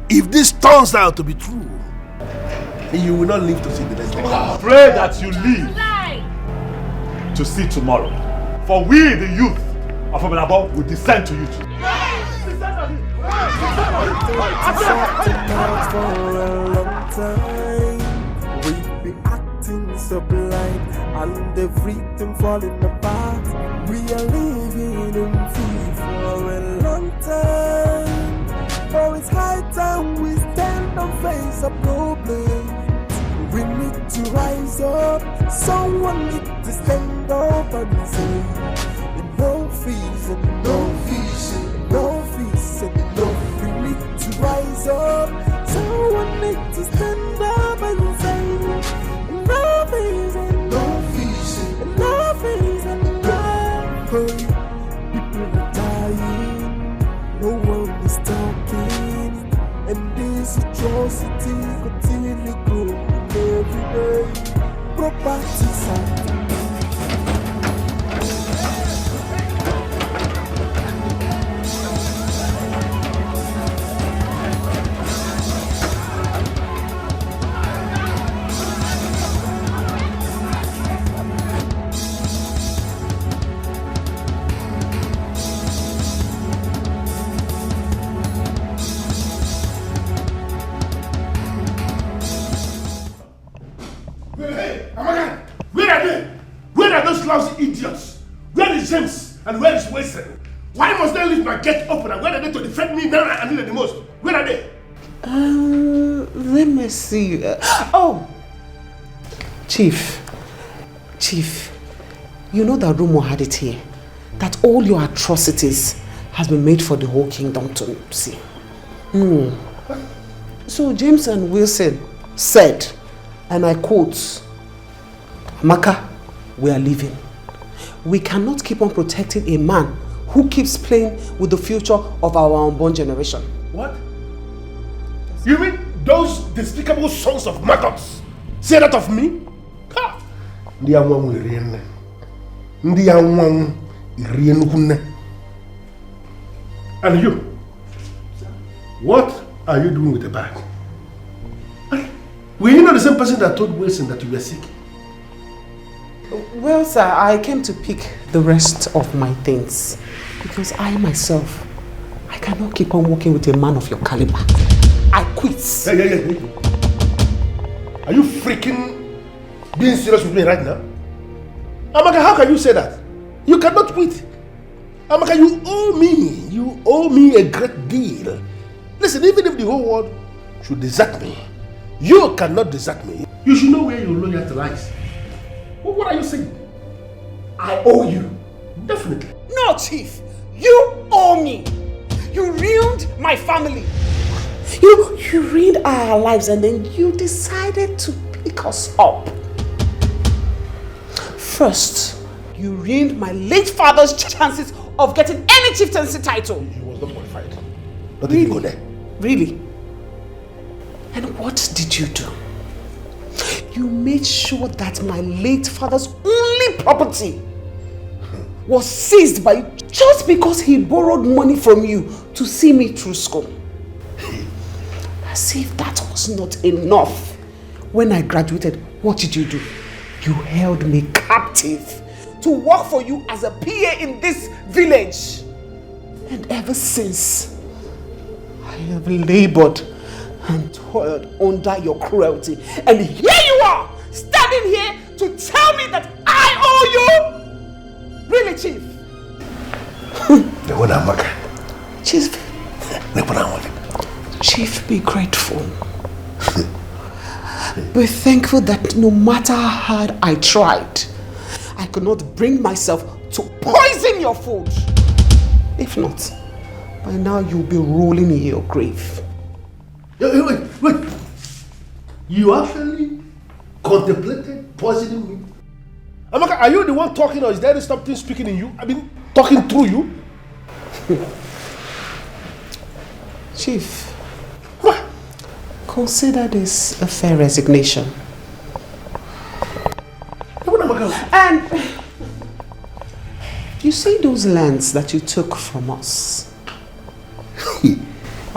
Speaker 1: If this turns out to be true, you will not live to see the next day.
Speaker 5: Pray that you live to see tomorrow. For we, the youth of Omelabo, will descend to you too.
Speaker 7: We've been acting so blind and everything falling apart. We are living in fear for a long time. For it's high time we stand and face a problem. We need to rise up. Someone need to stand up and say, no fees and no fees and no fees and no fees. We need to rise up. Someone need to stand up and say, no fees and no fees and no fees and no fees. People are dying, no one is talking, and this atrocity continually growing every day. Property side.
Speaker 1: Idiots! Where is James and where is Wilson? Why must they leave my gate open and where are they to defend me now I need it the most? Where are they?
Speaker 8: Let me see. Chief, you know that rumor had it here that all your atrocities has been made for the whole kingdom to see. So James and Wilson said, and I quote, Amaka, we are leaving. We cannot keep on protecting a man who keeps playing with the future of our unborn generation.
Speaker 1: What? You mean those despicable sons of maggots say that of me? And you? What are you doing with the bag? Were you not the same person that told Wilson that you were sick?
Speaker 8: Well, sir, I came to pick the rest of my things because I myself, I cannot keep on working with a man of your caliber. I quit.
Speaker 1: Hey. Are you freaking being serious with me right now? Amaka, how can you say that? You cannot quit. Amaka, you owe me. You owe me a great deal. Listen, even if the whole world should desert me, you cannot desert me. You should know where your loyalty lies. What are you saying? I owe you. Definitely.
Speaker 8: No, Chief. You owe me. You ruined my family. You ruined our lives and then you decided to pick us up. First, you ruined my late father's chances of getting any chieftaincy title.
Speaker 1: He was not qualified. Not even go there.
Speaker 8: Really? And what did you do? You made sure that my late father's only property was seized by you just because he borrowed money from you to see me through school. As if that was not enough. When I graduated, what did you do? You held me captive to work for you as a PA in this village. And ever since, I have labored and toiled under your cruelty. And here you are, standing here to tell me that I owe you? Really, Chief? Chief, be grateful. Be thankful that no matter how hard I tried, I could not bring myself to poison your food. If not, by now you'll be rolling in your grave.
Speaker 1: Wait. You actually contemplated poisoning me? Amaka, are you the one talking or is there something speaking in you? I mean, talking through you?
Speaker 8: Chief, consider this a fair resignation. And you see those lands that you took from us?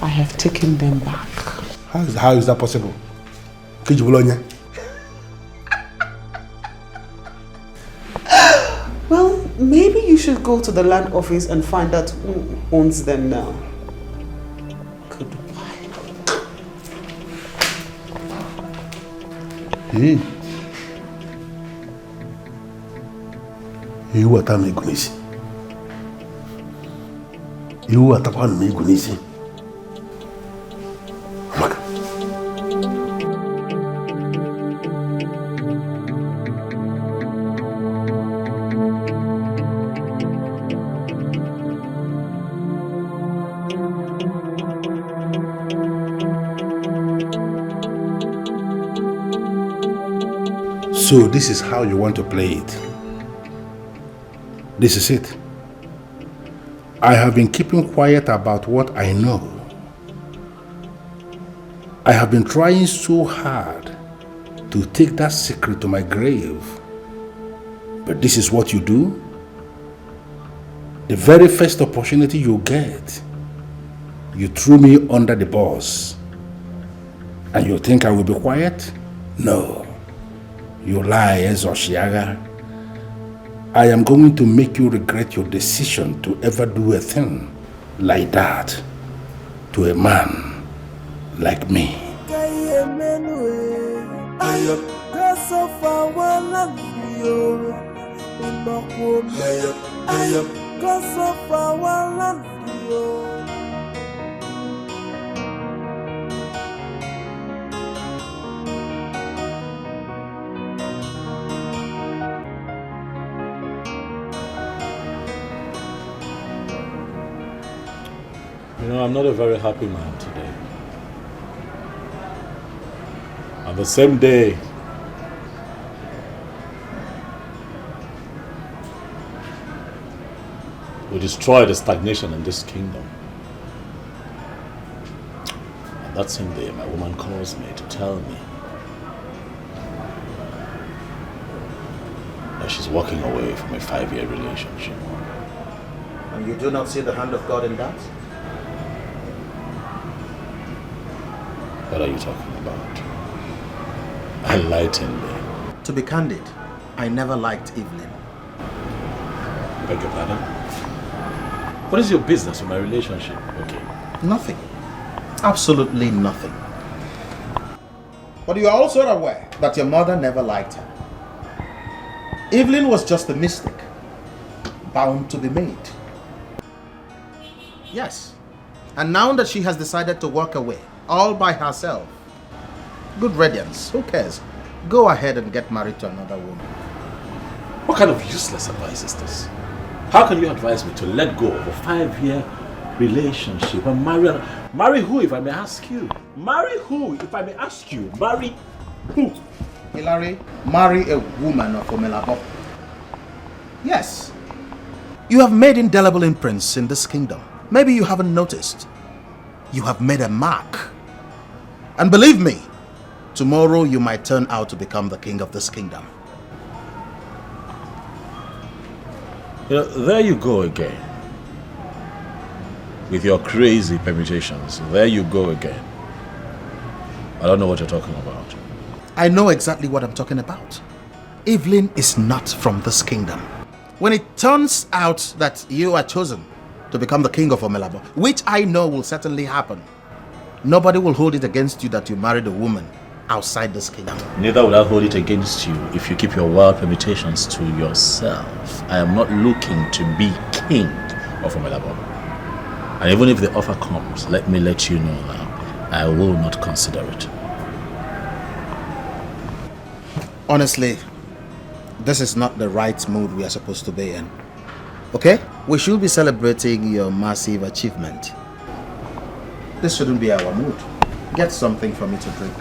Speaker 8: I have taken them back.
Speaker 1: How is that possible?
Speaker 8: Well, maybe you should go to the land office and find out who owns them now.
Speaker 1: Hey. You what am Gunisi? You what upon me Gunisi? So this is how you want to play it. This is it. I have been keeping quiet about what I know. I have been trying so hard to take that secret to my grave. But this is what you do? The very first opportunity you get, you threw me under the bus. And you think I will be quiet? No. You lie, Ezoshiaga. I am going to make you regret your decision to ever do a thing like that to a man like me.
Speaker 5: You know, I'm not a very happy man today. On the same day, we destroy the stagnation in this kingdom. And that same day, my woman calls me to tell me that she's walking away from a 5-year relationship.
Speaker 4: And you do not see the hand of God in that?
Speaker 5: What are you talking about? Enlighten me.
Speaker 4: To be candid, I never liked Evelyn.
Speaker 5: Beg your pardon? What is your business with my relationship? Okay.
Speaker 4: Nothing. Absolutely nothing. But you are also aware that your mother never liked her. Evelyn was just a mistake, bound to be made. Yes. And now that she has decided to walk away, all by herself, good riddance, who cares? Go ahead and get married to another woman.
Speaker 5: What kind of useless advice is this? How can you advise me to let go of a 5-year relationship and marry who, if I may ask you? Marry who, if I may ask you? Marry who?
Speaker 4: Hilary, marry a woman of Omelabo. Yes. You have made indelible imprints in this kingdom. Maybe you haven't noticed. You have made a mark. And believe me, tomorrow you might turn out to become the king of this kingdom.
Speaker 5: You know, there you go again. With your crazy permutations. There you go again. I don't know what you're talking about.
Speaker 4: I know exactly what I'm talking about. Evelyn is not from this kingdom. When it turns out that you are chosen to become the king of Omelabo, which I know will certainly happen, nobody will hold it against you that you married a woman outside this kingdom.
Speaker 5: Neither will I hold it against you if you keep your wild permutations to yourself. I am not looking to be king of Omelabo. And even if the offer comes, let me let you know now, I will not consider it.
Speaker 4: Honestly, this is not the right mood we are supposed to be in. Okay? We should be celebrating your massive achievement. This shouldn't be our mood. Get something for me to drink.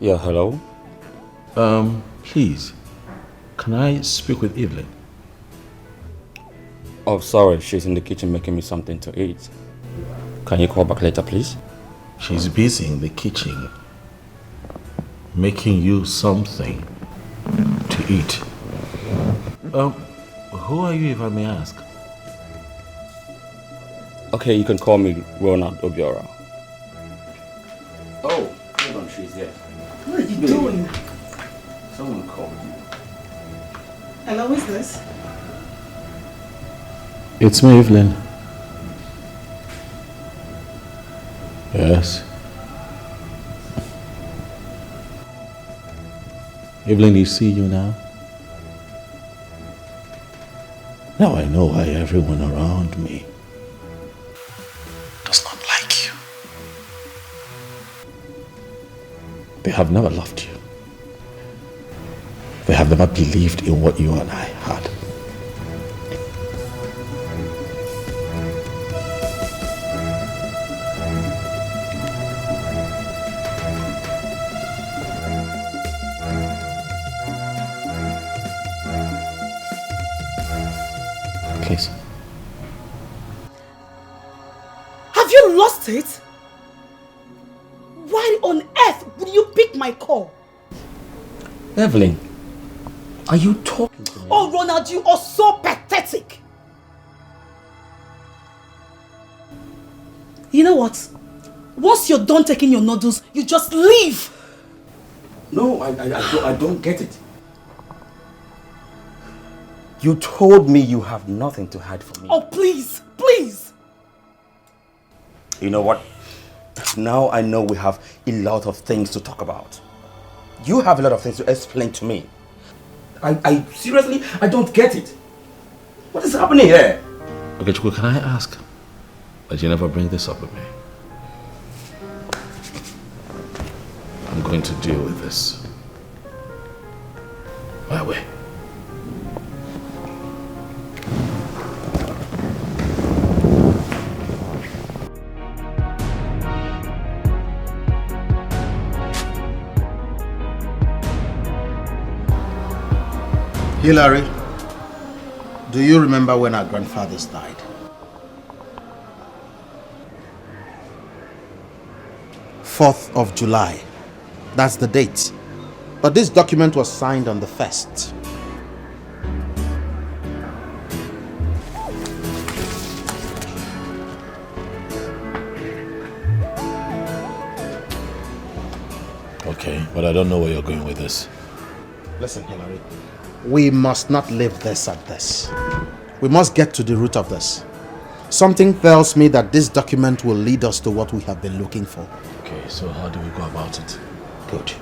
Speaker 6: Yeah, hello?
Speaker 5: Please, can I speak with Evelyn?
Speaker 6: Oh, sorry, she's in the kitchen making me something to eat. Can you call back later, please?
Speaker 5: She's busy in the kitchen making you something to eat. Who are you, if I may ask?
Speaker 6: Okay, you can call me Ronald Obiora.
Speaker 5: Oh, hold on, she's here.
Speaker 9: What are you doing?
Speaker 5: Someone called you.
Speaker 9: Hello, who is this?
Speaker 5: It's me, Evelyn. Yes. Evelyn, you see you now? Now I know why everyone around me does not like you. They have never loved you. They have never believed in what you and I had. Please.
Speaker 9: Have you lost it? Why on earth would you pick my call?
Speaker 6: Evelyn, are you talking to me?
Speaker 9: Oh, Ronald, you are so pathetic. You know what? Once you're done taking your noodles, you just leave.
Speaker 6: No, I don't get it. You told me you have nothing to hide from me.
Speaker 9: Oh, please, please.
Speaker 6: You know what? Now I know we have a lot of things to talk about. You have a lot of things to explain to me. I seriously, I don't get it. What is happening here?
Speaker 5: Okay, Chukwu, can I ask that you never bring this up with me? I'm going to deal with this my way.
Speaker 4: Hillary, do you remember when our grandfathers died? of July. That's the date. But this document was signed on the 1st.
Speaker 5: Okay, but I don't know where you're going with this.
Speaker 4: Listen, Hillary. We must not leave this at this. We must get to the root of this. Something tells me that this document will lead us to what we have been looking for.
Speaker 5: Okay, so how do we go about it?
Speaker 4: Good.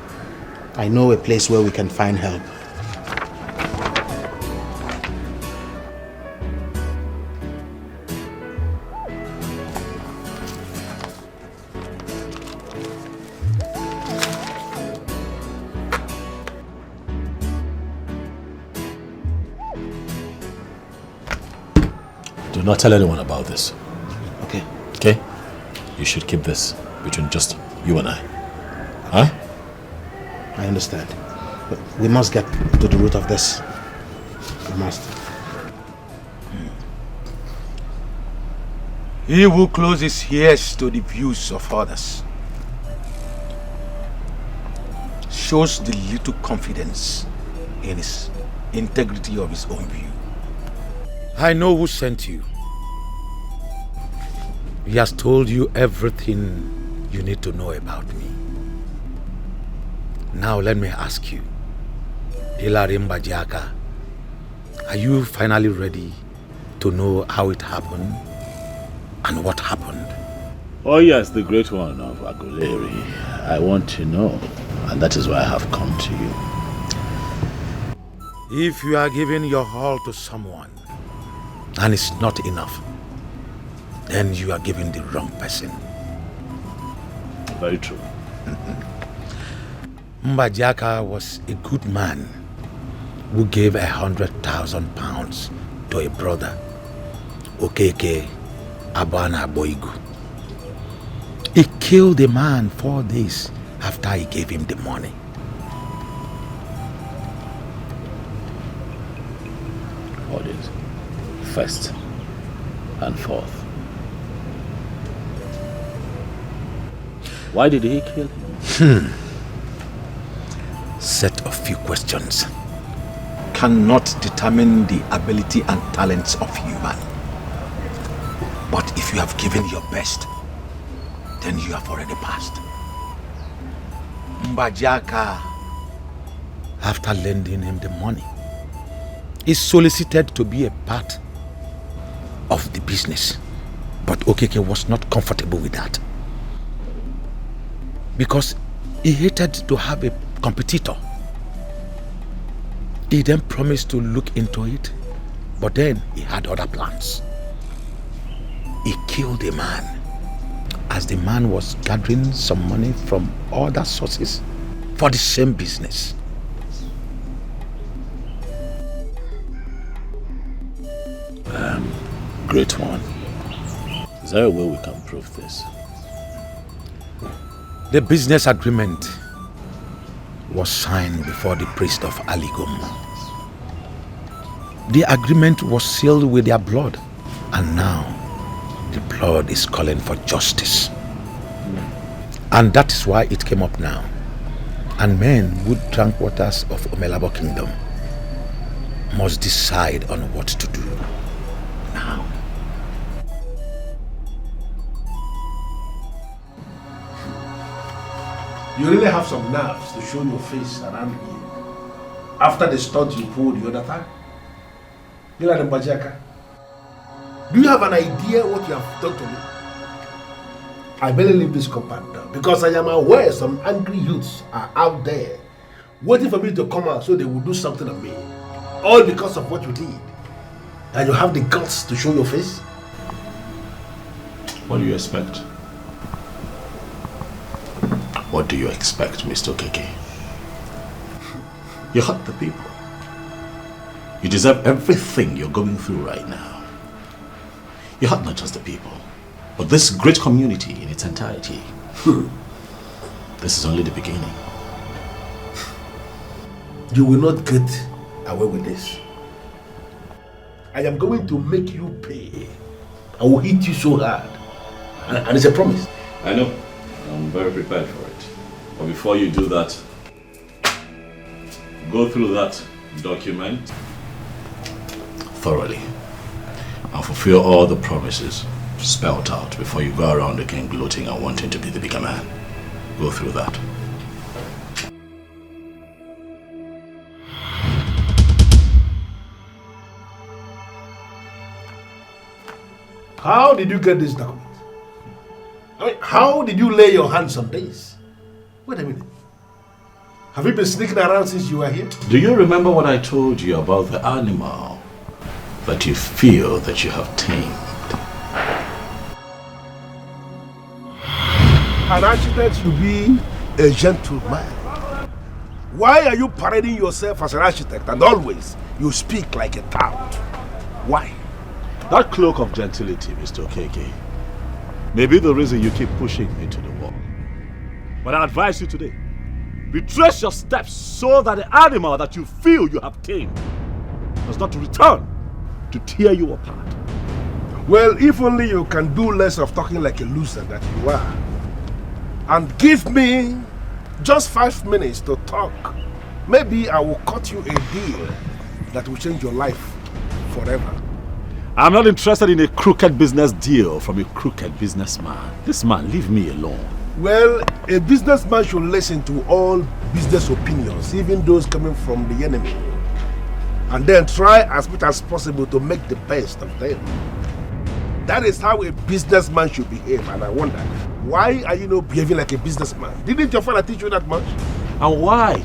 Speaker 4: I know a place where we can find help.
Speaker 5: Do not tell anyone about this.
Speaker 4: Okay.
Speaker 5: Okay? You should keep this between just you and I. Huh?
Speaker 4: I understand. But we must get to the root of this. We must.
Speaker 13: He who closes ears to the views of others shows the little confidence in his integrity of his own view. I know who sent you. He has told you everything you need to know about me. Now let me ask you, Ilarimba Jaka, are you finally ready to know how it happened and what happened?
Speaker 5: Oh yes, the great one of Aguleri. I want to know, and that is why I have come to you.
Speaker 13: If you are giving your all to someone and it's not enough, then you are giving the wrong person.
Speaker 5: Very true.
Speaker 13: Mbajaka was a good man who gave 100,000 pounds to a brother, Okeke Abana Boigu. He killed a man 4 days after he gave him the money.
Speaker 5: What is first and fourth? Why did he kill him?
Speaker 13: Set of few questions cannot determine the ability and talents of human. But if you have given your best, then you have already passed. Mbajaka, after lending him the money, is solicited to be a part of the business. But Okeke was not comfortable with that, because he hated to have a competitor. He then promised to look into it, but then he had other plans. He killed a man as the man was gathering some money from other sources for the same business.
Speaker 5: Great one. Is there a way we can prove this?
Speaker 13: The business agreement was signed before the priest of Aligom. The agreement was sealed with their blood, and now the blood is calling for justice. And that is why it came up now. And men who drank waters of Omelabo Kingdom must decide on what to do now.
Speaker 1: You really have some nerves to show your face around here after the stunt you pulled the other time. Leonard and Bajaka, do you have an idea what you have done to me? I better leave this compound now, because I am aware some angry youths are out there waiting for me to come out so they will do something on me. All because of what you did. And you have the guts to show your face?
Speaker 5: What do you expect? What do you expect, Mr. Keke? You hurt the people. You deserve everything you're going through right now. You hurt not just the people, but this great community in its entirety. This is only the beginning.
Speaker 1: You will not get away with this. I am going to make you pay. I will hit you so hard. And it's a promise.
Speaker 5: I know. I'm very prepared for it. But before you do that, go through that document thoroughly and fulfill all the promises spelled out before you go around again gloating and wanting to be the bigger man. Go through that.
Speaker 1: How did you get this document? I mean, how did you lay your hands on this? Wait a minute. Have you been sneaking around since you were here?
Speaker 5: Do you remember what I told you about the animal that you feel that you have tamed?
Speaker 1: An architect should be a gentleman. Why are you parading yourself as an architect and always you speak like a tout? Why?
Speaker 5: That cloak of gentility, Mr. Okeke, may be the reason you keep pushing me to the wall. But I advise you today, retrace your steps so that the animal that you feel you have tamed does not return to tear you apart.
Speaker 1: Well, if only you can do less of talking like a loser that you are, and give me just 5 minutes to talk, maybe I will cut you a deal that will change your life forever.
Speaker 5: I'm not interested in a crooked business deal from a crooked businessman. This man, leave me alone.
Speaker 1: Well, a businessman should listen to all business opinions, even those coming from the enemy, and then try as much as possible to make the best of them. That is how a businessman should behave, and I wonder, why are you not behaving like a businessman? Didn't your father teach you that much?
Speaker 5: And why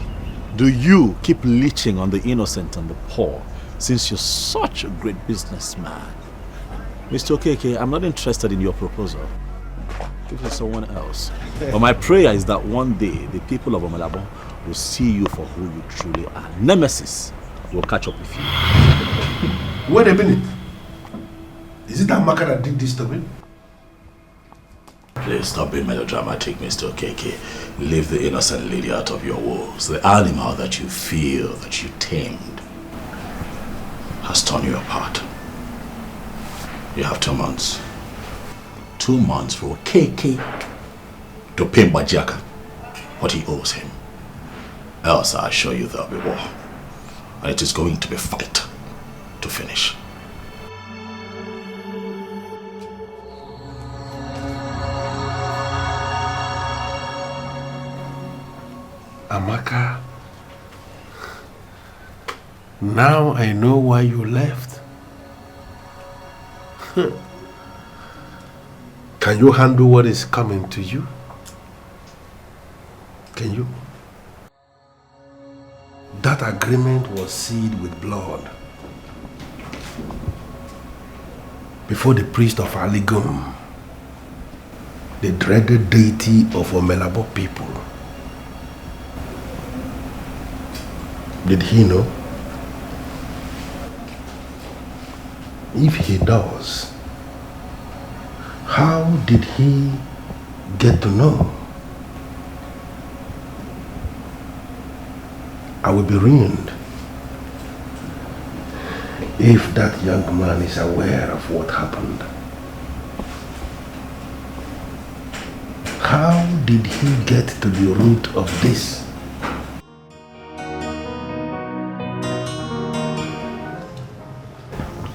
Speaker 5: do you keep leeching on the innocent and the poor, since you're such a great businessman? Mr. Okeke, I'm not interested in your proposal. Give it to someone else. But my prayer is that one day the people of Omalabo will see you for who you truly are. Nemesis will catch up with you.
Speaker 1: Wait a minute. Is it that Maka that did this to me?
Speaker 5: Please stop being melodramatic, Mr. Okeke. Leave the innocent lady out of your woes. The animal that you feel, that you tamed, has torn you apart. You have 2 months. 2 months for KK to pay Bajaka what he owes him. Else I assure you there'll be war. And it is going to be fight to finish.
Speaker 1: Amaka, now I know why you left. Can you handle what is coming to you? Can you? That agreement was sealed with blood before the priest of Aligum, the dreaded deity of Omelabo people. Did he know? If he does, how did he get to know? I will be ruined if that young man is aware of what happened. How did he get to the root of this?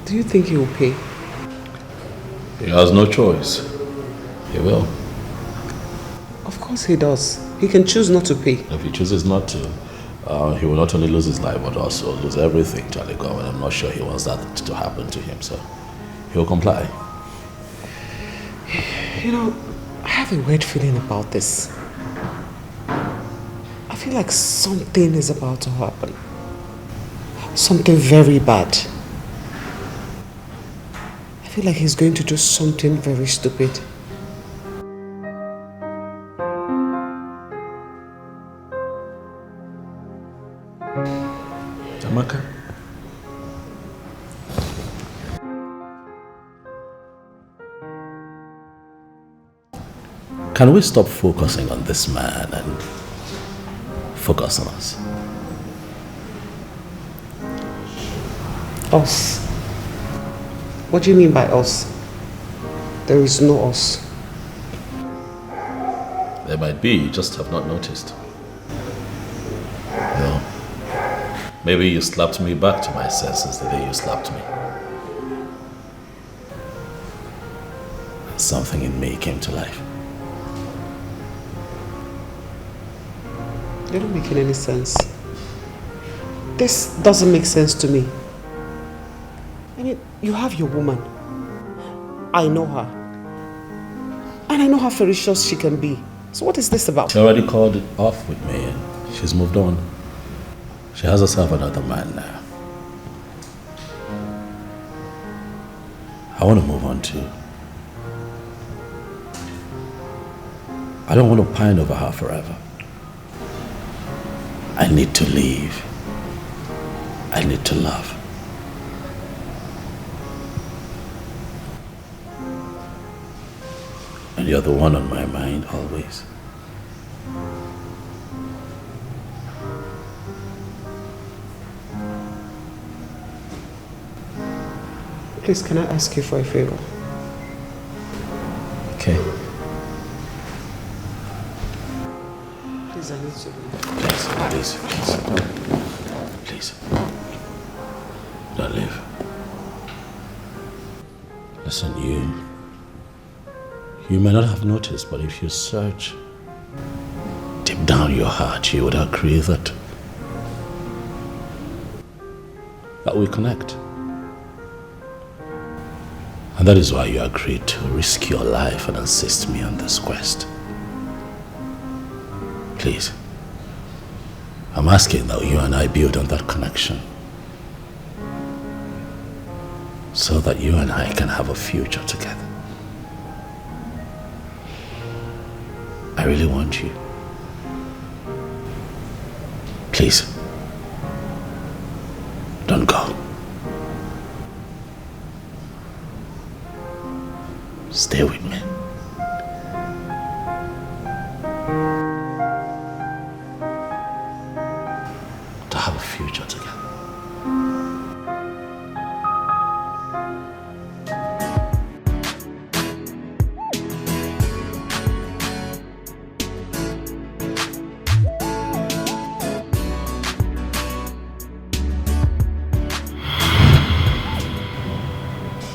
Speaker 8: Do you think he will pay?
Speaker 5: He has no choice. He will.
Speaker 8: Of course he does. He can choose not to pay.
Speaker 5: If he chooses not to, he will not only lose his life but also lose everything, Charlie Go, and I'm not sure he wants that to happen to him, so he'll comply.
Speaker 8: You know, I have a weird feeling about this. I feel like something is about to happen. Something very bad. I feel like he's going to do something very stupid.
Speaker 5: Amaka? Can we stop focusing on this man and focus on us?
Speaker 8: Us? What do you mean by us? There is no us.
Speaker 5: There might be, you just have not noticed. No. Maybe you slapped me back to my senses the day you slapped me. Something in me came to life.
Speaker 8: You're not making any sense. This doesn't make sense to me. I mean, you have your woman. I know her. And I know how ferocious she can be. So what is this about?
Speaker 5: She already called it off with me and she's moved on. She has herself another man now. I want to move on too. I don't want to pine over her forever. I need to leave. I need to love. And you're the one on my mind always.
Speaker 8: Please, can I ask you for a favor?
Speaker 5: Okay.
Speaker 8: Please, I need to leave.
Speaker 5: Please. Don't leave. Listen, you may not have noticed, but if you search deep down your heart, you would agree that we connect. And that is why you agreed to risk your life and assist me on this quest. Please, I'm asking that you and I build on that connection so that you and I can have a future together. I really want you. Please, don't go. Stay with me. To have a future together.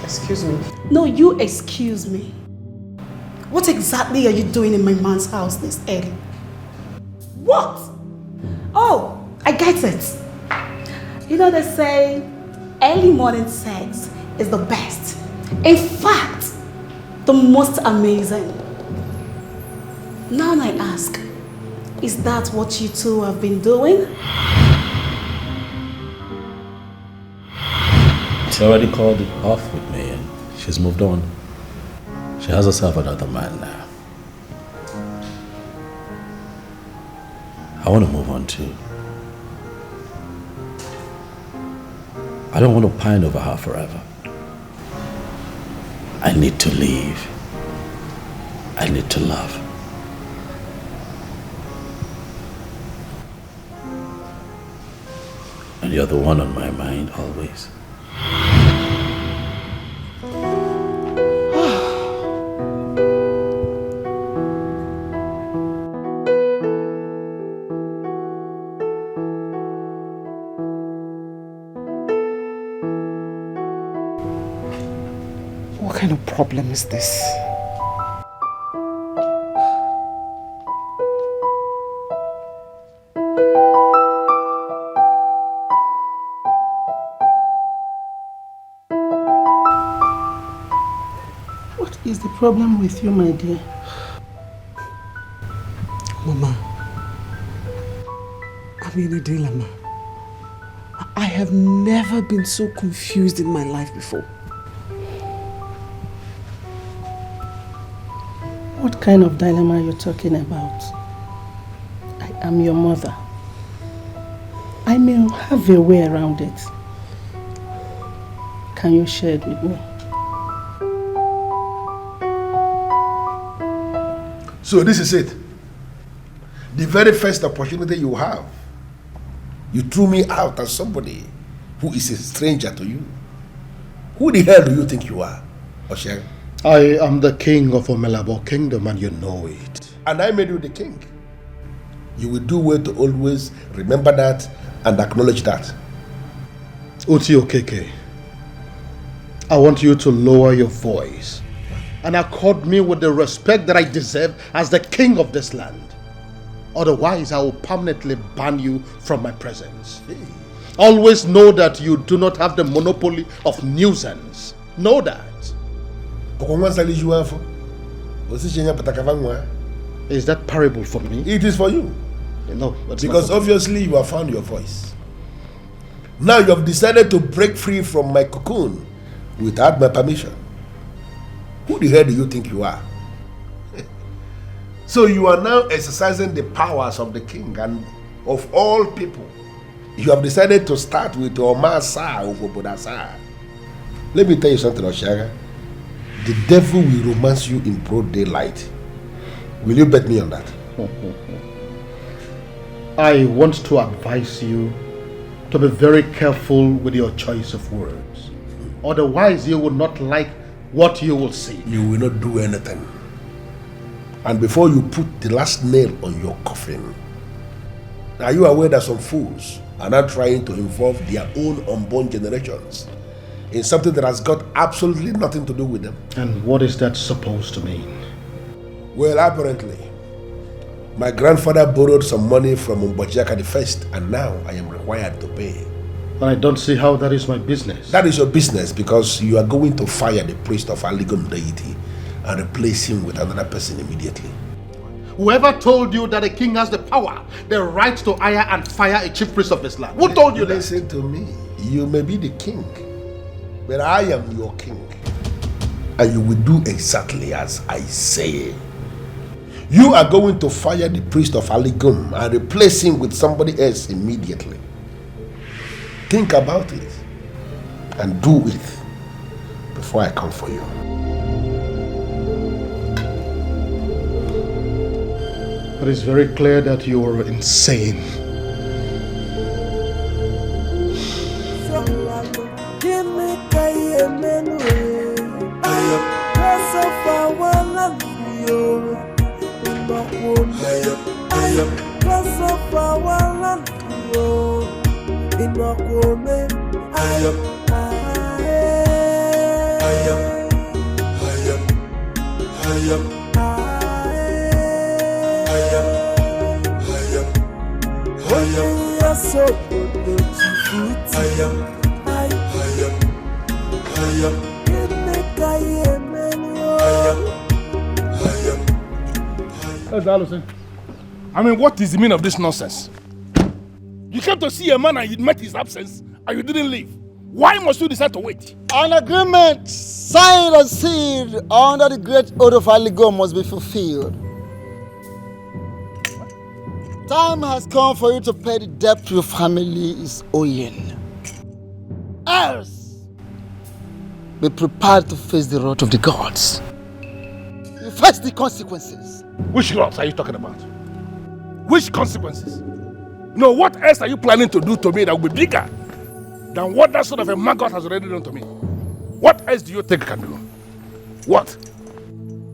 Speaker 8: Excuse me.
Speaker 3: No, you excuse me. What exactly are you doing in my man's house this early? What? Oh, I get it. You know they say early morning sex is the best. In fact, the most amazing. Now I ask, is that what you two have been doing?
Speaker 5: She already called it off with me and she's moved on. She has herself another man now. I want to move on too. I don't want to pine over her forever. I need to leave. I need to love. And you're the one on my mind always.
Speaker 8: What kind of problem is this?
Speaker 9: What is the problem with you, my dear?
Speaker 8: Mama, I'm in a dilemma. I have never been so confused in my life before.
Speaker 9: What kind of dilemma are you talking about? I am your mother. I may have a way around it. Can you share it with me?
Speaker 1: So this is it. The very first opportunity you have, you threw me out as somebody who is a stranger to you. Who the hell do you think you are, Osher?
Speaker 10: I am the king of Omelabo Kingdom and you know it.
Speaker 1: And I made you the king. You will do well to always remember that and acknowledge that.
Speaker 10: OZOKWOR, I want you to lower your voice and accord me with the respect that I deserve as the king of this land. Otherwise, I will permanently ban you from my presence. Always know that you do not have the monopoly of nuisance. Know that. Is that parable for me?
Speaker 1: It is for you.
Speaker 10: No,
Speaker 1: because obviously you have found your voice. Now you have decided to break free from my cocoon without my permission. Who the hell do you think you are? So you are now exercising the powers of the king and of all people. You have decided to start with Omar Sa of Obodasa. Let me tell you something, Oshaga. the devil will romance you in broad daylight. Will you bet me on that?
Speaker 10: I want to advise you to be very careful with your choice of words. Otherwise, you will not like what you will see.
Speaker 1: You will not do anything. And before you put the last nail on your coffin, are you aware that some fools are now trying to involve their own unborn generations in something that has got absolutely nothing to do with them?
Speaker 10: And what is that supposed to mean?
Speaker 1: Well, apparently, my grandfather borrowed some money from Mbojaka the First, and now I am required to pay.
Speaker 10: And I don't see how that is my business.
Speaker 1: That is your business, because you are going to fire the priest of Aligum deity and replace him with another person immediately.
Speaker 10: Whoever told you that a king has the power, the right to hire and fire a chief priest of this land? Who told you that?
Speaker 1: Listen to me. You may be the king, but I am your king. And you will do exactly as I say. You are going to fire the priest of Aligum and replace him with somebody else immediately. Think about it and do it before I come for you.
Speaker 10: It is very clear that you are insane.
Speaker 1: I mean, what is the meaning of this nonsense? You came to see a man and you met his absence and you didn't leave. Why must you decide to wait?
Speaker 2: An agreement signed and sealed under the great oath of Aligum must be fulfilled. Time has come for you to pay the debt your family is owing. Else, be prepared to face the wrath of the gods. You face the consequences.
Speaker 1: Which gods are you talking about? Which consequences? No, what else are you planning to do to me that will be bigger than what that sort of a maggot has already done to me? What else do you think I can do? What?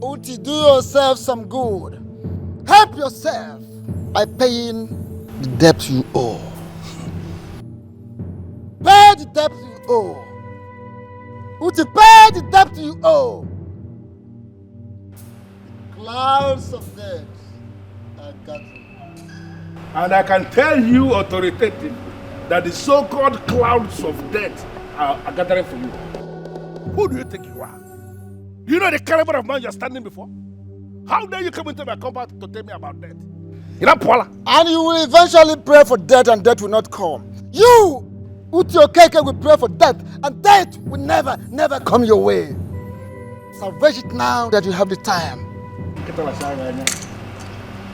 Speaker 2: Uti, do yourself some good. Help yourself by paying the debt you owe. Pay the debt you owe. Uti, pay the debt you owe. Clouds of debt are gathering.
Speaker 1: And I can tell you authoritatively that the so-called clouds of death are gathering for you. Who do you think you are? Do you know the caliber of man you're standing before? How dare you come into my compound to tell me about death? You're not Paula.
Speaker 2: And you will eventually pray for death and death will not come. You, CHA EKE, will pray for death and death will never, never come your way. Salvage it now that you have the time.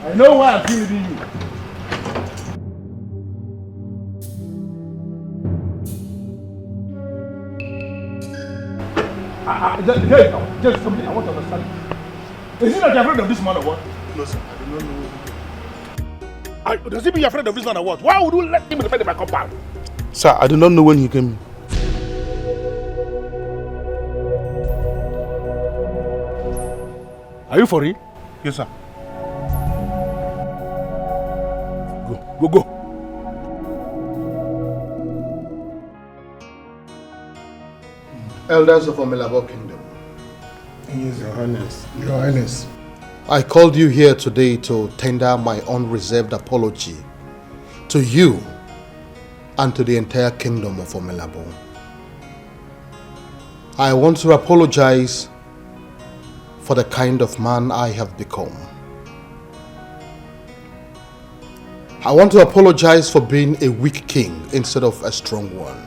Speaker 1: I know why I'm feeling you. Just something I want to understand. Is it that you're afraid of this man or what?
Speaker 10: No, sir. I do not know.
Speaker 1: Does it mean you're afraid of this man or what? Why would you let him defend my compound?
Speaker 10: Sir, I do not know when he came.
Speaker 1: Are you for real?
Speaker 10: Yes, sir.
Speaker 1: Go.
Speaker 10: Elders of Omelabo Kingdom.
Speaker 21: Yes, Your Highness. Your Highness.
Speaker 10: I called you here today to tender my unreserved apology to you and to the entire kingdom of Omelabo. I want to apologize for the kind of man I have become. I want to apologize for being a weak king instead of a strong one.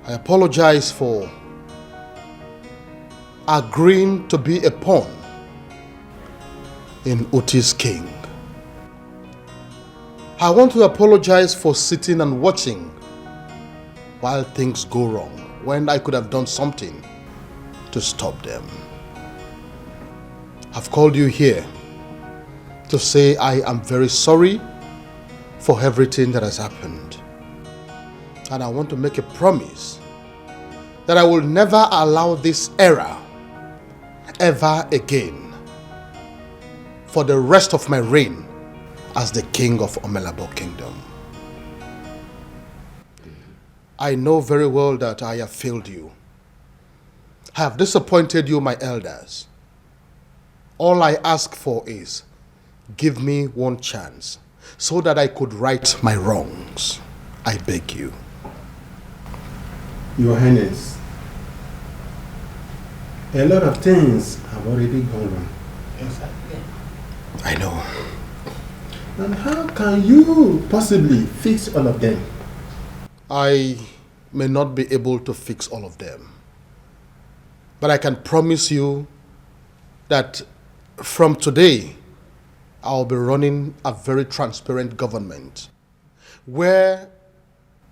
Speaker 10: I apologize for agreeing to be a pawn in Uti's king. I want to apologize for sitting and watching while things go wrong, when I could have done something to stop them. I've called you here to say I am very sorry for everything that has happened. And I want to make a promise that I will never allow this error ever again for the rest of my reign as the king of Omelabo Kingdom. I know very well that I have failed you. I have disappointed you, my elders. All I ask for is, give me one chance so that I could right my wrongs. I beg you.
Speaker 21: Your Highness, a lot of things have already gone wrong.
Speaker 10: Exactly. I know.
Speaker 21: And how can you possibly fix all of them?
Speaker 10: I may not be able to fix all of them, but I can promise you that from today, I'll be running a very transparent government where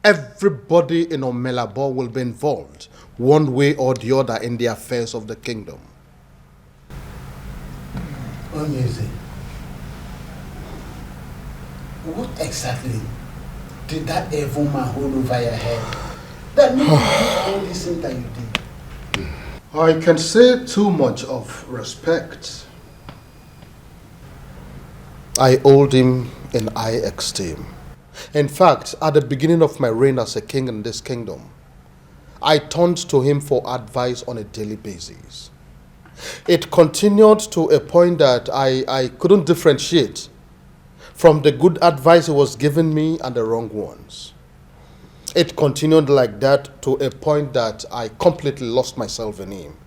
Speaker 10: everybody in Omelabo will be involved one way or the other in the affairs of the kingdom.
Speaker 2: Onyeze, what exactly did that evil man hold over your head that made you do all these things that you did?
Speaker 10: I can say too much of respect. I hold him in high esteem. In fact, at the beginning of my reign as a king in this kingdom, I turned to him for advice on a daily basis. It continued to a point that I couldn't differentiate from the good advice he was giving me and the wrong ones. It continued like that to a point that I completely lost myself in him.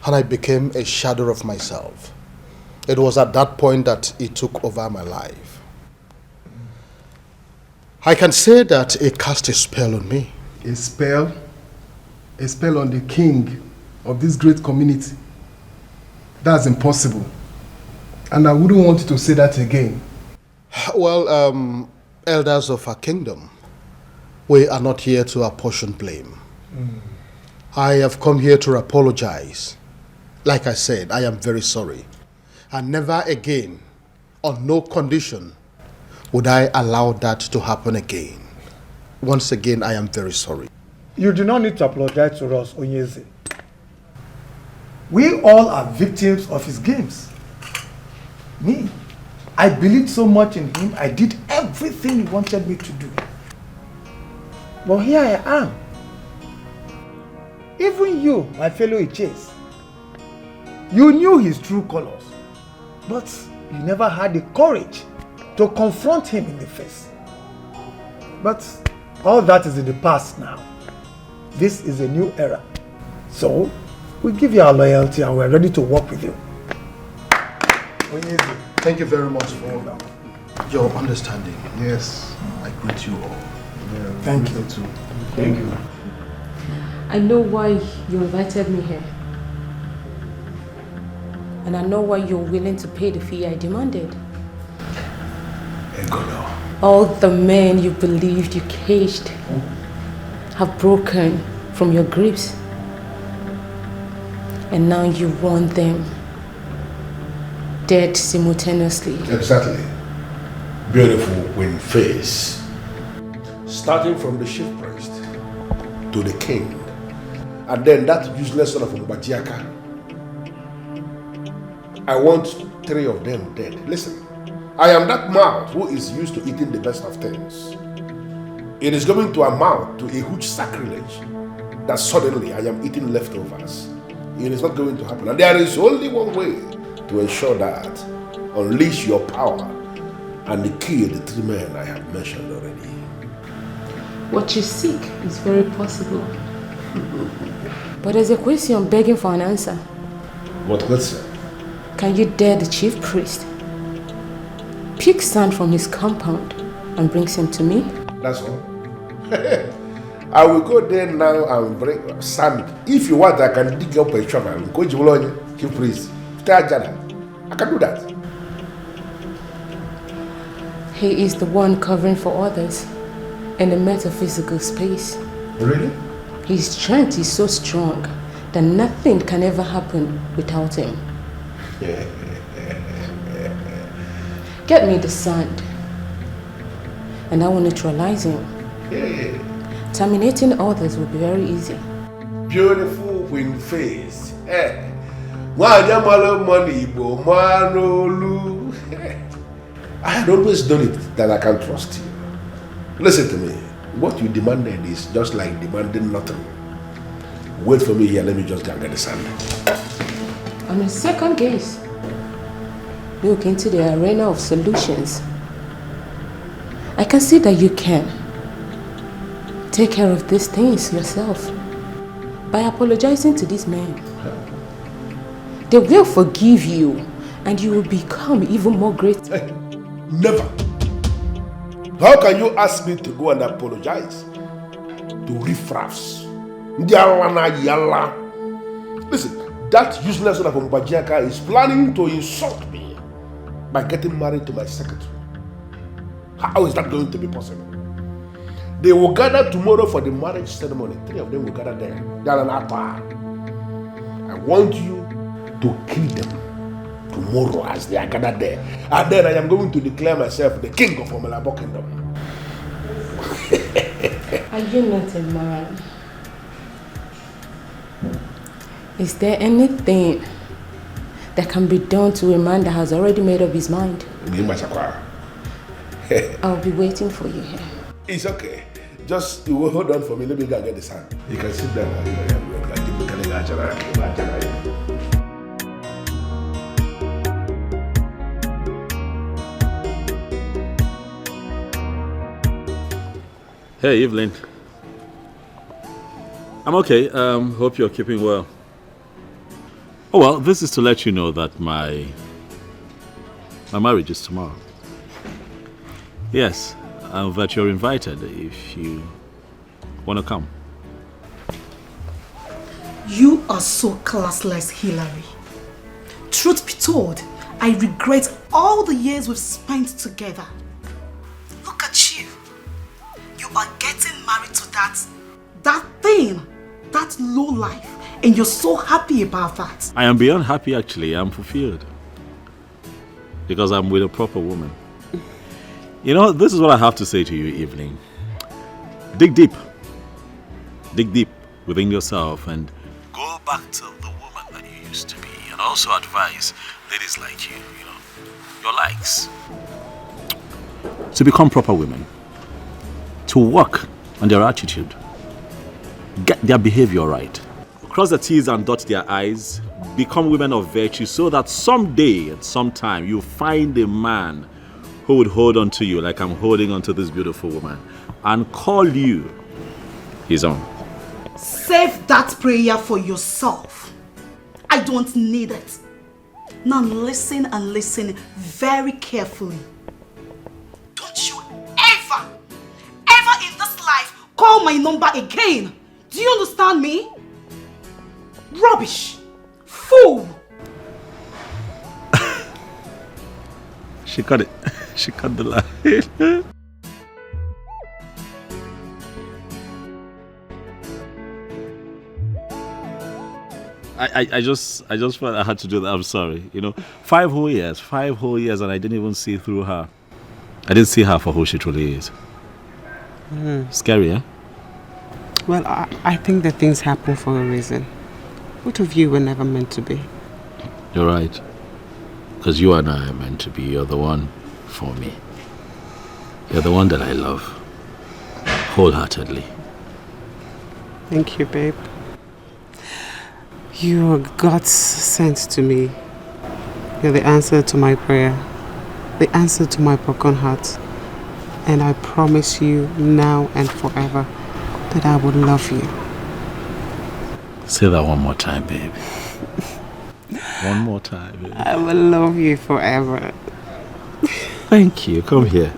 Speaker 10: And I became a shadow of myself. It was at that point that he took over my life. I can say that he cast a spell on me.
Speaker 21: A spell? A spell on the king of this great community? That's impossible. And I wouldn't want you to say that again.
Speaker 10: Well, elders of our kingdom, we are not here to apportion blame. I have come here to apologize. Like I said, I am very sorry. And never again, on no condition, would I allow that to happen again. Once again, I am very sorry.
Speaker 14: You do not need to apologize to us, Onyeze. We all are victims of his games. Me, I believed so much in him, I did everything he wanted me to do. But here I am. Even you, my fellow Iches, you knew his true colors, but you never had the courage to confront him in the face. But all that is in the past now. This is a new era. So, we give you our loyalty and we're ready to work with you.
Speaker 10: Thank you very much for your understanding.
Speaker 21: Yes.
Speaker 10: I greet you all.
Speaker 21: Yeah,
Speaker 14: thank you
Speaker 21: too. Thank you.
Speaker 19: I know why you invited me here. And I know why you're willing to pay the fee I demanded. All the men you believed you caged have broken from your grips. And now you want them dead simultaneously.
Speaker 1: Exactly. Beautiful queen face. Starting from the chief priest to the king. And then that useless son of Mbajiaka. I want 3 of them dead. Listen. I am that mouth who is used to eating the best of things. It is going to amount to a huge sacrilege that suddenly I am eating leftovers. It is not going to happen. And there is only one way to ensure that. Unleash your power and kill the 3 men I have mentioned already.
Speaker 19: What you seek is very possible. But there's a question begging for an answer.
Speaker 1: What question?
Speaker 19: Can you dare the chief priest? Pick sand from his compound and brings him to me?
Speaker 1: That's all. I will go there now and bring sand. If you want, I can dig up a shovel and go to chief priest. I can do that.
Speaker 19: He is the one covering for others in the metaphysical space.
Speaker 1: Really?
Speaker 11: His strength is so strong that nothing can ever happen without him. Get me the sand, and I will neutralize him. Terminating others will be very easy.
Speaker 1: Beautiful wing face. I had always done it that I can trust you. Listen to me. What you demanded is just like demanding nothing. Wait for me here. Let me just go and get the sand.
Speaker 11: On a second gaze, look into the arena of solutions. I can see that you can take care of these things yourself by apologizing to these men. They will forgive you and you will become even more great.
Speaker 1: Never. How can you ask me to go and apologize to riffraffs? Listen, that useless son of Mbajaka is planning to insult me by getting married to my secretary. How is that going to be possible? They will gather tomorrow for the marriage ceremony. 3 of them will gather there. I want you to kill them tomorrow as they are gathered there. And then I am going to declare myself the king of Omalabo Kingdom.
Speaker 11: Are you not a man? Is there anything that can be done to a man that has already made up his mind? I'll be waiting for you here.
Speaker 1: It's okay. Just you will hold on for me. Let me go and get the sand. You can sit down.
Speaker 5: Hey, Evelyn. I'm okay. Hope you're keeping well. Oh, well, this is to let you know that my marriage is tomorrow. Yes, that you're invited if you want to come.
Speaker 8: You are so classless, Hillary. Truth be told, I regret all the years we've spent together. Look at you. You are getting married to that thing, that low life, and you're so happy about that.
Speaker 5: I am beyond happy, actually. I'm fulfilled. Because I'm with a proper woman. You know, this is what I have to say to you, Evelyn. Dig deep. Dig deep within yourself and go back to the woman that you used to be. And also advise ladies like you, your likes, to become proper women. To work on their attitude. Get their behavior right. Cross the T's and dot their I's. Become women of virtue so that someday and sometime you find a man who would hold on to you like I'm holding on to this beautiful woman and call you his own.
Speaker 8: Save that prayer for yourself. I don't need it. Now listen and listen very carefully. Don't you ever in this life call my number again. Do you understand me? Rubbish. Fool.
Speaker 5: She cut it. She cut the line. I just felt I had to do that. I'm sorry. 5 whole years and I didn't even see through her. I didn't see her for who she truly is. Scary, eh?
Speaker 8: Well, I think that things happen for a reason. Both of you were never meant to be.
Speaker 5: You're right. Because you and I are meant to be. You're the one for me. You're the one that I love. Wholeheartedly.
Speaker 8: Thank you, babe. You are God's sent to me. You're the answer to my prayer. The answer to my broken heart. And I promise you now and forever that I will love you.
Speaker 5: Say that one more time, baby. One more time, baby.
Speaker 8: I will love you forever.
Speaker 5: Thank you. Come here.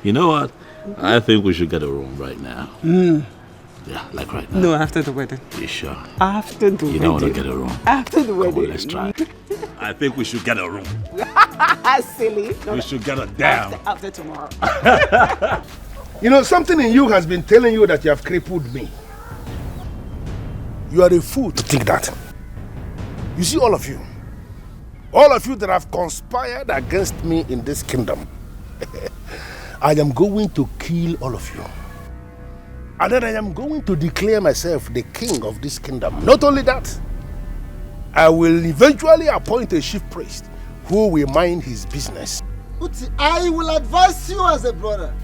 Speaker 5: You know what? I think we should get a room right now. Yeah, like right now.
Speaker 8: No, after the wedding.
Speaker 5: You sure?
Speaker 8: After the wedding.
Speaker 5: You don't want to get a room?
Speaker 8: After the wedding.
Speaker 5: Come on, let's try. I think we should get a room.
Speaker 8: Silly.
Speaker 5: We should get a damn.
Speaker 8: After tomorrow.
Speaker 1: You know, something in you has been telling you that you have crippled me. You are a fool to think that. You see, all of you that have conspired against me in this kingdom, I am going to kill all of you. And then I am going to declare myself the king of this kingdom. Not only that, I will eventually appoint a chief priest who will mind his business.
Speaker 2: Uti, I will advise you as a brother.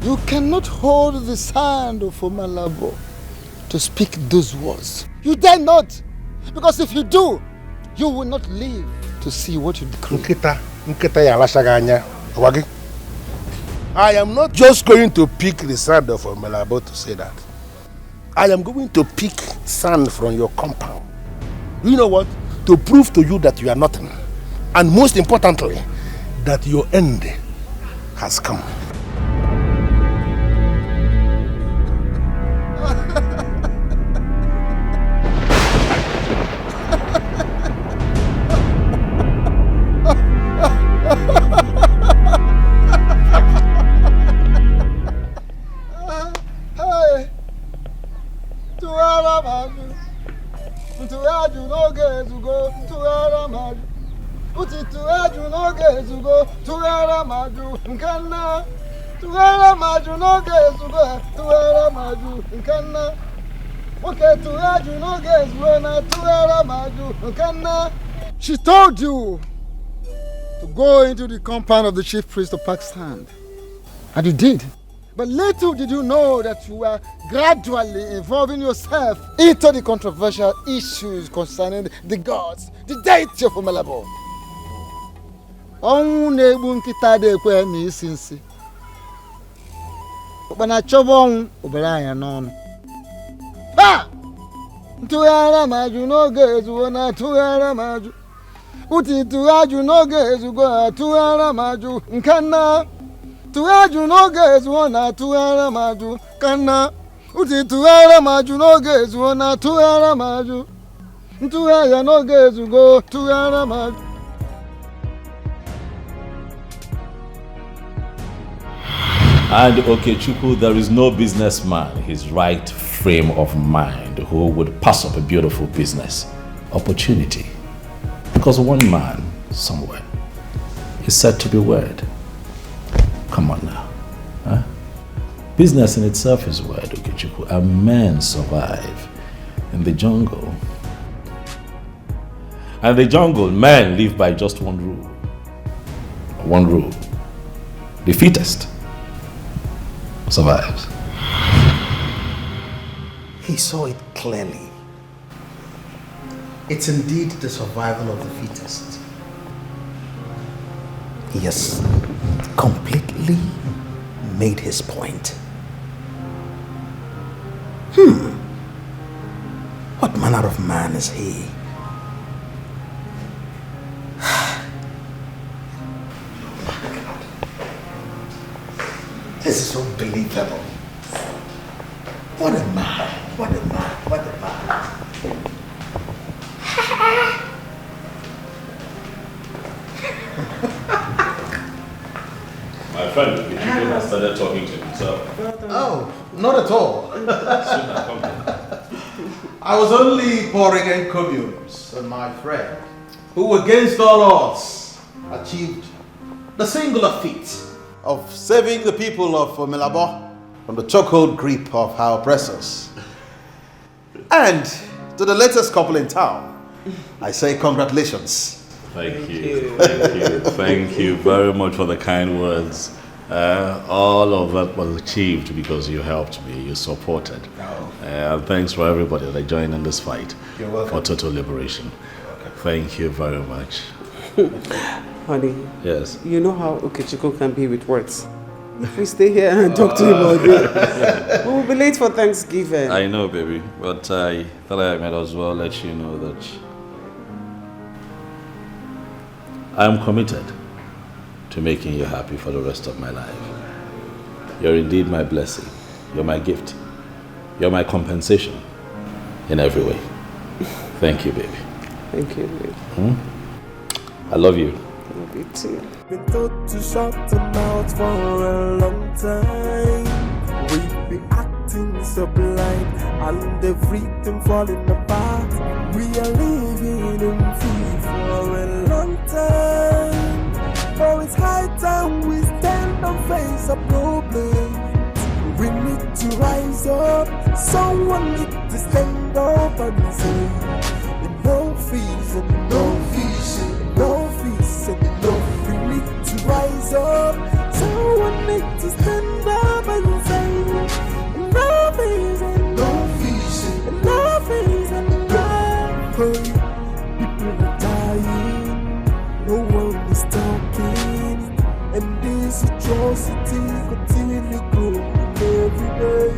Speaker 2: You cannot hold the hand of Omalabo to speak those words. You dare not. Because if you do, you will not live to see what you decree.
Speaker 1: I am not just going to pick the sand of Omalabo to say that. I am going to pick sand from your compound. You know what? To prove to you that you are nothing. And most importantly, that your end has come.
Speaker 2: She told you to go into the compound of the chief priest of Pakistan. And you did. But little did you know that you were gradually involving yourself into the controversial issues concerning the gods, the deity of Omalabo. Ha! Tuara maju no gezu na tuara maju. Uti tuaju no gezu go tuara maju nkana. Tuaju no gezu na tuara maju kana. Uti tuara maju no gezu na tuara maju. Tuaya no gezu go tuara maju.
Speaker 5: And Okechukwu, there is no businessman in his right frame of mind who would pass up a beautiful business opportunity because one man somewhere is said to be word. Come on now. Huh? Business in itself is word, Okechukwu, and men survive in the jungle. And the jungle, men live by just one rule. One rule. The fittest survives.
Speaker 4: He saw it clearly. It's indeed the survival of the fittest. He has completely made his point. What manner of man is he? This is unbelievable. What a man, what a man, what a man.
Speaker 5: My friend, the people has started talking to himself.
Speaker 4: Oh, not at all. I was only pouring encomiums on my friend, who against all odds achieved the singular feat of saving the people of Omalabo from the chokehold grip of our oppressors. And to the latest couple in town, I say congratulations.
Speaker 5: Thank you. Thank you very much for the kind words. All of that was achieved because you helped me, you supported. Thanks for everybody that joined in this fight for total liberation. Thank you very much.
Speaker 8: Honey,
Speaker 5: yes.
Speaker 8: You know how Okechukwu can be with words. If we stay here and talk to him all day, we will be late for Thanksgiving.
Speaker 5: I know, baby, but I thought I might as well let you know that I am committed to making you happy for the rest of my life. You're indeed my blessing. You're my gift. You're my compensation in every way. Thank you, baby.
Speaker 8: Thank you, baby.
Speaker 5: I love you.
Speaker 8: Love you too.
Speaker 7: Been told to shut the mouth for a long time. We've been acting so blind and everything falling apart. We are living in fear for a long time. Oh, it's high time we stand and face a problem. We need to rise up. Someone need to stand up and say, no fees and no fees and no fees and no. We need to rise up. Someone need to stand up and say, no fees and no fees and no fees and no. People are dying, no one is talking, and this atrocity continue growing every day.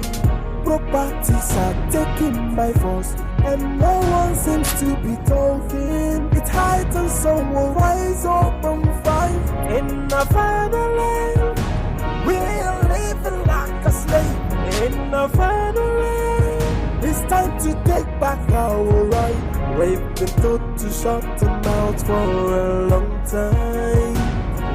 Speaker 7: Properties are taken by force, and no one seems to be talking. It's high time someone rise up and fight. In our fatherland, we are living like a slave. In our fatherland, it's time to take back our right. We've been told to shut our mouths for a long time.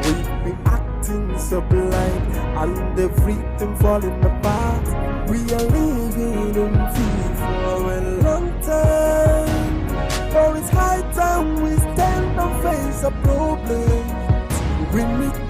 Speaker 7: We've been acting so blind and everything falling apart. We are living in fear for a long time. For it's high time we stand and face a problem. We need